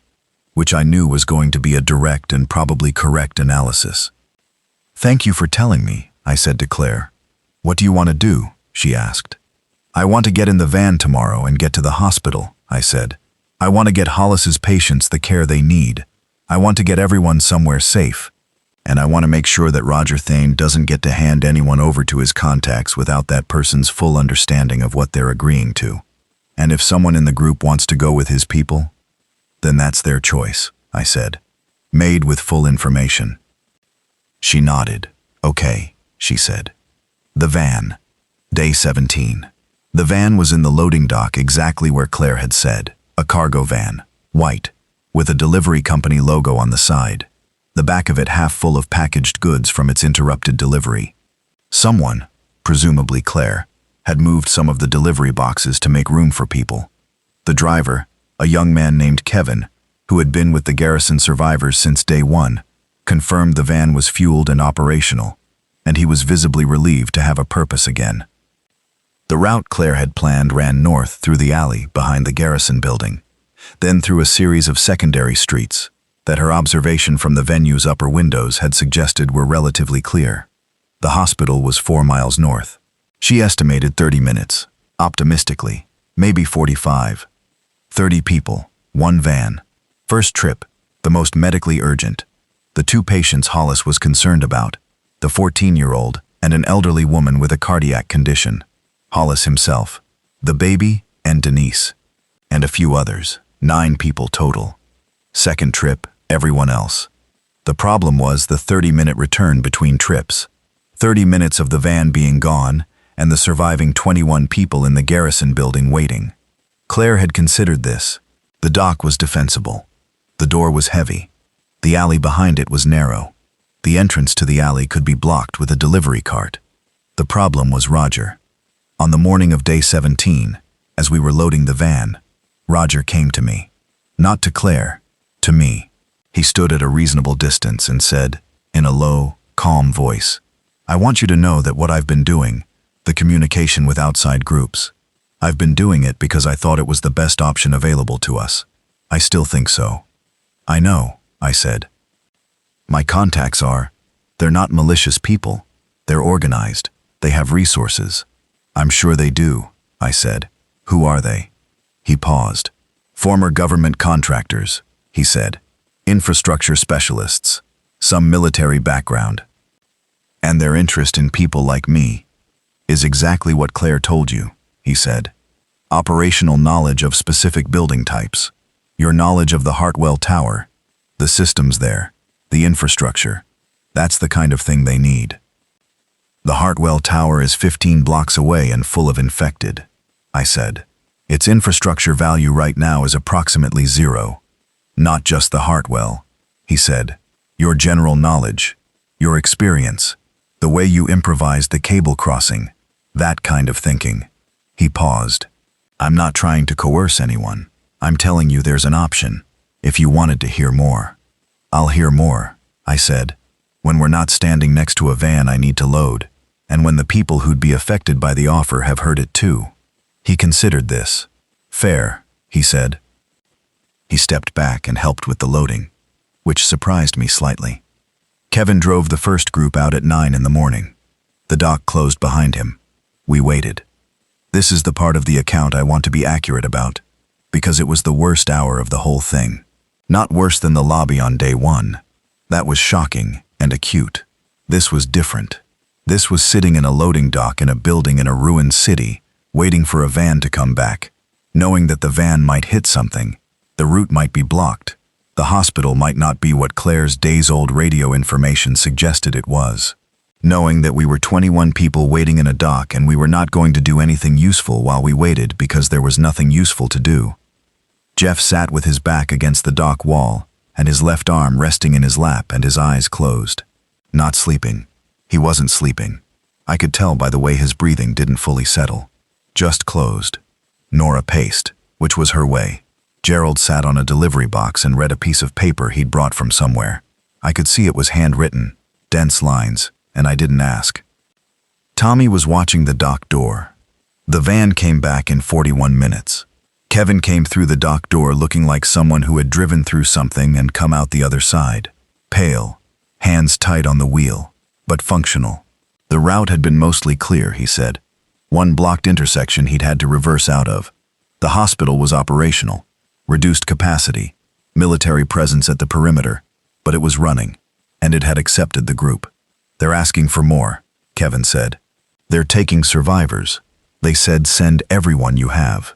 which I knew was going to be a direct and probably correct analysis. Thank you for telling me, I said to Claire. What do you want to do? She asked. I want to get in the van tomorrow and get to the hospital, I said. I want to get Hollis's patients the care they need. I want to get everyone somewhere safe. And I want to make sure that Roger Thane doesn't get to hand anyone over to his contacts without that person's full understanding of what they're agreeing to. And if someone in the group wants to go with his people, then that's their choice, I said, made with full information. She nodded. Okay, she said. The van. Day 17. The van was in the loading dock exactly where Claire had said, a cargo van, white, with a delivery company logo on the side, the back of it half full of packaged goods from its interrupted delivery. Someone, presumably Claire, had moved some of the delivery boxes to make room for people. The driver, a young man named Kevin, who had been with the garrison survivors since day one, confirmed the van was fueled and operational, and he was visibly relieved to have a purpose again. The route Claire had planned ran north through the alley behind the garrison building, then through a series of secondary streets that her observation from the venue's upper windows had suggested were relatively clear. The hospital was 4 miles north. She estimated 30 minutes, optimistically, maybe 45. 30 people, 1 van. First trip, the most medically urgent. The 2 patients Hollis was concerned about, the 14-year-old and an elderly woman with a cardiac condition. Hollis himself, the baby, and Denise, and a few others, 9 people total. Second trip, everyone else. The problem was the 30-minute return between trips. 30 minutes of the van being gone, and the surviving 21 people in the garrison building waiting. Claire had considered this. The dock was defensible. The door was heavy. The alley behind it was narrow. The entrance to the alley could be blocked with a delivery cart. The problem was Roger. On the morning of day 17, as we were loading the van, Roger came to me. Not to Claire, to me. He stood at a reasonable distance and said, in a low, calm voice, I want you to know that what I've been doing, the communication with outside groups, I've been doing it because I thought it was the best option available to us. I still think so. I know, I said. My contacts they're not malicious people. They're organized. They have resources. I'm sure they do, I said. Who are they? He paused. Former government contractors, he said. Infrastructure specialists. Some military background. And their interest in people like me is exactly what Claire told you, he said. Operational knowledge of specific building types. Your knowledge of the Hartwell Tower. The systems there. The infrastructure. That's the kind of thing they need. The Hartwell Tower is 15 blocks away and full of infected, I said. Its infrastructure value right now is approximately 0. Not just the Hartwell, he said. Your general knowledge, your experience, the way you improvised the cable crossing, that kind of thinking. He paused. I'm not trying to coerce anyone. I'm telling you there's an option, if you wanted to hear more. I'll hear more, I said. When we're not standing next to a van I need to load, and when the people who'd be affected by the offer have heard it too. He considered this. Fair, he said. He stepped back and helped with the loading, which surprised me slightly. Kevin drove the first group out at 9 in the morning. The dock closed behind him. We waited. This is the part of the account I want to be accurate about, because it was the worst hour of the whole thing. Not worse than the lobby on day one. That was shocking and acute. This was different. This was sitting in a loading dock in a building in a ruined city, waiting for a van to come back, knowing that the van might hit something, the route might be blocked, the hospital might not be what Claire's days-old radio information suggested it was. Knowing that we were 21 people waiting in a dock and we were not going to do anything useful while we waited because there was nothing useful to do. Jeff sat with his back against the dock wall and his left arm resting in his lap and his eyes closed. Not sleeping. He wasn't sleeping. I could tell by the way his breathing didn't fully settle. Just closed. Nora paced, which was her way. Gerald sat on a delivery box and read a piece of paper he'd brought from somewhere. I could see it was handwritten, dense lines, and I didn't ask. Tommy was watching the dock door. The van came back in 41 minutes. Kevin came through the dock door looking like someone who had driven through something and come out the other side. Pale, hands tight on the wheel, but functional. The route had been mostly clear, he said. One blocked intersection he'd had to reverse out of. The hospital was operational. Reduced capacity, military presence at the perimeter, but it was running, and it had accepted the group. They're asking for more, Kevin said. They're taking survivors. They said send everyone you have.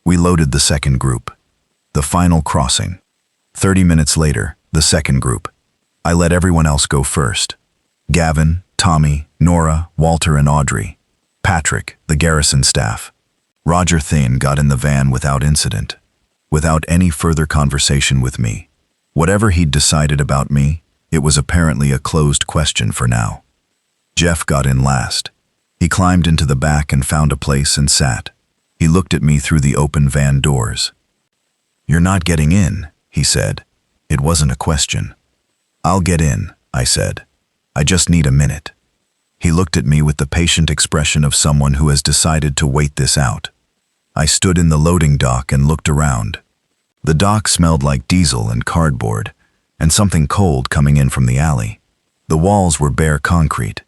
We loaded the second group. The final crossing. 30 minutes later, the second group. I let everyone else go first. Gavin, Tommy, Nora, Walter, and Audrey. Patrick, the garrison staff. Roger Thane got in the van without incident. Without any further conversation with me. Whatever he'd decided about me, it was apparently a closed question for now. Jeff got in last. He climbed into the back and found a place and sat. He looked at me through the open van doors. "You're not getting in," he said. It wasn't a question. "I'll get in," I said. "I just need a minute." He looked at me with the patient expression of someone who has decided to wait this out. I stood in the loading dock and looked around. The dock smelled like diesel and cardboard, and something cold coming in from the alley. The walls were bare concrete.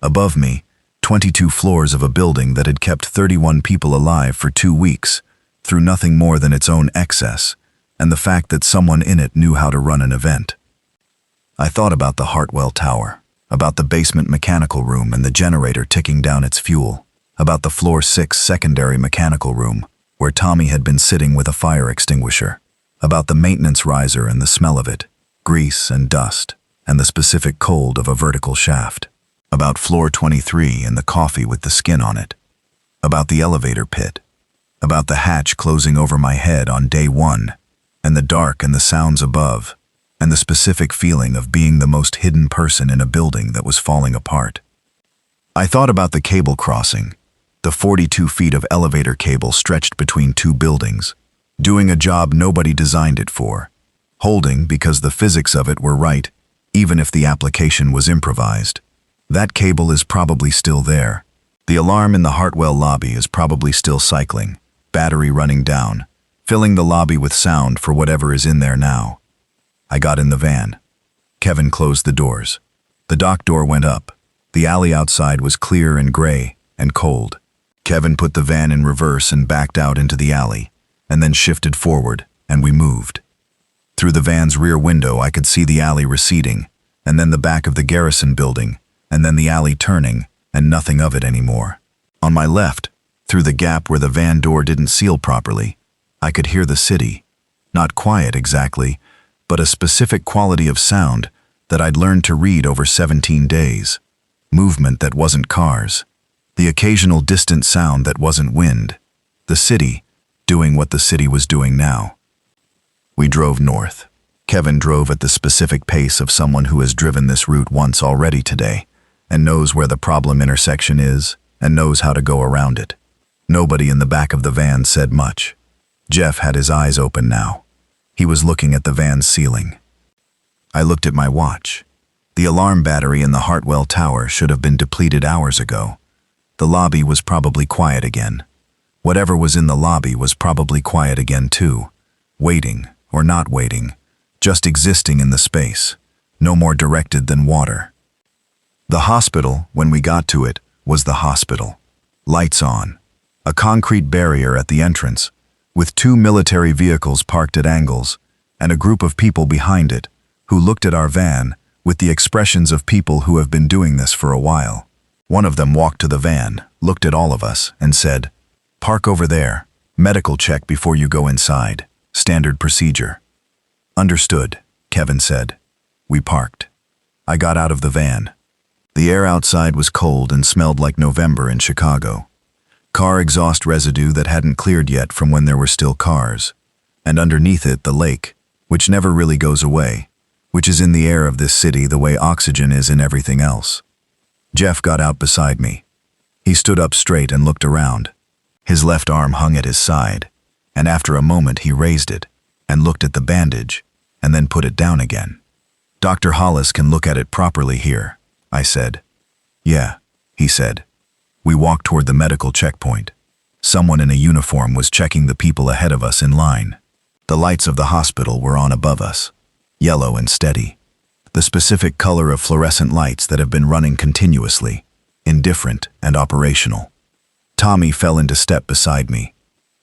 Above me, 22 floors of a building that had kept 31 people alive for 2 weeks, through nothing more than its own excess, and the fact that someone in it knew how to run an event. I thought about the Hartwell Tower, about the basement mechanical room and the generator ticking down its fuel, about the floor 6 secondary mechanical room, where Tommy had been sitting with a fire extinguisher, about the maintenance riser and the smell of it, grease and dust, and the specific cold of a vertical shaft, about floor 23 and the coffee with the skin on it, about the elevator pit, about the hatch closing over my head on day 1, and the dark and the sounds above, and the specific feeling of being the most hidden person in a building that was falling apart. I thought about the cable crossing, the 42 feet of elevator cable stretched between 2 buildings, doing a job nobody designed it for, holding because the physics of it were right, even if the application was improvised. That cable is probably still there. The alarm in the Hartwell lobby is probably still cycling, battery running down, filling the lobby with sound for whatever is in there now. I got in the van. Kevin closed the doors. The dock door went up. The alley outside was clear and gray and cold. Kevin put the van in reverse and backed out into the alley, and then shifted forward, and we moved. Through the van's rear window, I could see the alley receding, and then the back of the garrison building, and then the alley turning, and nothing of it anymore. On my left, through the gap where the van door didn't seal properly, I could hear the city. Not quiet exactly, but a specific quality of sound that I'd learned to read over 17 days. Movement that wasn't cars. The occasional distant sound that wasn't wind. The city, doing what the city was doing now. We drove north. Kevin drove at the specific pace of someone who has driven this route once already today, and knows where the problem intersection is, and knows how to go around it. Nobody in the back of the van said much. Jeff had his eyes open now. He was looking at the van's ceiling. I looked at my watch. The alarm battery in the Hartwell Tower should have been depleted hours ago. The lobby was probably quiet again. Whatever was in the lobby was probably quiet again too. Waiting, or not waiting, just existing in the space, no more directed than water. The hospital, when we got to it, was the hospital. Lights on. A concrete barrier at the entrance, with 2 military vehicles parked at angles, and a group of people behind it, who looked at our van with the expressions of people who have been doing this for a while. One of them walked to the van, looked at all of us, and said, "Park over there. Medical check before you go inside. Standard procedure." "Understood," Kevin said. We parked. I got out of the van. The air outside was cold and smelled like November in Chicago. Car exhaust residue that hadn't cleared yet from when there were still cars. And underneath it, the lake, which never really goes away, which is in the air of this city the way oxygen is in everything else. Jeff got out beside me. He stood up straight and looked around. His left arm hung at his side, and after a moment he raised it and looked at the bandage and then put it down again. "Dr. Hollis can look at it properly here," I said. "Yeah," he said. We walked toward the medical checkpoint. Someone in a uniform was checking the people ahead of us in line. The lights of the hospital were on above us, yellow and steady. The specific color of fluorescent lights that have been running continuously, indifferent and operational. Tommy fell into step beside me.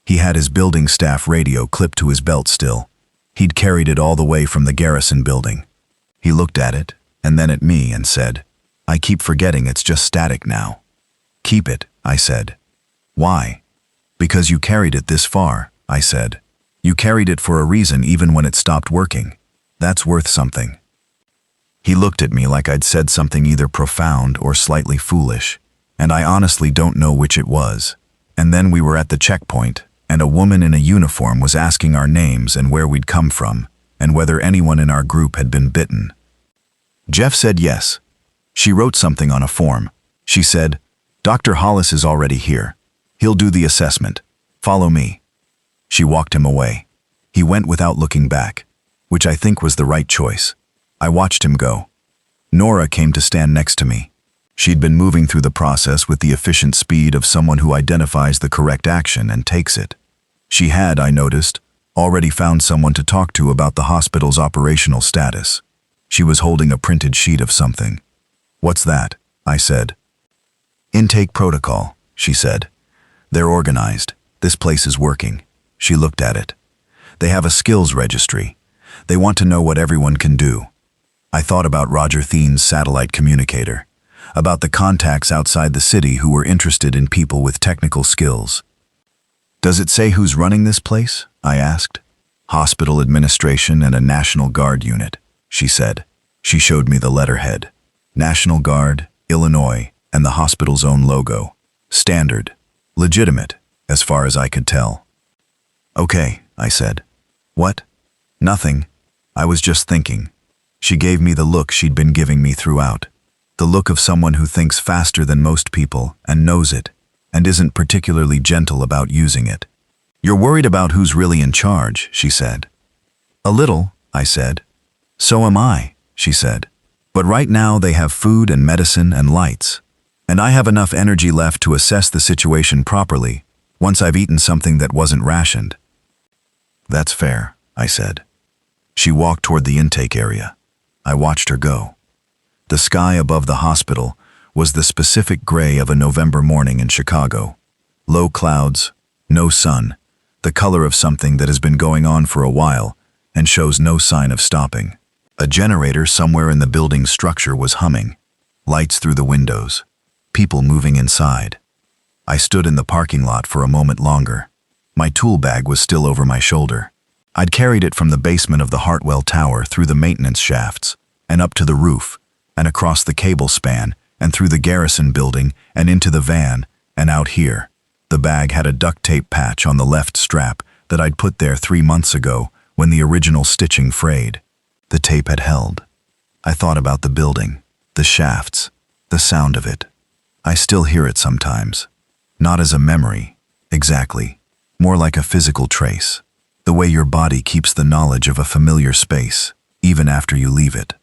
He had his building staff radio clipped to his belt still. He'd carried it all the way from the garrison building. He looked at it, and then at me, and said, "I keep forgetting it's just static now." "Keep it," I said. "Why?" "Because you carried it this far," I said. "You carried it for a reason even when it stopped working. That's worth something." He looked at me like I'd said something either profound or slightly foolish, and I honestly don't know which it was. And then we were at the checkpoint, and a woman in a uniform was asking our names and where we'd come from, and whether anyone in our group had been bitten. Jeff said yes. She wrote something on a form. She said, "Dr. Hollis is already here. He'll do the assessment. Follow me." She walked him away. He went without looking back, which I think was the right choice. I watched him go. Nora came to stand next to me. She'd been moving through the process with the efficient speed of someone who identifies the correct action and takes it. She had, I noticed, already found someone to talk to about the hospital's operational status. She was holding a printed sheet of something. "What's that?" I said. "Intake protocol," she said. "They're organized. This place is working." She looked at it. "They have a skills registry. They want to know what everyone can do." I thought about Roger Thiene's satellite communicator, about the contacts outside the city who were interested in people with technical skills. "Does it say who's running this place?" I asked. "Hospital administration and a National Guard unit," she said. She showed me the letterhead. National Guard, Illinois, and the hospital's own logo. Standard. Legitimate, as far as I could tell. "Okay," I said. "What?" "Nothing. I was just thinking." She gave me the look she'd been giving me throughout. The look of someone who thinks faster than most people and knows it, and isn't particularly gentle about using it. "You're worried about who's really in charge," she said. "A little," I said. "So am I," she said. "But right now they have food and medicine and lights. And I have enough energy left to assess the situation properly once I've eaten something that wasn't rationed." "That's fair," I said. She walked toward the intake area. I watched her go. The sky above the hospital was the specific gray of a November morning in Chicago. Low clouds, no sun, the color of something that has been going on for a while and shows no sign of stopping. A generator somewhere in the building's structure was humming. Lights through the windows. People moving inside. I stood in the parking lot for a moment longer. My tool bag was still over my shoulder. I'd carried it from the basement of the Hartwell Tower through the maintenance shafts, and up to the roof, and across the cable span, and through the garrison building, and into the van, and out here. The bag had a duct tape patch on the left strap that I'd put there 3 months ago when the original stitching frayed. The tape had held. I thought about the building, the shafts, the sound of it. I still hear it sometimes. Not as a memory, exactly. More like a physical trace. The way your body keeps the knowledge of a familiar space, even after you leave it.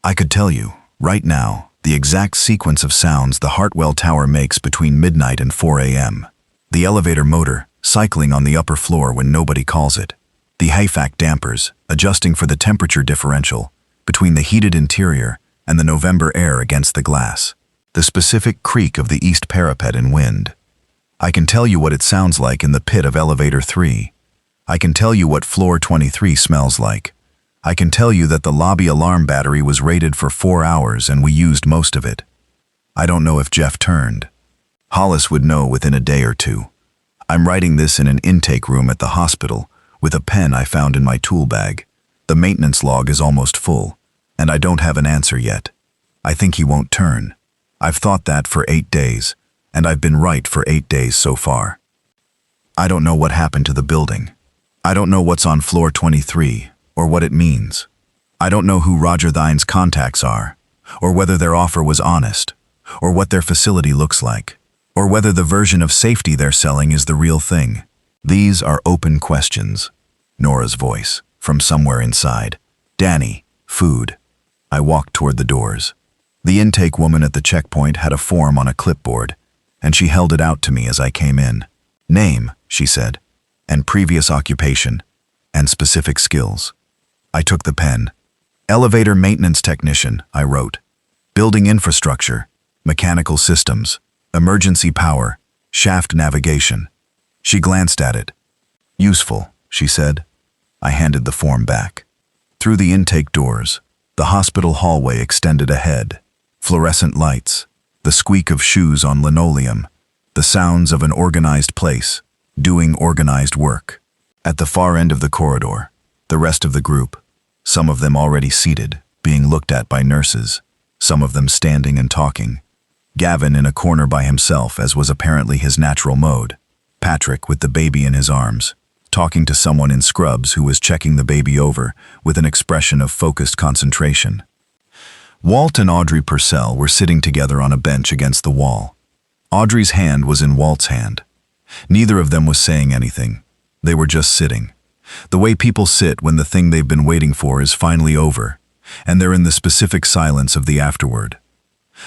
I could tell you, right now, the exact sequence of sounds the Hartwell Tower makes between midnight and 4 a.m. The elevator motor, cycling on the upper floor when nobody calls it. The HVAC dampers, adjusting for the temperature differential between the heated interior and the November air against the glass. The specific creak of the east parapet in wind. I can tell you what it sounds like in the pit of elevator 3. I can tell you what floor 23 smells like, I can tell you that the lobby alarm battery was rated for 4 hours and we used most of it. I don't know if Jeff turned. Hollis would know within a day or two. I'm writing this in an intake room at the hospital with a pen I found in my tool bag. The maintenance log is almost full, and I don't have an answer yet. I think he won't turn. I've thought that for 8 days, and I've been right for 8 days so far. I don't know what happened to the building. I don't know what's on floor 23, or what it means. I don't know who Roger Thine's contacts are, or whether their offer was honest, or what their facility looks like, or whether the version of safety they're selling is the real thing. These are open questions. Nora's voice, from somewhere inside. Danny, food. I walked toward the doors. The intake woman at the checkpoint had a form on a clipboard, and she held it out to me as I came in. Name, she said, and previous occupation, and specific skills. I took the pen. Elevator maintenance technician, I wrote. Building infrastructure, mechanical systems, emergency power, shaft navigation. She glanced at it. Useful, she said. I handed the form back. Through the intake doors, the hospital hallway extended ahead. Fluorescent lights, the squeak of shoes on linoleum, the sounds of an organized place, doing organized work. At the far end of the corridor, the rest of the group, some of them already seated, being looked at by nurses, some of them standing and talking. Gavin in a corner by himself, as was apparently his natural mode. Patrick with the baby in his arms, talking to someone in scrubs who was checking the baby over with an expression of focused concentration. Walt and Audrey Purcell were sitting together on a bench against the wall. Audrey's hand was in Walt's hand. Neither of them was saying anything. They were just sitting. The way people sit when the thing they've been waiting for is finally over, and they're in the specific silence of the afterward.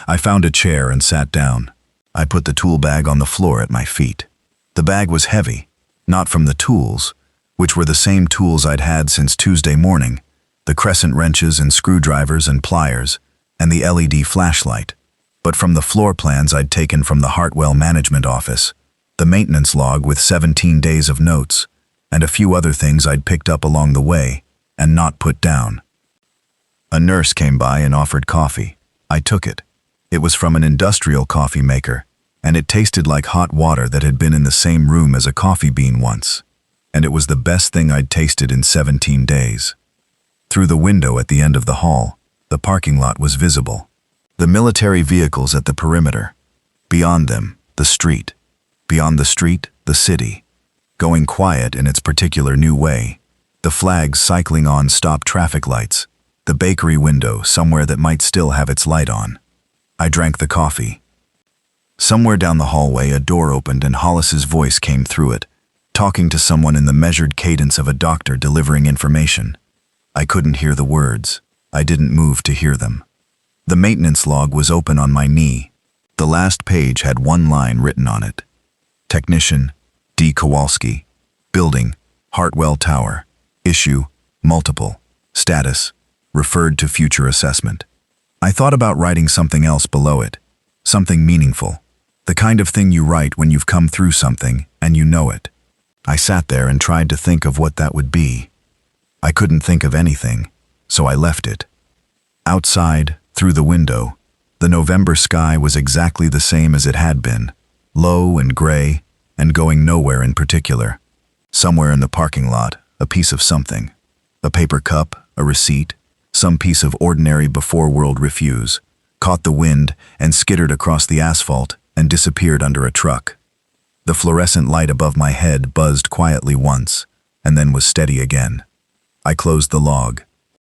I found a chair and sat down. I put the tool bag on the floor at my feet. The bag was heavy, not from the tools, which were the same tools I'd had since Tuesday morning, the crescent wrenches and screwdrivers and pliers, and the LED flashlight, but from the floor plans I'd taken from the Hartwell management office, the maintenance log with 17 days of notes, and a few other things I'd picked up along the way and not put down. A nurse came by and offered coffee. I took it. It was from an industrial coffee maker, and it tasted like hot water that had been in the same room as a coffee bean once, and it was the best thing I'd tasted in 17 days. Through the window at the end of the hall, the parking lot was visible. The military vehicles at the perimeter. Beyond them, the street. Beyond the street, the city. Going quiet in its particular new way. The flags cycling on stop traffic lights. The bakery window somewhere that might still have its light on. I drank the coffee. Somewhere down the hallway, a door opened and Hollis's voice came through it, talking to someone in the measured cadence of a doctor delivering information. I couldn't hear the words. I didn't move to hear them. The maintenance log was open on my knee. The last page had one line written on it. Technician, D. Kowalski. Building, Hartwell Tower. Issue, multiple. Status, referred to future assessment. I thought about writing something else below it. Something meaningful. The kind of thing you write when you've come through something and you know it. I sat there and tried to think of what that would be. I couldn't think of anything, so I left it. Outside, through the window, the November sky was exactly the same as it had been, low and gray, and going nowhere in particular. Somewhere in the parking lot, a piece of something. A paper cup, a receipt, some piece of ordinary before-world refuse, caught the wind and skittered across the asphalt and disappeared under a truck. The fluorescent light above my head buzzed quietly once, and then was steady again. I closed the log.